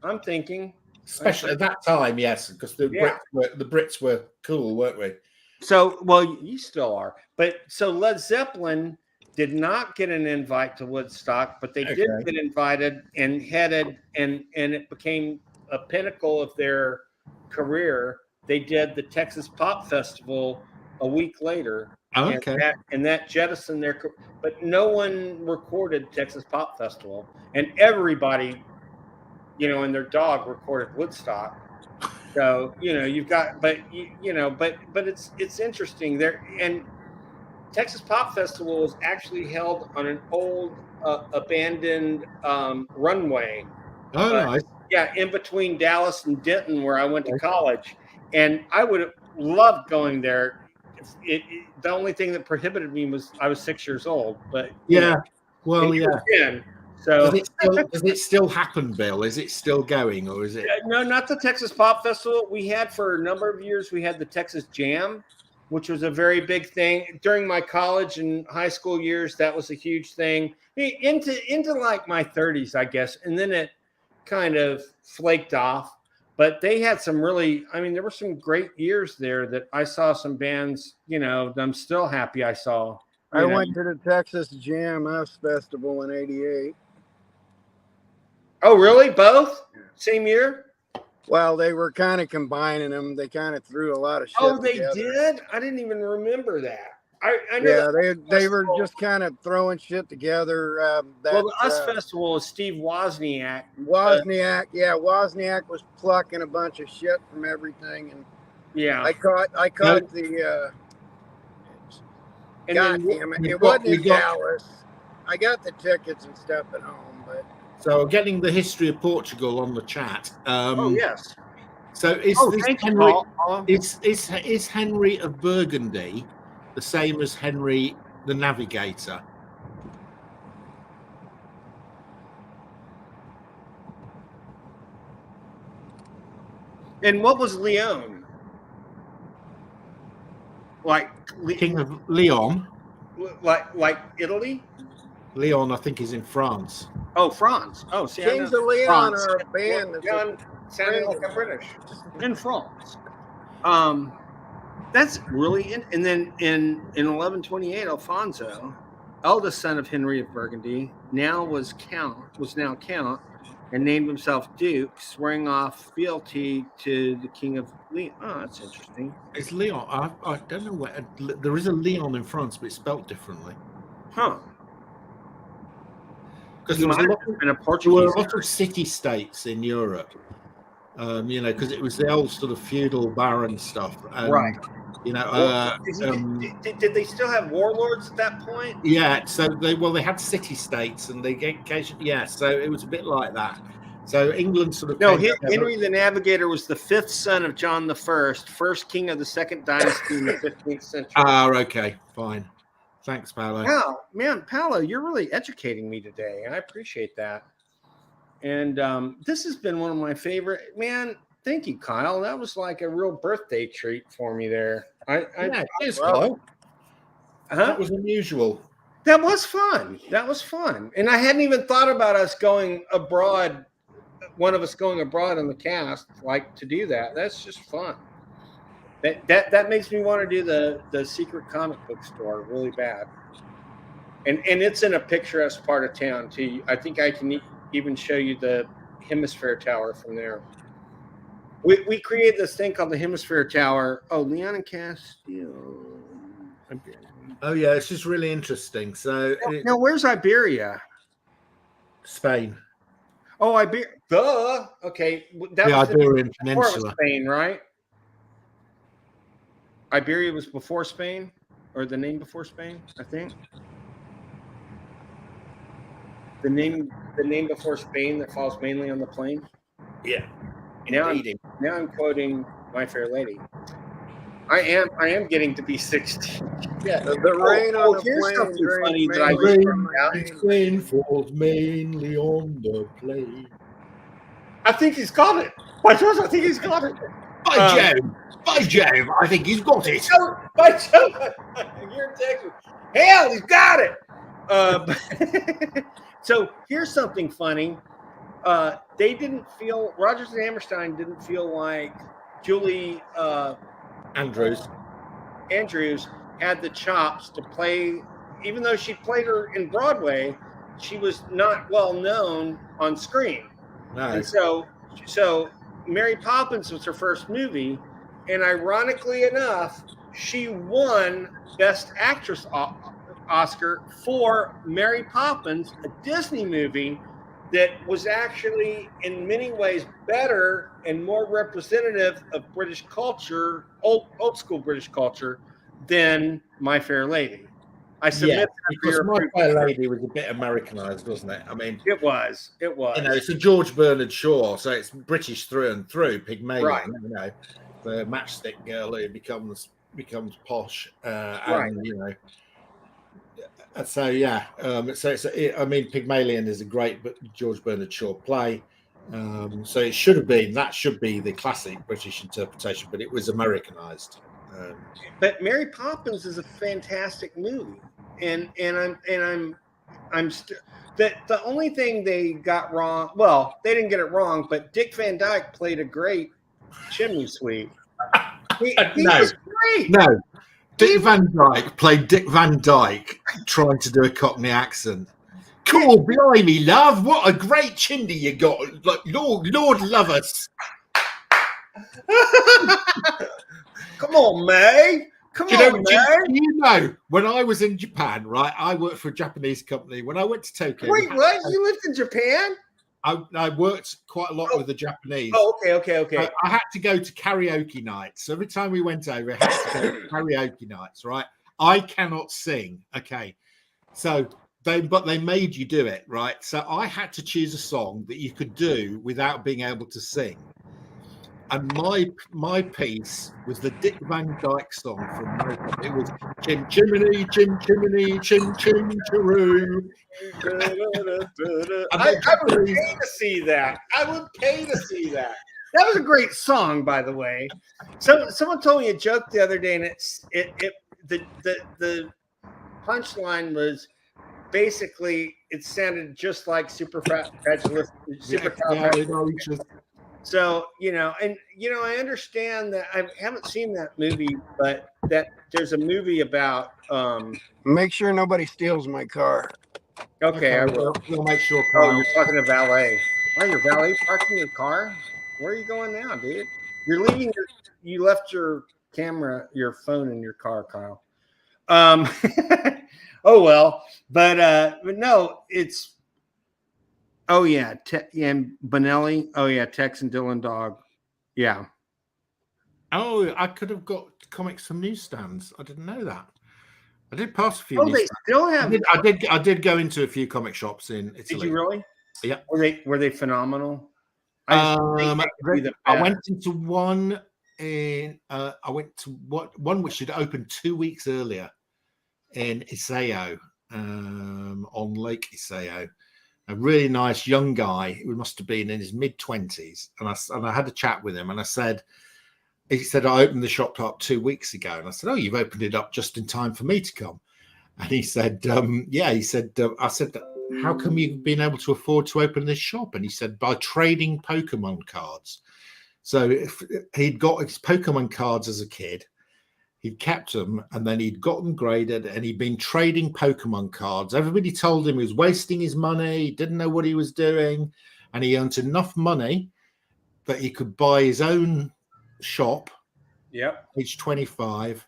I'm thinking. Especially at that time, yes, because the Brits were cool, weren't we? So, well, you still are. But so Led Zeppelin did not get an invite to Woodstock, but they did get invited and headed, and it became a pinnacle of their career. They did the Texas Pop Festival a week later. Okay. And that jettisoned their, but no one recorded Texas Pop Festival, and everybody, and their dog recorded Woodstock. So you've got, but it's interesting there. And Texas Pop Festival was actually held on an old abandoned runway. Oh, nice. Yeah, in between Dallas and Denton, where I went to college, and I would have loved going there. The only thing that prohibited me was I was 6 years old. But so does it still happen, Bill? Is it still going, or is it? No, not the Texas Pop Festival. We had for a number of years. We had the Texas Jam, which was a very big thing during my college and high school years. That was a huge thing. Into like my 30s, I guess, and then it kind of flaked off. But they had some really, there were some great years there that I saw some bands, that I'm still happy I saw. I went to the Texas GMS Festival in '88. Oh, really? Both? Same year? Well, they were kind of combining them. They kind of threw a lot of shit Oh, they together. did? I didn't even remember that. I know. Yeah, they were just kind of throwing shit together. Well, the US Festival is Steve Wozniak. Wozniak was plucking a bunch of shit from everything, and yeah, I caught the. And God damn it! It wasn't in Dallas. I got the tickets and stuff at home, but. So getting the history of Portugal on the chat. Oh yes. So is Henry? Is Henry of Burgundy the same as Henry the Navigator? And what was Leon? Like King of Leon? Like Italy? Leon, I think, is in France. Oh, France. Oh, see, Kings of Leon are a band. Leon sounded like a British in France. That's really and then in 1128, Alfonso, eldest son of Henry of Burgundy, was now count, and named himself Duke, swearing off fealty to the King of Leon. Oh, that's interesting. It's Leon. I don't know where there is a Leon in France, but it's spelled differently. Huh. Because there were a lot of city-states in Europe, because it was the old sort of feudal baron stuff. And, right. Did they still have warlords at that point? Yeah. So they had city-states, and they occasionally, so it was a bit like that. So England sort of Henry the Navigator was the fifth son of John I, first king of the second dynasty in the 15th century. Okay, fine. Thanks, Paolo. Wow, man, Paolo, you're really educating me today. I appreciate that. And this has been one of my favorite. Man, thank you, Kyle. That was like a real birthday treat for me there. Kyle. That was unusual. That was fun. And I hadn't even thought about us going abroad. One of us going abroad on the cast, like to do that. That's just fun. That makes me want to do the secret comic book store really bad. And it's in a picturesque part of town too. I think I can even show you the Hemisphere Tower from there. We created this thing called the Hemisphere Tower. Oh, Leon and Castillo. Oh yeah, it's just really interesting. So now where's Iberia? Spain. Oh, Iberia. Duh. Okay. That was Iberian Peninsula. Spain, right? Iberia was before Spain, or the name before Spain, I think. The name before Spain that falls mainly on the plain. Yeah. Now I'm quoting My Fair Lady. I am getting to be 60. Yeah. The rain on the here's plain something funny that rain falls mainly on the plain. I think he's got it. By George, I think he's got it. By Jove, I think he's got it. By Jove, you're in Texas. Hell, he's got it. So here's something funny. Rogers and Hammerstein didn't feel like Julie Andrews had the chops to play, even though she played her in Broadway, she was not well known on screen. No. And so Mary Poppins was her first movie, and ironically enough, she won Best Actress Oscar for Mary Poppins, a Disney movie that was actually in many ways better and more representative of British culture, old school British culture, than My Fair Lady. I submit because My Fair Lady was a bit Americanized, wasn't it? I mean, it was. It's a George Bernard Shaw, so it's British through and through. Pygmalion, right. The matchstick girl who becomes posh, right. So Pygmalion is a great George Bernard Shaw play. So it should be the classic British interpretation, but it was Americanized. But Mary Poppins is a fantastic movie, and I'm still the only thing they got wrong. Well, they didn't get it wrong, but Dick Van Dyke played a great chimney sweep. He was great. No, Dick Van Dyke played Dick Van Dyke trying to do a Cockney accent. Cool, blimey, love! What a great chindi you got! Like Lord love us. Come on, May. Come on, May. You know, when I was in Japan, right? I worked for a Japanese company. When I went to Tokyo, Wait, what? You lived in Japan? I worked quite a lot with the Japanese. Oh, okay. I had to go to karaoke nights. So every time we went over, I had to go to karaoke nights, right? I cannot sing. Okay. So they made you do it, right? So I had to choose a song that you could do without being able to sing. And my piece was the Dick Van Dyke song from it was Chim Chimney, Chim Chimney, Chim Chim Chiroo. I would pay to see that. I would pay to see that. That was a great song, by the way. Someone told me a joke the other day, and the punchline was basically it sounded just like supercalifragilistic. So, I understand that I haven't seen that movie, but that there's a movie about Make sure nobody steals my car. Okay, I will. We'll make sure. Oh, you're talking to valet. Why your valet parking your car? Where are you going now, dude? You're leaving you left your camera, your phone in your car, Kyle. Oh well, but no, it's oh yeah, and Bonelli. Oh yeah, Tex and Dylan Dog. Yeah. Oh, I could have got comics from newsstands. I didn't know that. I did pass a few. Oh, they still have. I did go into a few comic shops in Italy. Did you really? Yeah. Were they phenomenal? I went into one in. I went to one which had opened 2 weeks earlier in Iseo, on Lake Iseo. A really nice young guy who must have been in his mid-20s, and I had a chat with him, and he said, I opened the shop up 2 weeks ago. And I said, oh, you've opened it up just in time for me to come. And he said, yeah, he said, I said, how come you've been able to afford to open this shop? And he said, by trading Pokemon cards. So if he'd got his Pokemon cards as a kid, he'd kept them, and then he'd got them graded, and he'd been trading Pokemon cards. Everybody told him he was wasting his money. He didn't know what he was doing. And he earned enough money that he could buy his own shop. Yep. Age 25.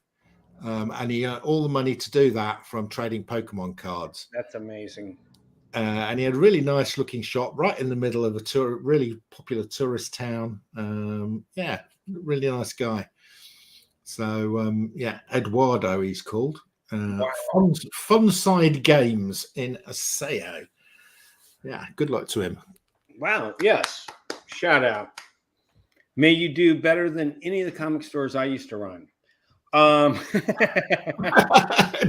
And he earned all the money to do that from trading Pokemon cards. That's amazing. And he had a really nice looking shop right in the middle of a really popular tourist town. Yeah, really nice guy. So yeah, Eduardo he's called. Fun Side Games in Iseo. Yeah, good luck to him. Wow. Yes. Shout out. May you do better than any of the comic stores I used to run.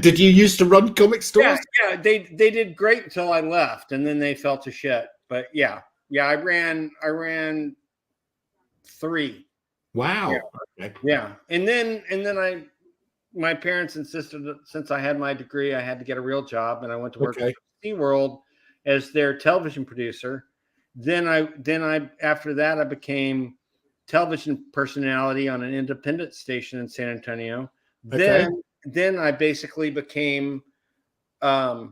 Did you used to run comic stores? Yeah, they did great until I left, and then they fell to shit. But yeah, I ran 3. Wow. Yeah. Okay. Yeah. And then my parents insisted that since I had my degree, I had to get a real job, and I went to work at SeaWorld as their television producer. Then I after that I became television personality on an independent station in San Antonio. Then I basically became a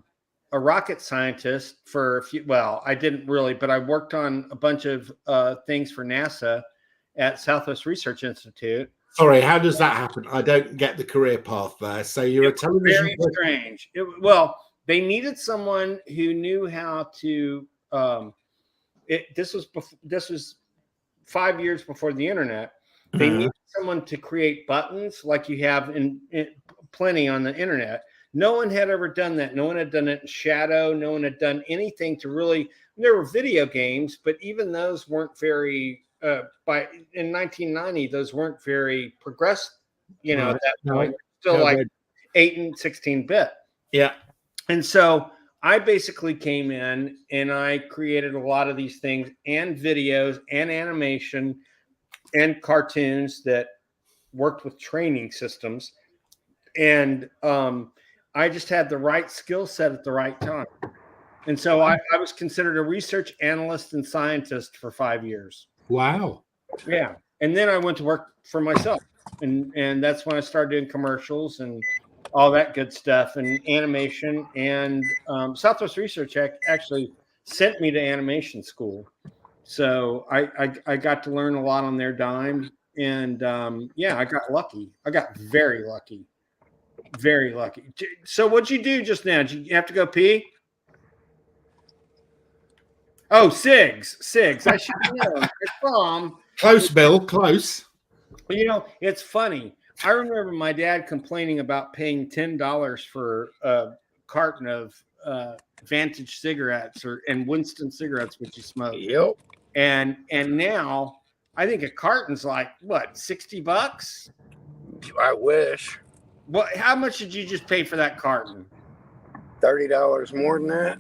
rocket scientist for a few. Well, I didn't really, but I worked on a bunch of things for NASA at Southwest Research Institute. Sorry, how does that happen? I don't get the career path there. So you're a television. Very strange. Well, they needed someone who knew how to. This was 5 years before the internet. They needed someone to create buttons like you have in plenty on the internet. No one had ever done that. No one had done it in Shadow. No one had done anything to really. There were video games, but even those weren't very. In 1990, those weren't very progressed. At that point, still like 8 and 16-bit. Yeah, and so I basically came in and I created a lot of these things and videos and animation and cartoons that worked with training systems. And I just had the right skill set at the right time. And so I was considered a research analyst and scientist for 5 years. Wow. Yeah. And then I went to work for myself. and that's when I started doing commercials and all that good stuff and animation. And Southwest Research actually sent me to animation school, so I got to learn a lot on their dime. And yeah, I got lucky. I got very lucky. Very lucky. So what'd you do just now? Did you have to go pee? Oh, Sigs. I should know. From Close, Bill. Close. you know, it's funny. I remember my dad complaining about paying $10 for a carton of Vantage cigarettes and Winston cigarettes, which he smoked. Yep. And now I think a carton's like what, $60? I wish. What? How much did you just pay for that carton? $30 more than that.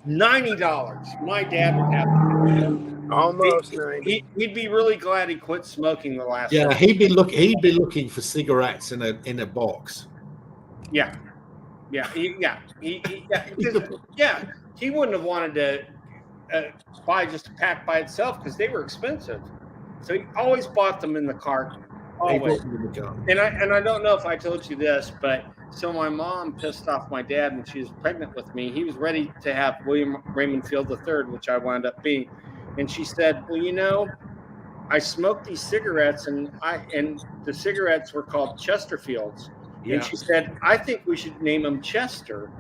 $90. My dad would have. Almost 90. He'd be really glad he quit smoking the last. Yeah, time. he'd be looking for cigarettes in a box. Yeah. He wouldn't have wanted to buy just a pack by itself because they were expensive. So he always bought them in the carton. Always. And I don't know if I told you this, but so my mom pissed off my dad when she was pregnant with me. He was ready to have William Raymond Field III, which I wound up being. And she said, well, you know, I smoked these cigarettes and the cigarettes were called Chesterfields. Yeah. And she said, I think we should name them Chester.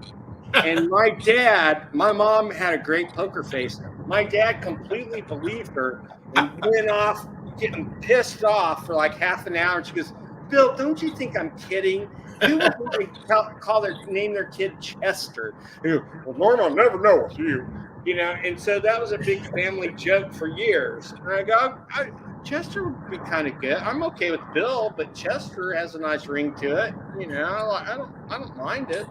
And my mom had a great poker face. My dad completely believed her and went off getting pissed off for like half an hour. And she goes, Bill, don't you think I'm kidding? Who would name their kid Chester? Well, Norm, I'll never know with you. You know, and so that was a big family joke for years. And I go, Chester would be kind of good. I'm okay with Bill, but Chester has a nice ring to it. You know, I don't mind it.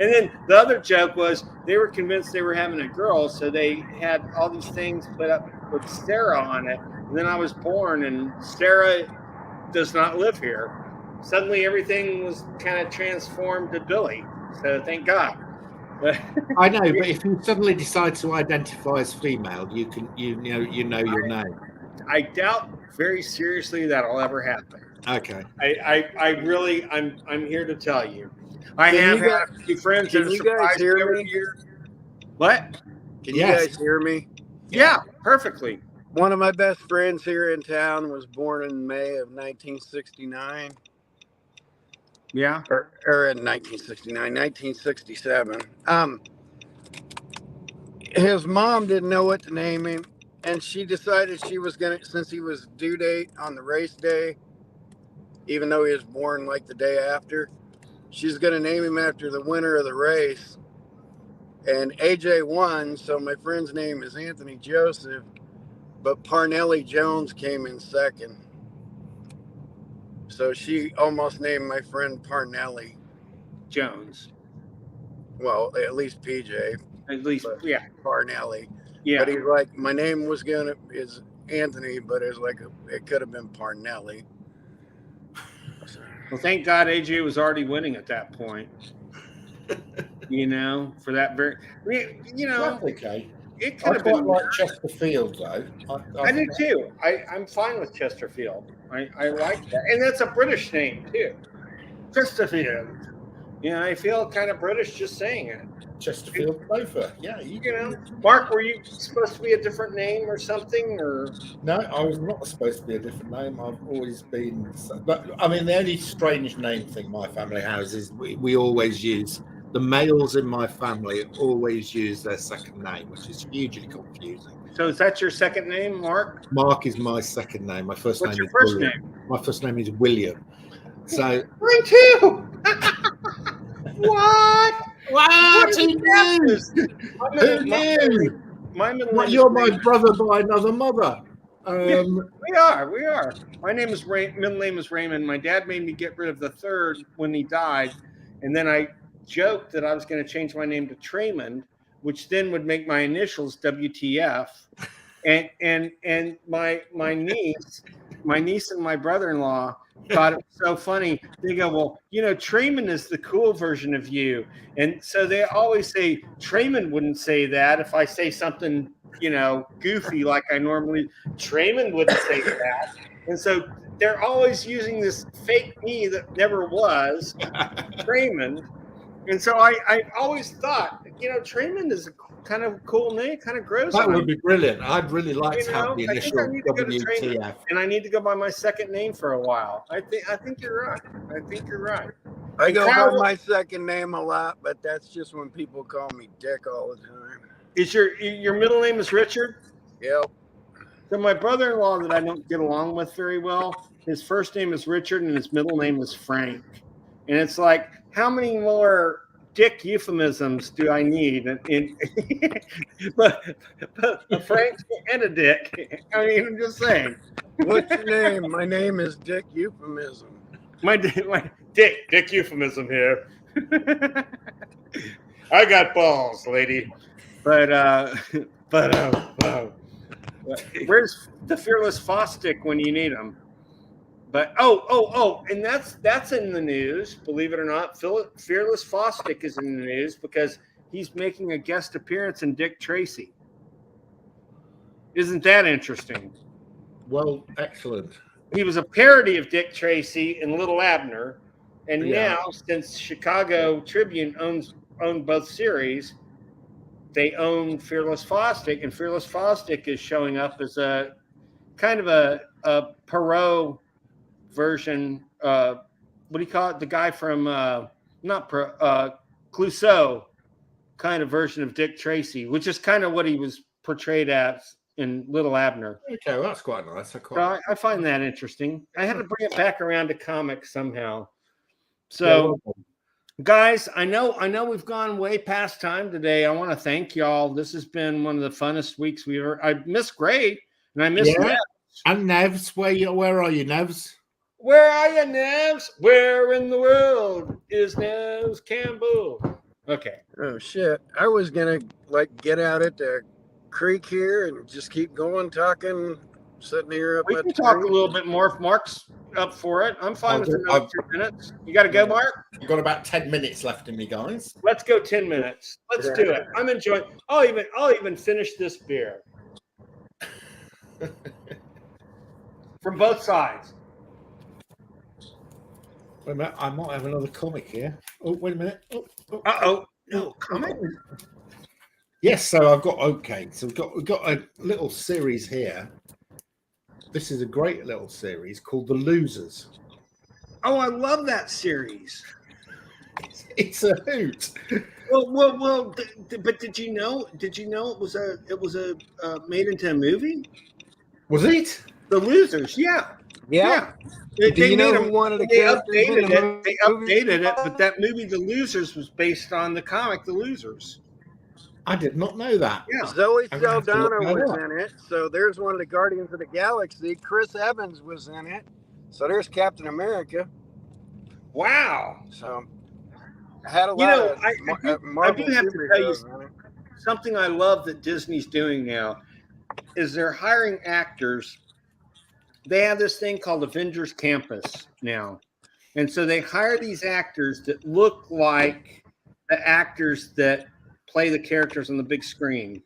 And then the other joke was they were convinced they were having a girl, so they had all these things put up with Sarah on it. And then I was born, and Sarah does not live here. Suddenly, everything was kind of transformed to Billy. So thank God. I know, but if you suddenly decide to identify as female, you know your name. I doubt very seriously that'll ever happen. Okay. I'm here to tell you. I have had a few friends that you guys hear me? What? Can you guys hear me? Yeah, perfectly. One of my best friends here in town was born in May of 1969. Yeah. Or in 1969, 1967. His mom didn't know what to name him, and she decided she was going to, since he was due date on the race day, even though he was born like the day after, she's going to name him after the winner of the race. And AJ won, so my friend's name is Anthony Joseph, but Parnelli Jones came in second. So she almost named my friend Parnelli Jones. Well, at least PJ. At least, yeah. Parnelli. Yeah. But he's like, my name is Anthony, but it could have been Parnelli. Well, thank God AJ was already winning at that point. You know, for that That's okay. It could have been like Chesterfield, though. I do too. I'm fine with Chesterfield. I like that, and that's a British name too, Chesterfield. Yeah, I feel kind of British just saying it. Chesterfield Plover. Yeah, you know. Mark, were you supposed to be a different name or something, or? No, I was not supposed to be a different name. I've always been. But I mean, the only strange name thing my family has is we always use. The males in my family always use their second name, which is hugely confusing. So is that your second name, Mark? Mark is my second name. My first What's name your is first William. name? My first name is William. So mine too. What? Who knew? Who knew? You're my brother by another mother. We are. My name is middle name is Raymond. My dad made me get rid of the third when he died, and then I joked that I was going to change my name to Traymond, which then would make my initials WTF. And my niece and my brother-in-law thought it was so funny. They go, well, you know, Traymond is the cool version of you. And so they always say, Traymond wouldn't say that if I say something goofy like I normally. Trayman wouldn't say that, and so they're always using this fake me that never was Trayman. And so I always thought, Trayman is a kind of cool name, kind of gross. That would be brilliant. I'd really like to have the I think I initial need to go to Trayman, WTF. and I need to go by my second name for a while. I think you're right. I go Kyle, by my second name a lot, but that's just when people call me Dick all the time. Is your middle name is Richard? Yep. So my brother-in-law that I don't get along with very well, his first name is Richard and his middle name is Frank. And it's like, how many more Dick euphemisms do I need? But a Frank and a Dick. I mean, I'm just saying. What's your name? My name is Dick Euphemism. My Dick euphemism here. I got balls, lady. But where's the Fearless Fosstick when you need them? But and that's in the news. Believe it or not, Fearless Fosstick is in the news because he's making a guest appearance in Dick Tracy. Isn't that interesting? Well, excellent. He was a parody of Dick Tracy in Little Abner, and now since Chicago Tribune owned both series, they own Fearless Fosstick, and Fearless Fosstick is showing up as a kind of a Perot version. What do you call it? The guy from Clouseau kind of version of Dick Tracy, which is kind of what he was portrayed as in Little Abner. Okay, well, that's quite nice. I find that interesting. I had to bring it back around to comics somehow. So, guys, I know we've gone way past time today. I want to thank y'all. This has been one of the funnest weeks we've ever. I miss Gray and I miss Nevs. And Nevs, where are you, Nevs? Where are you, Nevs? Where in the world is Nevs Campbell? Okay. Oh shit! I was gonna get out at the creek here and just keep going, talking, sitting here up. We can talk a little bit more if Mark's up for it. I'm fine with another 2 minutes. You got to go, Mark? I've got about 10 minutes left in me, guys. Let's go 10 minutes. Let's do it. I'm enjoying. I'll even finish this beer from both sides. Wait a minute, I might have another comic here. Oh, wait a minute. No comic. Yes, so I've got So we've got a little series here. This is a great little series called The Losers. Oh, I love that series. It's a hoot. Well. But did you know it was a made into a movie? Was it? The Losers? Yeah. They know made who them, one of the they characters in updated the it. They movie? updated it, but that movie, The Losers, was based on the comic The Losers. I did not know that. Yeah. Zoe I'm gonna have to Saldana look that was up. in it. So there's one of the Guardians of the Galaxy. Chris Evans was in it. So there's Captain America. Wow. So I had a lot of I Marvel do have to tell you superheroes in it. something I love that Disney's doing now is they're hiring actors. They have this thing called Avengers Campus now. And so they hire these actors that look like the actors that play the characters on the big screen.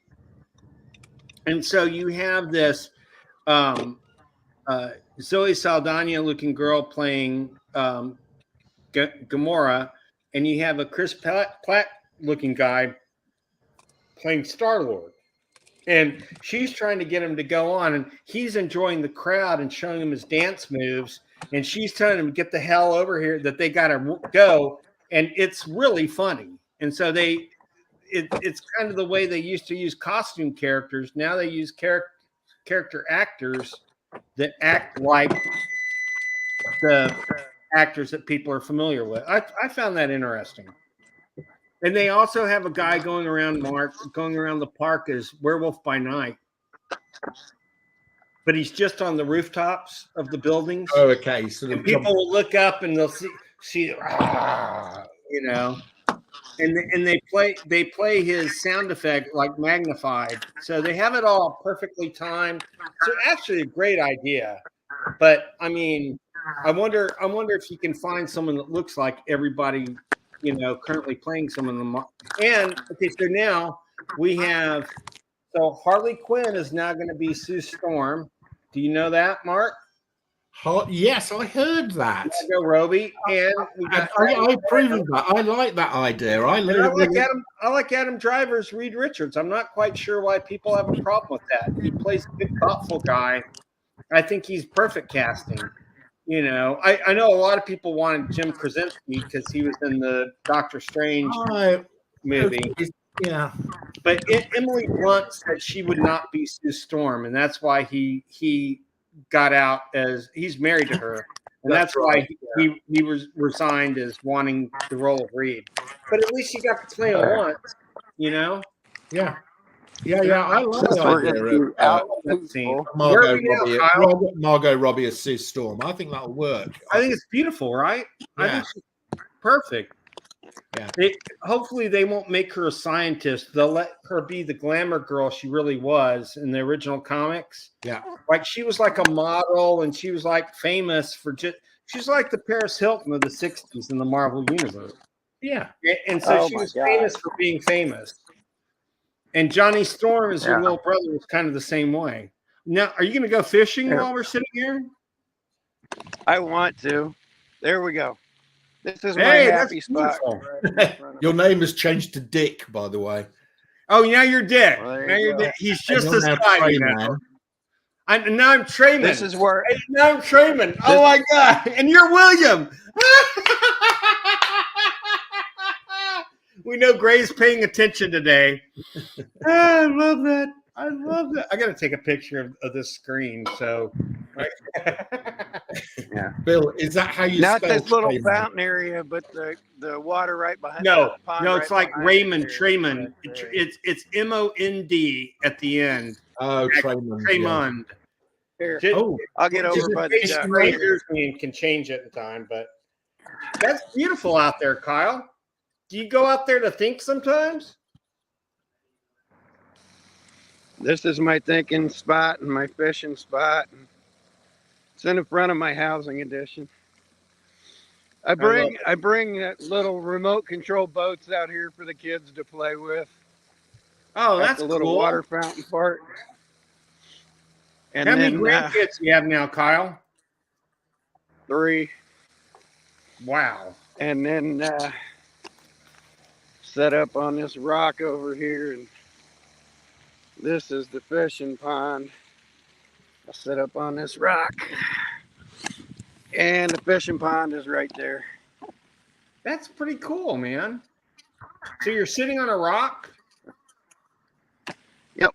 And so you have this Zoe Saldana looking girl playing Gamora, and you have a Chris Pratt looking guy playing Star-Lord. And she's trying to get him to go on, and he's enjoying the crowd and showing him his dance moves. And she's telling him to get the hell over here, that they got to go. And it's really funny. And so it's kind of the way they used to use costume characters. Now they use character actors that act like the actors that people are familiar with. I found that interesting. And they also have a guy going around the park as Werewolf by Night. But he's just on the rooftops of the buildings. Oh, okay. So and people will look up and they'll see and they play his sound effect like magnified. So they have it all perfectly timed. So actually a great idea. But I mean, I wonder if you can find someone that looks like everybody, currently playing some of them. And okay, so now we have So Harley Quinn is now going to be Sue Storm. Do you know that, Mark? Yes, I heard that. Margot Robbie, and we got I approve of that. I like that idea. I like Adam Driver's Reed Richards. I'm not quite sure why people have a problem with that. He plays a good, thoughtful guy. I think he's perfect casting. You know, I know a lot of people wanted Jim Krasinski because he was in the Doctor Strange movie. Yeah. But Emily Blunt said she would not be Sue Storm, and that's why he got out as he's married to her, and that's why he was resigned as wanting the role of Reed. But at least he got to play it once, you know. Yeah. I love the idea of Margot Robbie as Sue Storm. I think that'll work. I think it's beautiful, right? Yeah. I think she's perfect. Yeah. Hopefully they won't make her a scientist. They'll let her be the glamour girl she really was in the original comics. Yeah. Like she was like a model and she was like famous for she's like the Paris Hilton of the 60s in the Marvel universe. Yeah. And so she was famous for being famous. And Johnny Storm, as her little brother, was kind of the same way. Now, are you going to go fishing while we're sitting here? I want to. There we go. This is my happy spot. Your name has changed to Dick, by the way. Oh, now you're Dick. Well, now you're Dick. He's just a guy now. Now I'm Trayman. This is where. Now I'm Trayman. Oh my God! And you're William. We know Gray's paying attention today. I love that. I love that. I got to take a picture of this screen. So, yeah. Bill, is that how you not spell this little Trayman? fountain area, but the water right behind? No, the pond it's right like Raymond, there. Trayman. It's MOND at the end. Oh, Trayman. Trayman. Here, Oh, I'll get over by the shop. Can change it in time, but that's beautiful out there, Kyle. Do you go out there to think sometimes? This is my thinking spot and my fishing spot. It's in the front of my housing addition. I bring little remote control boats out here for the kids to play with. Oh, that's the little cool. water fountain part. And how many grandkids do you have now, Kyle? 3. Wow. And then set up on this rock over here, and this is the fishing pond. I set up on this rock, and the fishing pond is right there. That's pretty cool, man. So you're sitting on a rock? Yep.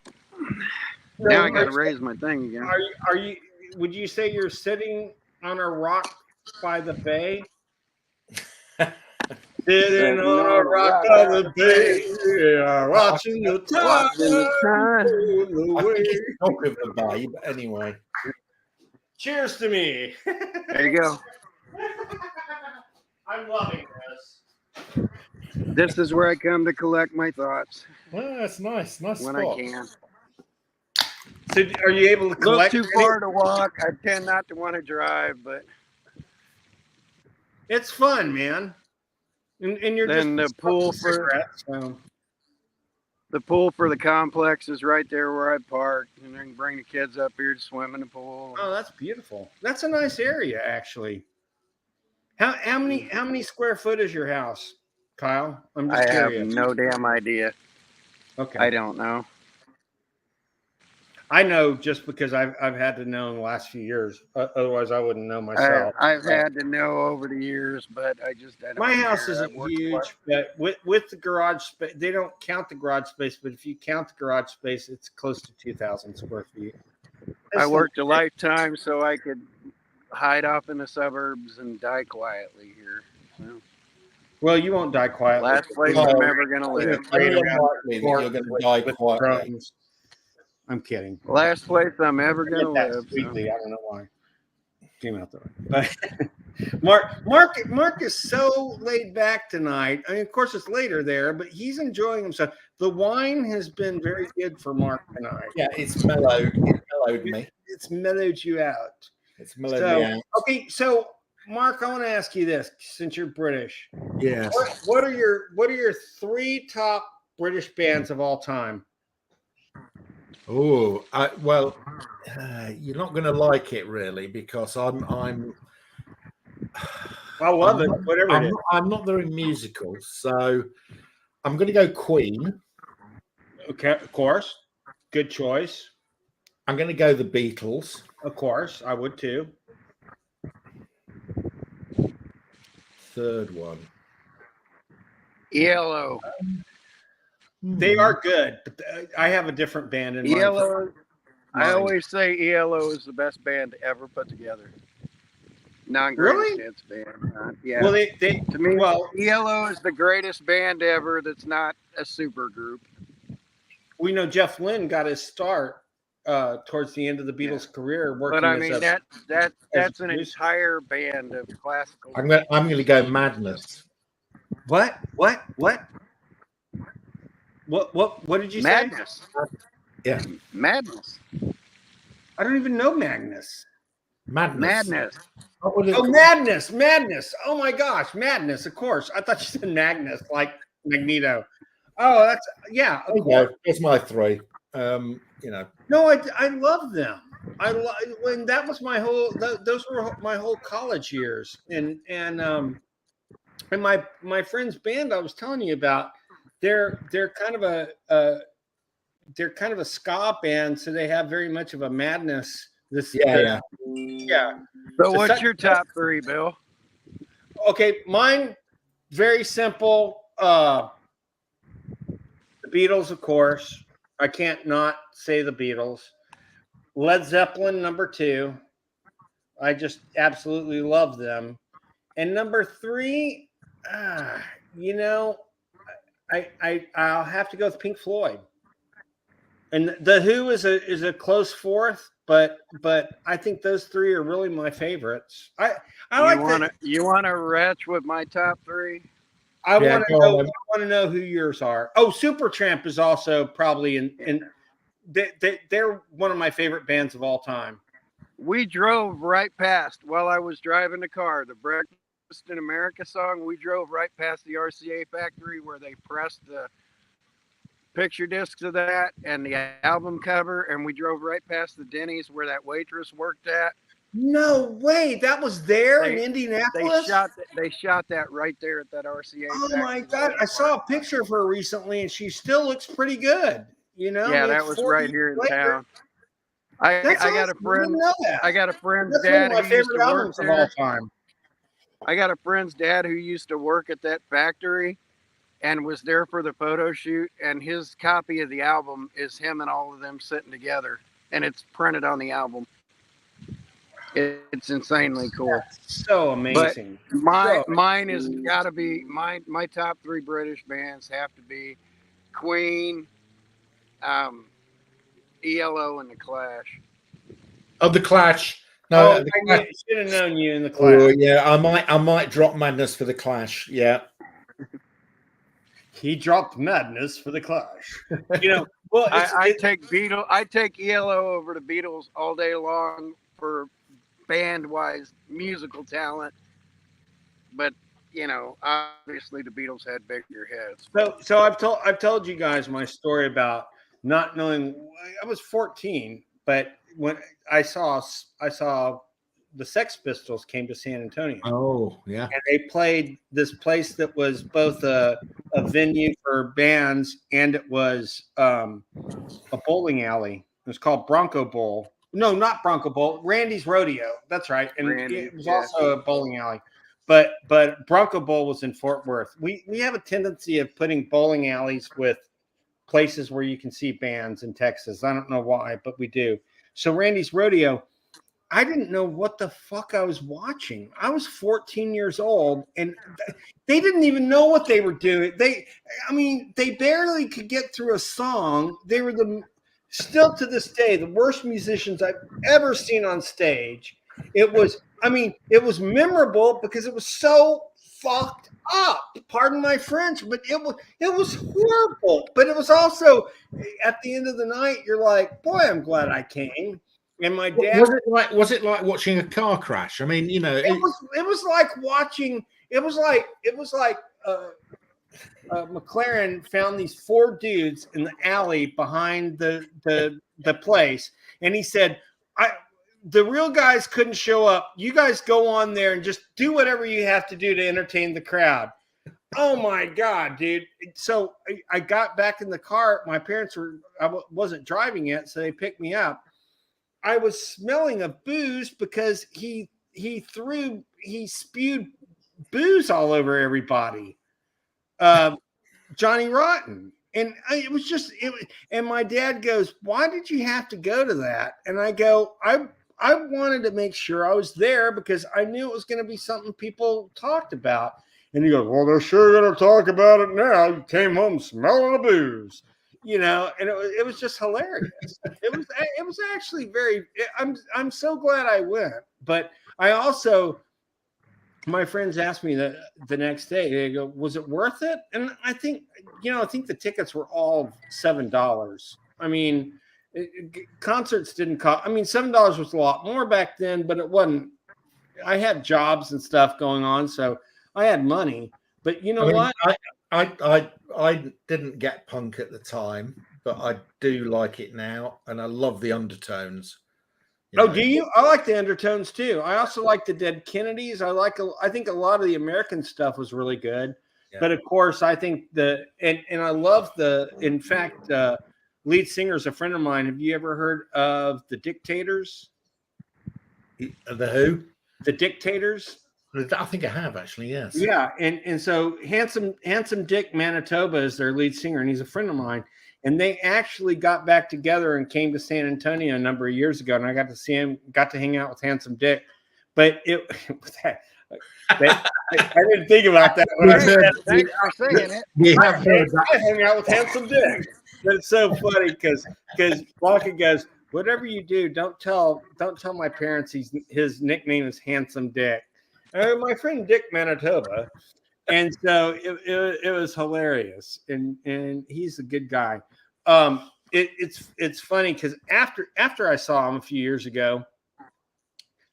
Now I got to raise my thing again. Are you? Would you say you're sitting on a rock by the bay? Sitting on a rock by the bay, watching the tide roll away. Talk of the bay, but anyway. Cheers to me. There you go. I'm loving this. This is where I come to collect my thoughts. Well, that's nice. Nice when spot. I can. So are you able to collect? Too far to walk. I tend not to want to drive, but it's fun, man. And you're then just the pool for the pool for the complex is right there where I park, and I can bring the kids up here to swim in the pool. Oh, that's beautiful. That's a nice area, actually. How many square foot is your house, Kyle? I'm just curious. Have no damn idea. Okay, I don't know. I know just because I've had to know in the last few years. Otherwise, I wouldn't know myself. I've had to know over the years, but I don't my house care. isn't huge, but with the garage space, they don't count the garage space. But if you count the garage space, it's close to 2,000 square feet. I worked a lifetime so I could hide off in the suburbs and die quietly here. So. Well, you won't die quietly. Last place I'm ever going to live. You're going to die quietly. I'm kidding. Last place I'm ever going to live. Sweetly. So. I don't know why. Came out there. But Mark is so laid back tonight. I mean, of course, it's later there, but he's enjoying himself. The wine has been very good for Mark tonight. Yeah, it's mellowed. It mellowed me. It's mellowed you out. It's mellowed me out. Okay, so Mark, I want to ask you this, since you're British. Yes. What are your 3 top British bands of all time? Oh, well, you're not going to like it really because I love it. Whatever it is. I'm not very musical, so I'm going to go Queen. Okay, of course. Good choice. I'm going to go the Beatles. Of course, I would too. Third one. ELO. They are good, but I have a different band in mind. ELO. I always say ELO is the best band ever put together. Non-greatest hits band. Yeah. Well, they to me, ELO is the greatest band ever. That's not a super group. We know Jeff Lynne got his start towards the end of the Beatles' career working. But I mean that's an entire band of classical. I'm going to go Madness. What did you say? Madness. Yeah. Madness. I don't even know Magnus. Madness. Oh, Madness. Oh my gosh, Madness, of course. I thought you said Magnus, like Magneto. Oh, that's That's my three. No, I love them. When that was my whole those were my whole college years. And my friend's band I was telling you about, they're kind of a ska band, so they have very much of a madness. Yeah. So what's your top three, Bill? Okay, mine very simple. The Beatles, of course. I can't not say the Beatles. Led Zeppelin, number 2. I just absolutely love them. And number 3, I'll have to go with Pink Floyd. And the Who is a close fourth, but I think those 3 are really my favorites. I You want to retch with my top 3? I want to know who yours are. Oh, Supertramp is also probably in they're one of my favorite bands of all time. We drove right past while I was driving the car, the Breakfast in America song. We drove right past the RCA factory where they pressed the picture discs of that and the album cover, and we drove right past the Denny's where that waitress worked at. No way, that was there in Indianapolis. They shot that right there at that RCA. Oh my God, I saw a picture of her recently, and she still looks pretty good. Yeah, that was right here in town. I got a friend. I got a friend's dad who used to work there. Of all time. I got a friend's dad who used to work at that factory and was there for the photo shoot, and his copy of the album is him and all of them sitting together, and it's printed on the album. It's insanely cool. That's so amazing. But mine has got to be my top 3 British bands have to be Queen, ELO, and the Clash. The Clash. No, I should have known you in the Clash. Oh yeah, I might drop Madness for the Clash. Yeah. He dropped Madness for the Clash. Well, I take ELO over the Beatles all day long for band-wise musical talent, but obviously the Beatles had bigger hits. So I've told you guys my story about not knowing. I was 14, but when I saw the Sex Pistols came to San Antonio. Oh, yeah. And they played this place that was both a venue for bands and it was a bowling alley. It was called Bronco Bowl. No, not Bronco Bowl. Randy's Rodeo. That's right. And it was also a bowling alley. But Bronco Bowl was in Fort Worth. We have a tendency of putting bowling alleys with places where you can see bands in Texas. I don't know why, but we do. So Randy's Rodeo, I didn't know what the fuck I was watching. I was 14 years old, and they didn't even know what they were doing. They barely could get through a song. They were still to this day, the worst musicians I've ever seen on stage. It was memorable because it was so fucked up. Pardon my French, but it was horrible. But it was also, at the end of the night, you're like, boy, I'm glad I came. And my dad was it like watching a car crash? I mean, it was like watching. It was like McLaren found these 4 dudes in the alley behind the the place, and he said, the real guys couldn't show up. You guys go on there and just do whatever you have to do to entertain the crowd. Oh my God, dude. So I got back in the car. My parents wasn't driving yet, so they picked me up. I was smelling of booze because he spewed booze all over everybody. Johnny Rotten. And and my dad goes, "Why did you have to go to that?" And I go, I wanted to make sure I was there because I knew it was going to be something people talked about. And he goes, "Well, they're sure going to talk about it now. You came home smelling of booze." And it was just hilarious. It was actually very. I'm so glad I went, but I also, my friends asked me the next day. They go, "Was it worth it?" And I think the tickets were all $7. I mean, concerts didn't cost. I mean, $7 was a lot more back then, but it wasn't. I had jobs and stuff going on, so I had money. But you know what? I didn't get punk at the time, but I do like it now, and I love the undertones. Do you? I like the undertones too. I also like the Dead Kennedys. I think a lot of the American stuff was really good. Yeah. But of course, I think and I love in fact, lead singer is a friend of mine. Have you ever heard of the Dictators? The who? The Dictators. I think I have actually, yes. Yeah, and so Handsome Dick Manitoba is their lead singer, and he's a friend of mine. And they actually got back together and came to San Antonio a number of years ago, and I got to hang out with Handsome Dick. But I didn't think about that when I said thanks for saying it. I hang out with Handsome Dick. But it's so funny because Blanca goes, "Whatever you do, don't tell my parents his nickname is Handsome Dick." My friend Dick Manitoba, and so it was hilarious, and he's a good guy. It's funny because after I saw him a few years ago,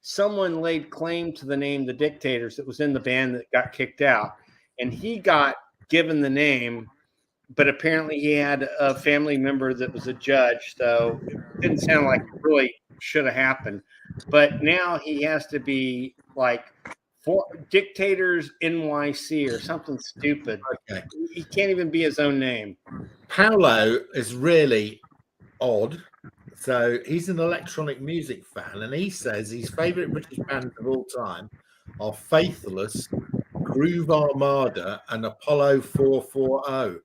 someone laid claim to the name The Dictators that was in the band that got kicked out, and he got given the name, but apparently he had a family member that was a judge, so it didn't sound like it really should have happened. But now he has to be like for Dictators NYC or something stupid. Okay. He can't even be his own name. Paolo is really odd. So he's an electronic music fan, and he says his favourite British bands of all time are Faithless, Groove Armada, and Apollo 440.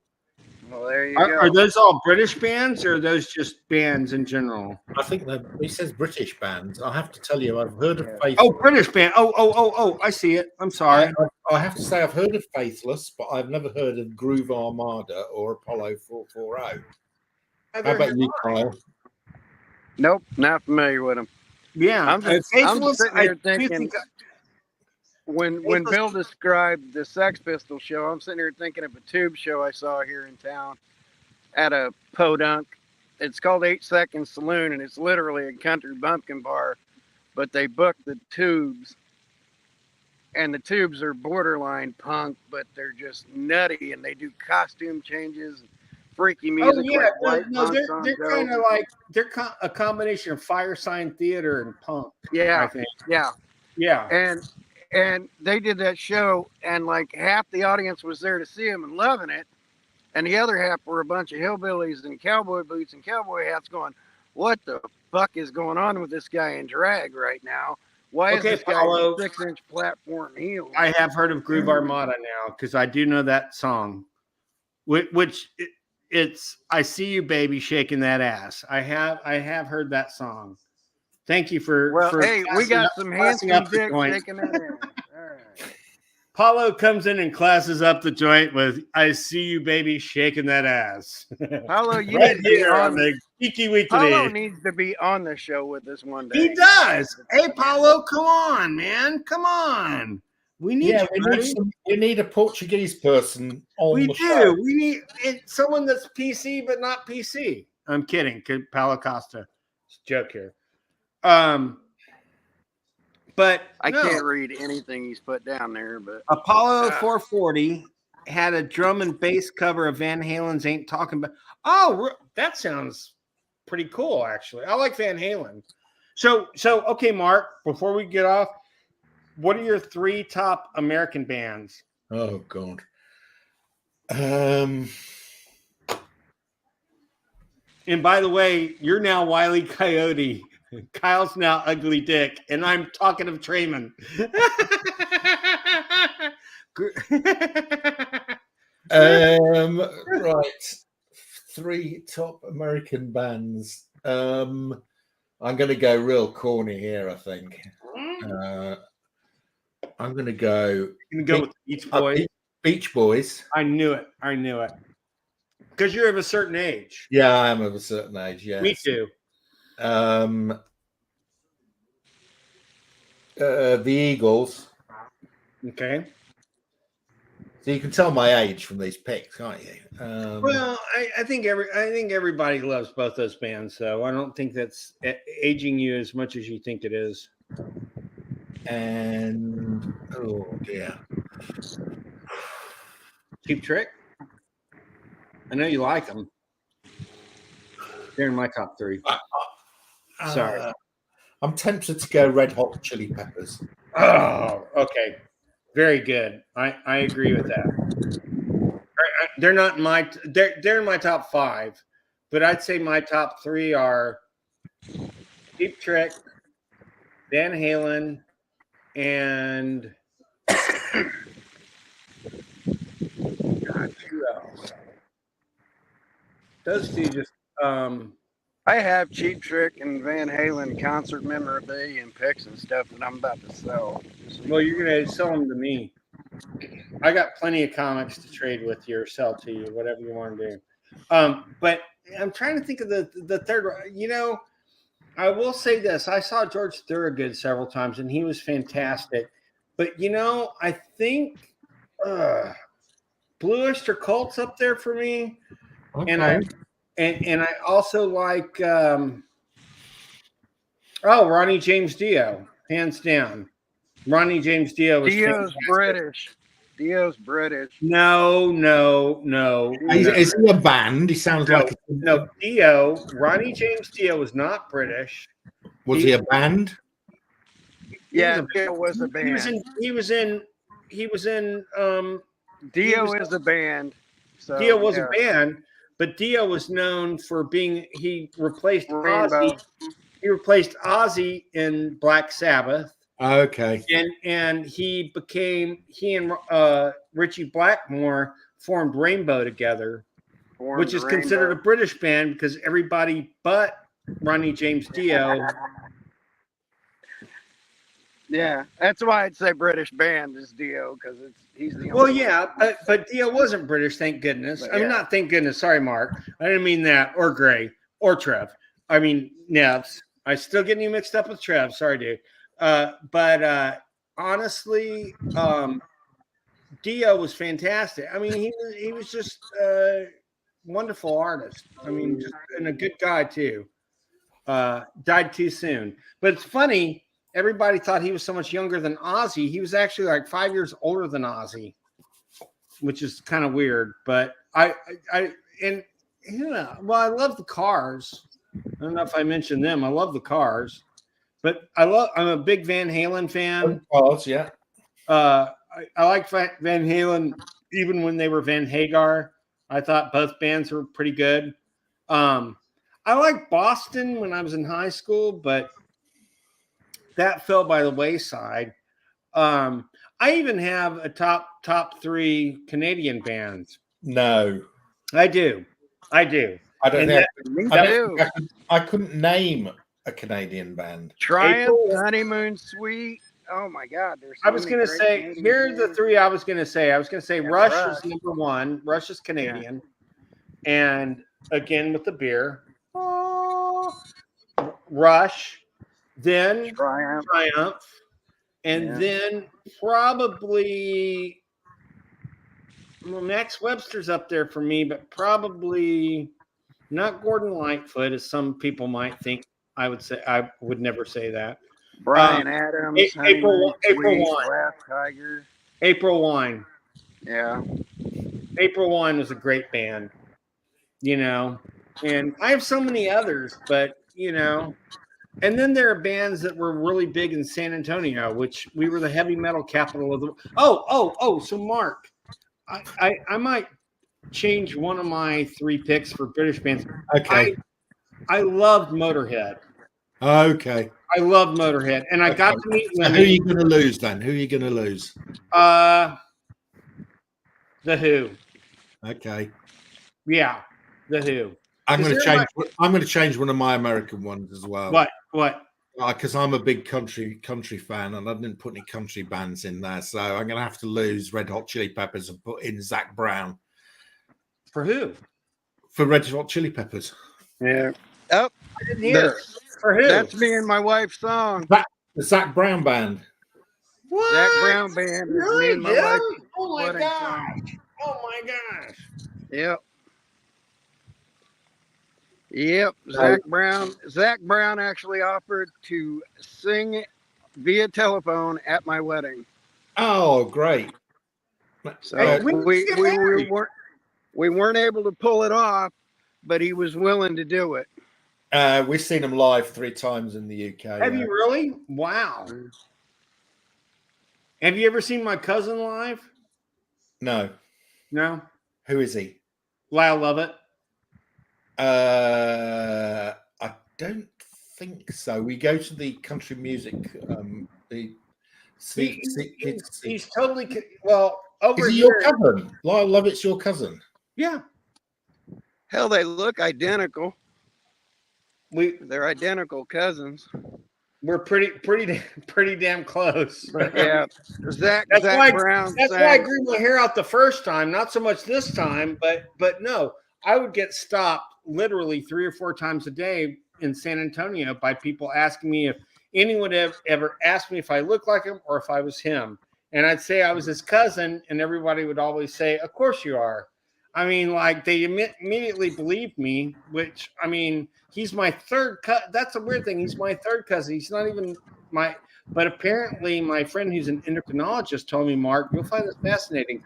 Well, there you go. Are those all British bands, or are those just bands in general? I think he says British bands. I have to tell you, I've heard of Faithless. Oh, British band. Oh, I see it. I'm sorry. I have to say I've heard of Faithless, but I've never heard of Groove Armada or Apollo 440. How about you, Kyle? Nope, not familiar with them. Yeah, I'm sitting here thinking. When Bill described the Sex Pistol show, I'm sitting here thinking of a tube show I saw here in town at a podunk. It's called 8 Second Saloon, and it's literally a country bumpkin bar, but they book the tubes, and the tubes are borderline punk, but they're just nutty, and they do costume changes, freaky music. Oh yeah, they're kind of like a combination of Fire Sign Theater and punk. Yeah, I think. Yeah. And they did that show, and like half the audience was there to see them and loving it, and the other half were a bunch of hillbillies in cowboy boots and cowboy hats going, "What the fuck is going on with this guy in drag right now? Why is this guy on a 6-inch platform heel?" I have heard of Groove Armada now because I do know that song, which it's "I See You, Baby, Shaking That Ass." I have heard that song. Thank you for. Hey, we got some handsome dick shaking that ass. All right. Paulo comes in and classes up the joint with "I See You, Baby, Shaking That Ass." Paulo, you right need to be on the Geeky Weekly. Paulo needs to be on the show with us one day. He does. Hey, Paulo, come on, man, come on. We need we need a Portuguese person on the show. We need someone that's PC but not PC. I'm kidding, Paulo Costa. It's a joke here. But I can't read anything he's put down there. But Apollo 440 had a drum and bass cover of Van Halen's "Ain't Talking About." Oh, that sounds pretty cool, actually. I like Van Halen. So okay, Mark, before we get off, what are your 3 top American bands? Oh God. And by the way, you're now Wile E. Coyote. Kyle's now Ugly Dick, and I'm talking of Trayman. Right. 3 top American bands. I'm going to go real corny here, I think. I'm going to go. You can go with Beach Boys. Beach Boys. I knew it. Because you're of a certain age. Yeah, I am of a certain age. Yeah. Me too. The Eagles. Okay. So you can tell my age from these picks, can't you? Well, I think everybody loves both those bands, so I don't think that's aging you as much as you think it is. And oh dear, Cheap Trick. I know you like them. They're in my top 3. Sorry. I'm tempted to go Red Hot Chili Peppers. Oh, okay. Very good. I agree with that. They're not my they're in my top 5, but I'd say my top 3 are Cheap Trick, Van Halen, and God, who else? Those 2 just I have Cheap Trick and Van Halen concert memorabilia and picks and stuff that I'm about to sell. well, you're gonna sell them to me. I got plenty of comics to trade with you or sell to you, whatever you want to do. But I'm trying to think of the third one. You know, I will say this. I saw George Thorogood several times, and he was fantastic. But, you know, I think Blue Oyster Cult's up there for me. Okay. And I also like Ronnie James Dio, hands down. Ronnie James Dio was Dio's fantastic. British. Dio's British. No. Is he a band? He sounds like no. Dio, Ronnie James Dio was not British. Was he a band? Yeah, Dio was a band. He was in. Dio is a band. So, Dio was a band, but Dio was known for being. He replaced Ozzy. He replaced Ozzy in Black Sabbath. Okay. And he and Richie Blackmore formed Rainbow together, which is considered a British band because everybody but Ronnie James Dio. Yeah, that's why I'd say British band is Dio because he's the only. Well, yeah, but Dio wasn't British, thank goodness. But, I mean, not thank goodness. Sorry, Mark. I didn't mean that. Or Gray or Trev. I mean Nevs. I'm still getting you mixed up with Trev. Sorry, dude. But honestly, Dio was fantastic. I mean, he was just a wonderful artist. I mean, just and a good guy too. Died too soon. But it's funny. Everybody thought he was so much younger than Ozzy. He was actually like 5 years older than Ozzy, which is kind of weird. But I love the Cars. I don't know if I mentioned them. I love the Cars. But I'm a big Van Halen fan. Yeah. I like Van Halen even when they were Van Hagar. I thought both bands were pretty good. I liked Boston when I was in high school, but that fell by the wayside. I even have a top 3 Canadian bands. No. I do. I don't know. I couldn't name a Canadian band. Triumph, Honeymoon Suite. Oh my God! I was going to say, here are the 3 I was going to say. I was going to say Rush is number 1. Rush is Canadian. Yeah. And again with the beer. Rush. Then Triumph. And then probably Max Webster's up there for me, but probably not Gordon Lightfoot, as some people might think. I would say I would never say that. Brian Adams, April Wine, Tiger, April Wine. Yeah, April Wine was a great band. You know, And I have so many others, but you know. And then there are bands that were really big in San Antonio, which we were the heavy metal capital of the. So Mark, I might change one of my 3 picks for British bands. Okay. I loved Motorhead. Okay. I loved Motorhead, and I got to meet So women. who are you going to lose then? Who are you going to lose? The Who. Okay. Yeah, The Who. I'm going to change. I'm going to change one of my American ones as well. What? Because I'm a big country fan, and I didn't put any country bands in there, so I'm going to have to lose Red Hot Chili Peppers and put in Zach Brown. For who? For Red Hot Chili Peppers. Yeah. Oh, I didn't hear. For who? That's me and my wife's song. The Zach Brown band. What? Zach Brown band. Is Really? me and my wife's Oh my wedding gosh! song. Oh my gosh! Yep. Yep. Zach Brown actually offered to sing via telephone at my wedding. Oh, great! So we weren't able to pull it off, but he was willing to do it. We've seen him live 3 times in the UK. Have you really? Wow. Have you ever seen my cousin live? No. No. Who is he? Lyle Lovett. I don't think so. We go to the country music. He's totally well over is he here. your cousin? Lyle Lovett's your cousin. Yeah. Hell, they look identical. They're identical cousins. We're pretty damn close. But yeah, Zach Brown. That's why I grew my hair out the first time. Not so much this time, but no, I would get stopped literally 3 or 4 times a day in San Antonio by people asking me if anyone ever asked me if I looked like him or if I was him, and I'd say I was his cousin, and everybody would always say, "Of course you are." I mean, like they immediately believed me, which I mean. He's my third cousin. That's a weird thing. He's my third cousin. He's not even my. But apparently, my friend who's an endocrinologist told me, Mark, you'll find this fascinating.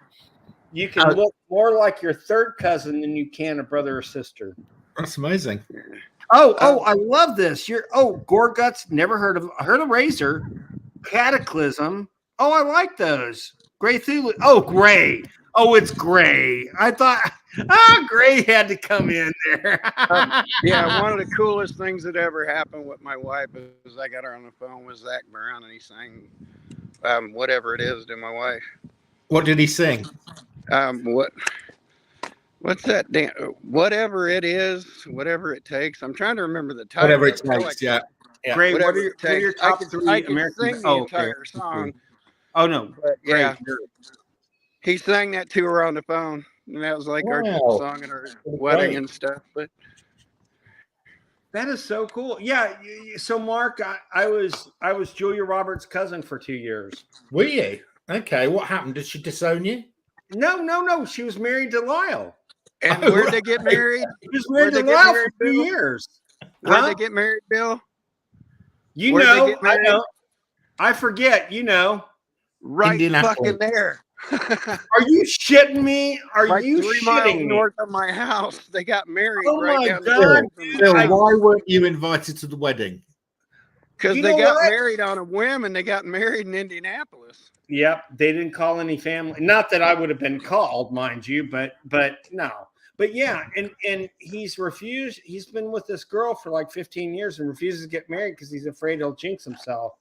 You can look more like your third cousin than you can a brother or sister. That's amazing. Oh, I love this. Gore Guts. Never heard of. I heard of Razor, Cataclysm. Oh, I like those. Gray Thulu. Oh, Gray. Oh, it's Gray. I thought, Gray had to come in there. Yeah, one of the coolest things that ever happened with my wife is I got her on the phone with Zach Brown, and he sang Whatever It Is to my wife. What did he sing? What's that? Whatever It Is, Whatever It Takes. I'm trying to remember the title. Whatever It Takes, yeah. Gray, what are It takes. your top 3 I American? sing the entire song. Oh, no. But, yeah. Gray. He sang that to her on the phone, and that was like our song at our wedding and stuff. But that is so cool. Yeah. So, Mark, I was Julia Roberts' cousin for 2 years. Were you? Okay. What happened? Did she disown you? No. She was married to Lyle. And where'd they get married? She was married to Lyle for 2 years. Where'd they get married, Bill? I know. I forget. Right fucking there. Are you shitting me? Are you 3 shitting miles me? north of my house? They got married. Oh right my down God, Bill, why weren't you invited to the wedding? Because they got married on a whim, and they got married in Indianapolis. Yep, they didn't call any family. Not that I would have been called, mind you, but no. But yeah, and he's refused. He's been with this girl for like 15 years and refuses to get married because he's afraid he'll jinx himself.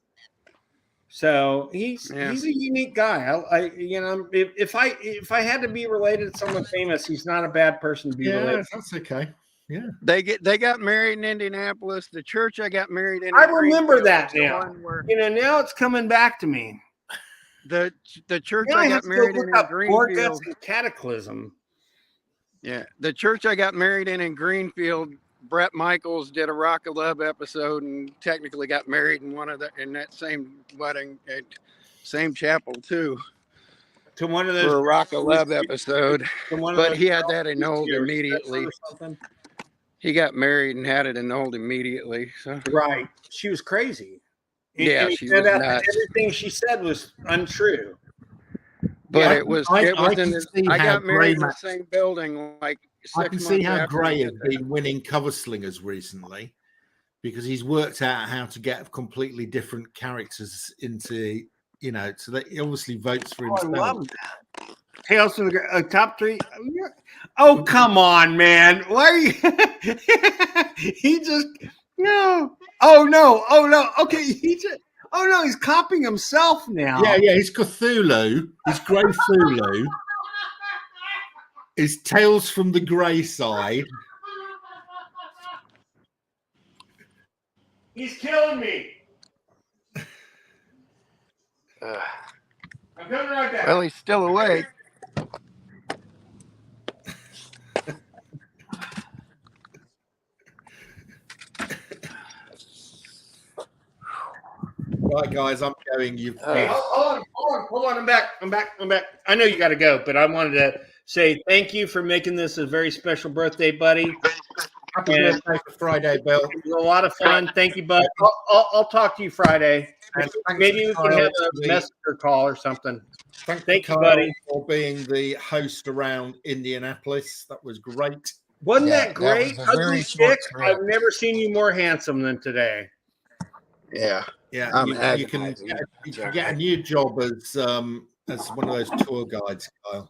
So he's a unique guy. If I had to be related to someone famous, he's not a bad person to be related. That's okay. Yeah, they got married in Indianapolis. The church I got married in. I remember that now. Now it's coming back to me. The church I got married in Greenfield. Cataclysm. Yeah, the church I got married in Greenfield. Brett Michaels did a Rock of Love episode and technically got married in that same wedding at same chapel too. To one of those for a Rock of Love episode, but he had that annulled immediately. He got married and had it annulled immediately. So right, she was crazy. Yeah, she was nuts. Everything she said was untrue. But I got married in the same building like I can see how Gray has been winning cover slingers recently because he's worked out how to get completely different characters into, so that he obviously votes for himself. I love that. Tales from the top 3. Oh, come on, man. Why are you? He just, no. Oh, no. Oh, no. Okay. He's copying himself now. Yeah. He's Cthulhu. He's Grey Thulu. His Tales from the Grey Side. He's killing me. I'm coming right back. Well, he's still awake. Right, guys, I'm going. Hold on. I'm back. I know you got to go, but I wanted to say thank you for making this a very special birthday, buddy. Happy birthday for Friday, Bill. It was a lot of fun. Thank you, bud. I'll talk to you Friday. And maybe we can have a messenger call or something. Thank you, buddy, for being the host around Indianapolis. That was great. Wasn't that great? Ugly chick. I've never seen you more handsome than today. Yeah. Yeah, you can get a new job as one of those tour guides, Kyle.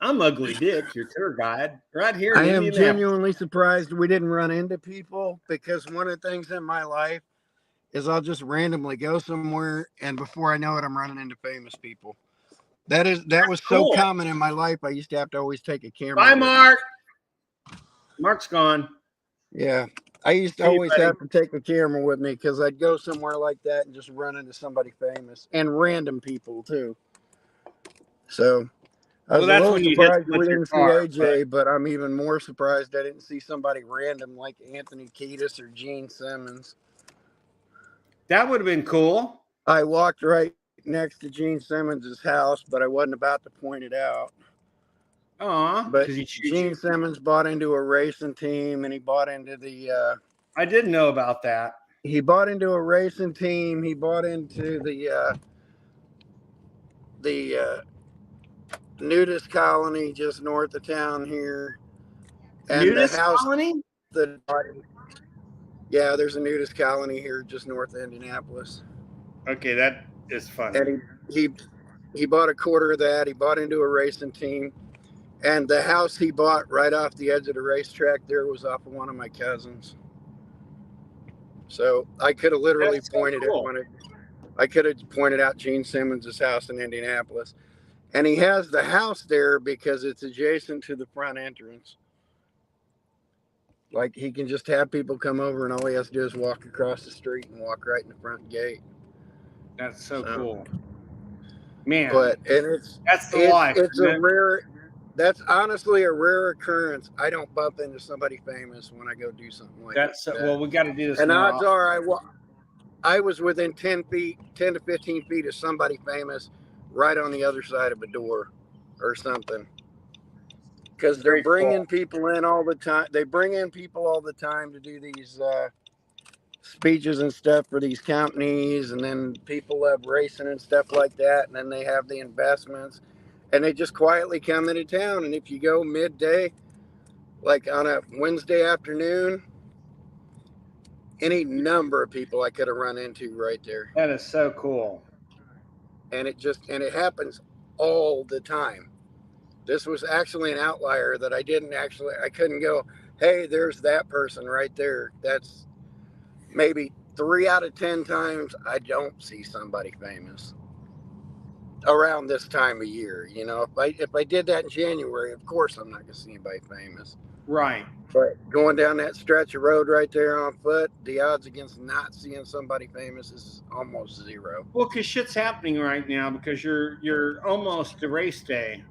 I'm Ugly Dick, your tour guide, right here. I am genuinely surprised we didn't run into people, because one of the things in my life is I'll just randomly go somewhere, and before I know it, I'm running into famous people. That was so common in my life. I used to have to always take a camera. Bye, Mark. Mark's gone. Yeah. I used to always have to take a camera with me because I'd go somewhere like that and just run into somebody famous and random people too. So I was a little surprised we didn't see AJ, but I'm even more surprised I didn't see somebody random like Anthony Kiedis or Gene Simmons. That would have been cool. I walked right next to Gene Simmons' house, but I wasn't about to point it out. But Gene Simmons bought into a racing team, and he bought into the I didn't know about that. He bought into a racing team. He bought into the nudist colony just north of town here. And nudist the house colony? Yeah, there's a nudist colony here just north of Indianapolis. Okay, that is funny. And he bought a quarter of that. He bought into a racing team. And the house he bought right off the edge of the racetrack there was off of one of my cousins. So I could have literally pointed out Gene Simmons' house in Indianapolis. And he has the house there because it's adjacent to the front entrance. Like, he can just have people come over and all he has to do is walk across the street and walk right in the front gate. That's so cool. Man. That's the life. That's honestly a rare occurrence. I don't bump into somebody famous when I go do something like that. Well, we got to do this. And odds are I was within 10 to 15 feet of somebody famous right on the other side of a door or something. Because they're bringing people in all the time. They bring in people all the time to do these speeches and stuff for these companies. And then people love racing and stuff like that. And then they have the investments. And they just quietly come into town. And if you go midday, like on a Wednesday afternoon, any number of people I could have run into right there. That is so cool. And it happens all the time. This was actually an outlier that I couldn't go, hey, there's that person right there. That's maybe 3 out of 10 times I don't see somebody famous around this time of year. You know, if I did that in January, of course I'm not gonna see anybody famous. Right. But going down that stretch of road right there on foot, the odds against not seeing somebody famous is almost zero. Well, because shit's happening right now because you're almost to race day.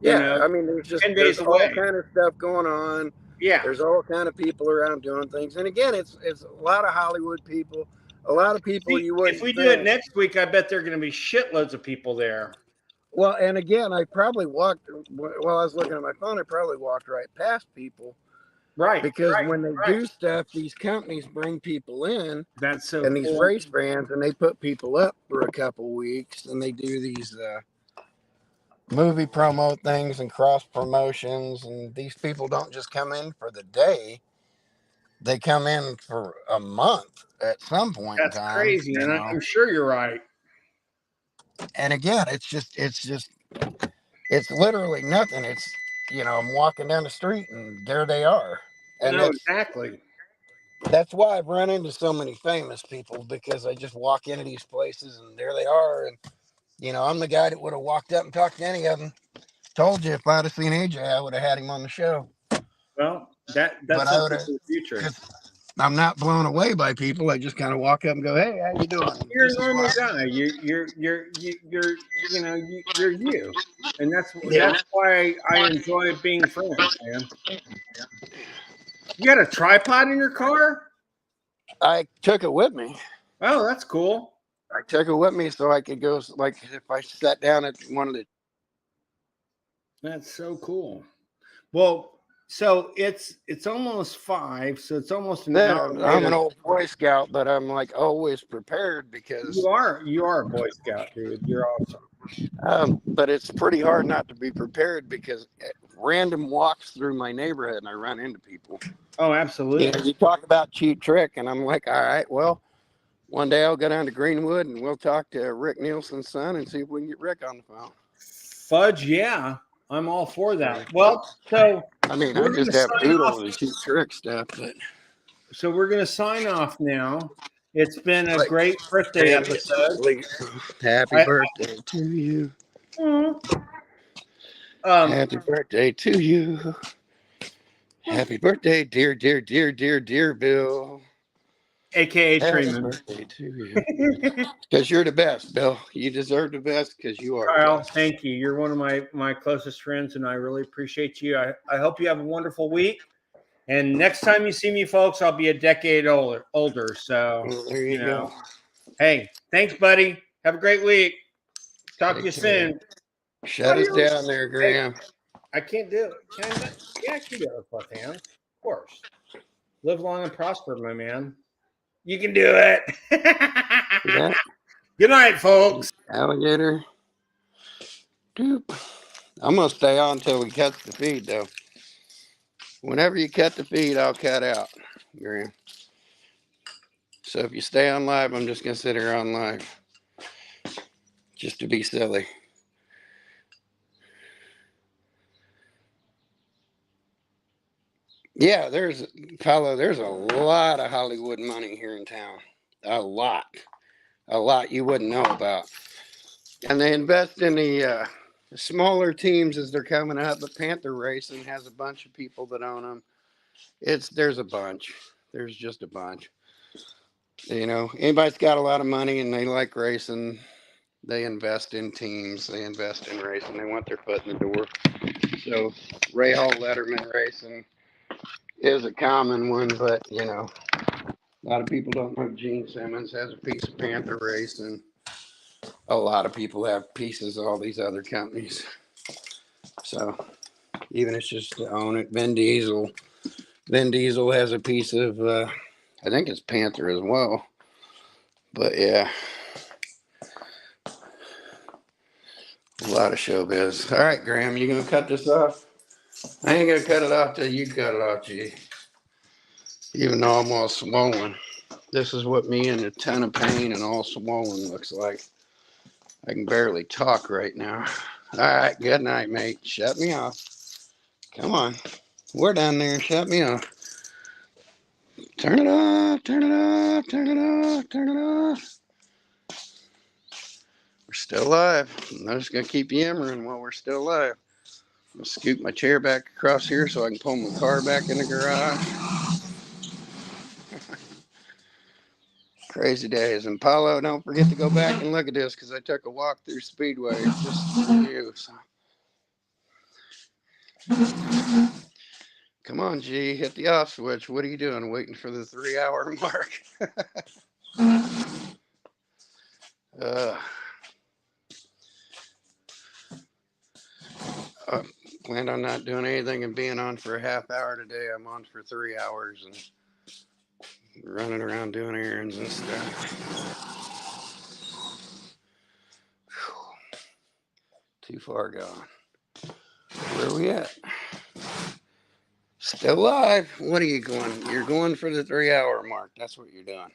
Yeah, I mean, there's all kind of stuff going on. Yeah, there's all kind of people around doing things, and again, it's a lot of Hollywood people. A lot of people you wouldn't. If we do it next week, I bet there are going to be shitloads of people there. Well, and again, I probably walked while I was looking at my phone. I probably walked right past people, right? Because when they do stuff, these companies bring people in. That's so. And these race brands, and they put people up for a couple weeks, and they do these movie promo things and cross promotions, and these people don't just come in for the day. They come in for a month at some point That's in time. crazy, and I'm sure you're right. And again, it's literally nothing. It's, I'm walking down the street and there they are. And No, exactly. that's why I've run into so many famous people, because I just walk into these places and there they are. And, I'm the guy that would have walked up and talked to any of them. Told you if I'd have seen AJ, I would have had him on the show. Well, that's But something for the future. I'm not blown away by people. I just kind of walk up and go, "Hey, how you doing?" You're a normal guy. You're you, and that's why I enjoy being friends, man. You got a tripod in your car? I took it with me. Oh, that's cool. I took it with me so I could go, like, if I sat down at one of the. That's so cool. Well, so it's almost 5, so it's almost an hour later. I'm an old Boy Scout, but I'm like always prepared, because you are a Boy Scout, dude. You're awesome. But it's pretty hard not to be prepared, because random walks through my neighborhood and I run into people. Oh, absolutely. You talk about cheap trick, and I'm like, all right, well, one day I'll go down to Greenwood and we'll talk to Rick Nielsen's son and see if we can get Rick on the phone. Fudge, yeah. I'm all for that. Well, so I mean, I just have doodle and cheap trick stuff, but so we're gonna sign off now. It's been a great birthday episode. Happy birthday to you. Happy birthday to you. Happy birthday, dear Bill. AKA Happy Truman. birthday to you. Because you're the best, Bill. You deserve the best, because you are. Kyle, thank you. You're one of my closest friends, and I really appreciate you. I hope you have a wonderful week. And next time you see me, folks, I'll be a decade older. So Well, there you go. Hey, thanks, buddy. Have a great week. Talk to you soon. Shut us down there, Graham. Hey, I can't do it. Can I? Yeah, I can do it with both hands. Of course. Live long and prosper, my man. You can do it. Yeah. Good night, folks. Alligator. Doop. I'm going to stay on until we cut the feed, though. Whenever you cut the feed, I'll cut out, Graham. So if you stay on live, I'm just going to sit here on live. Just to be silly. Yeah, there's a lot of Hollywood money here in town. A lot you wouldn't know about. And they invest in the smaller teams as they're coming up. But Panther Racing has a bunch of people that own them. There's a bunch. There's just a bunch. Anybody's got a lot of money and they like racing, they invest in teams. They invest in racing. They want their foot in the door. So Ray Hall Letterman Racing is a common one, but a lot of people don't know Gene Simmons has a piece of Panther Race, and a lot of people have pieces of all these other companies. So even it's just to own it. Vin Diesel has a piece of I think it's Panther as well. But yeah, a lot of showbiz. All right, Graham, you gonna cut this off? I ain't gonna cut it off till you cut it off, G. Even though I'm all swollen. This is what me in a ton of pain and all swollen looks like. I can barely talk right now. All right, good night, mate. Shut me off. Come on. We're down there. Shut me off. Turn it off. Turn it off. Turn it off. Turn it off. We're still alive. I'm just going to keep yammering while we're still alive. I'm going to scoot my chair back across here so I can pull my car back in the garage. Crazy days. And Paulo, don't forget to go back and look at this because I took a walk through Speedway just for you. So. Come on, G, hit the off switch. What are you doing? Waiting for the 3-hour mark. I planned on not doing anything and being on for a half hour today. I'm on for 3 hours and running around doing errands and stuff. Too far gone. Where are we at? Still live. What are you going? You're going for the 3 hour mark. That's what you're doing.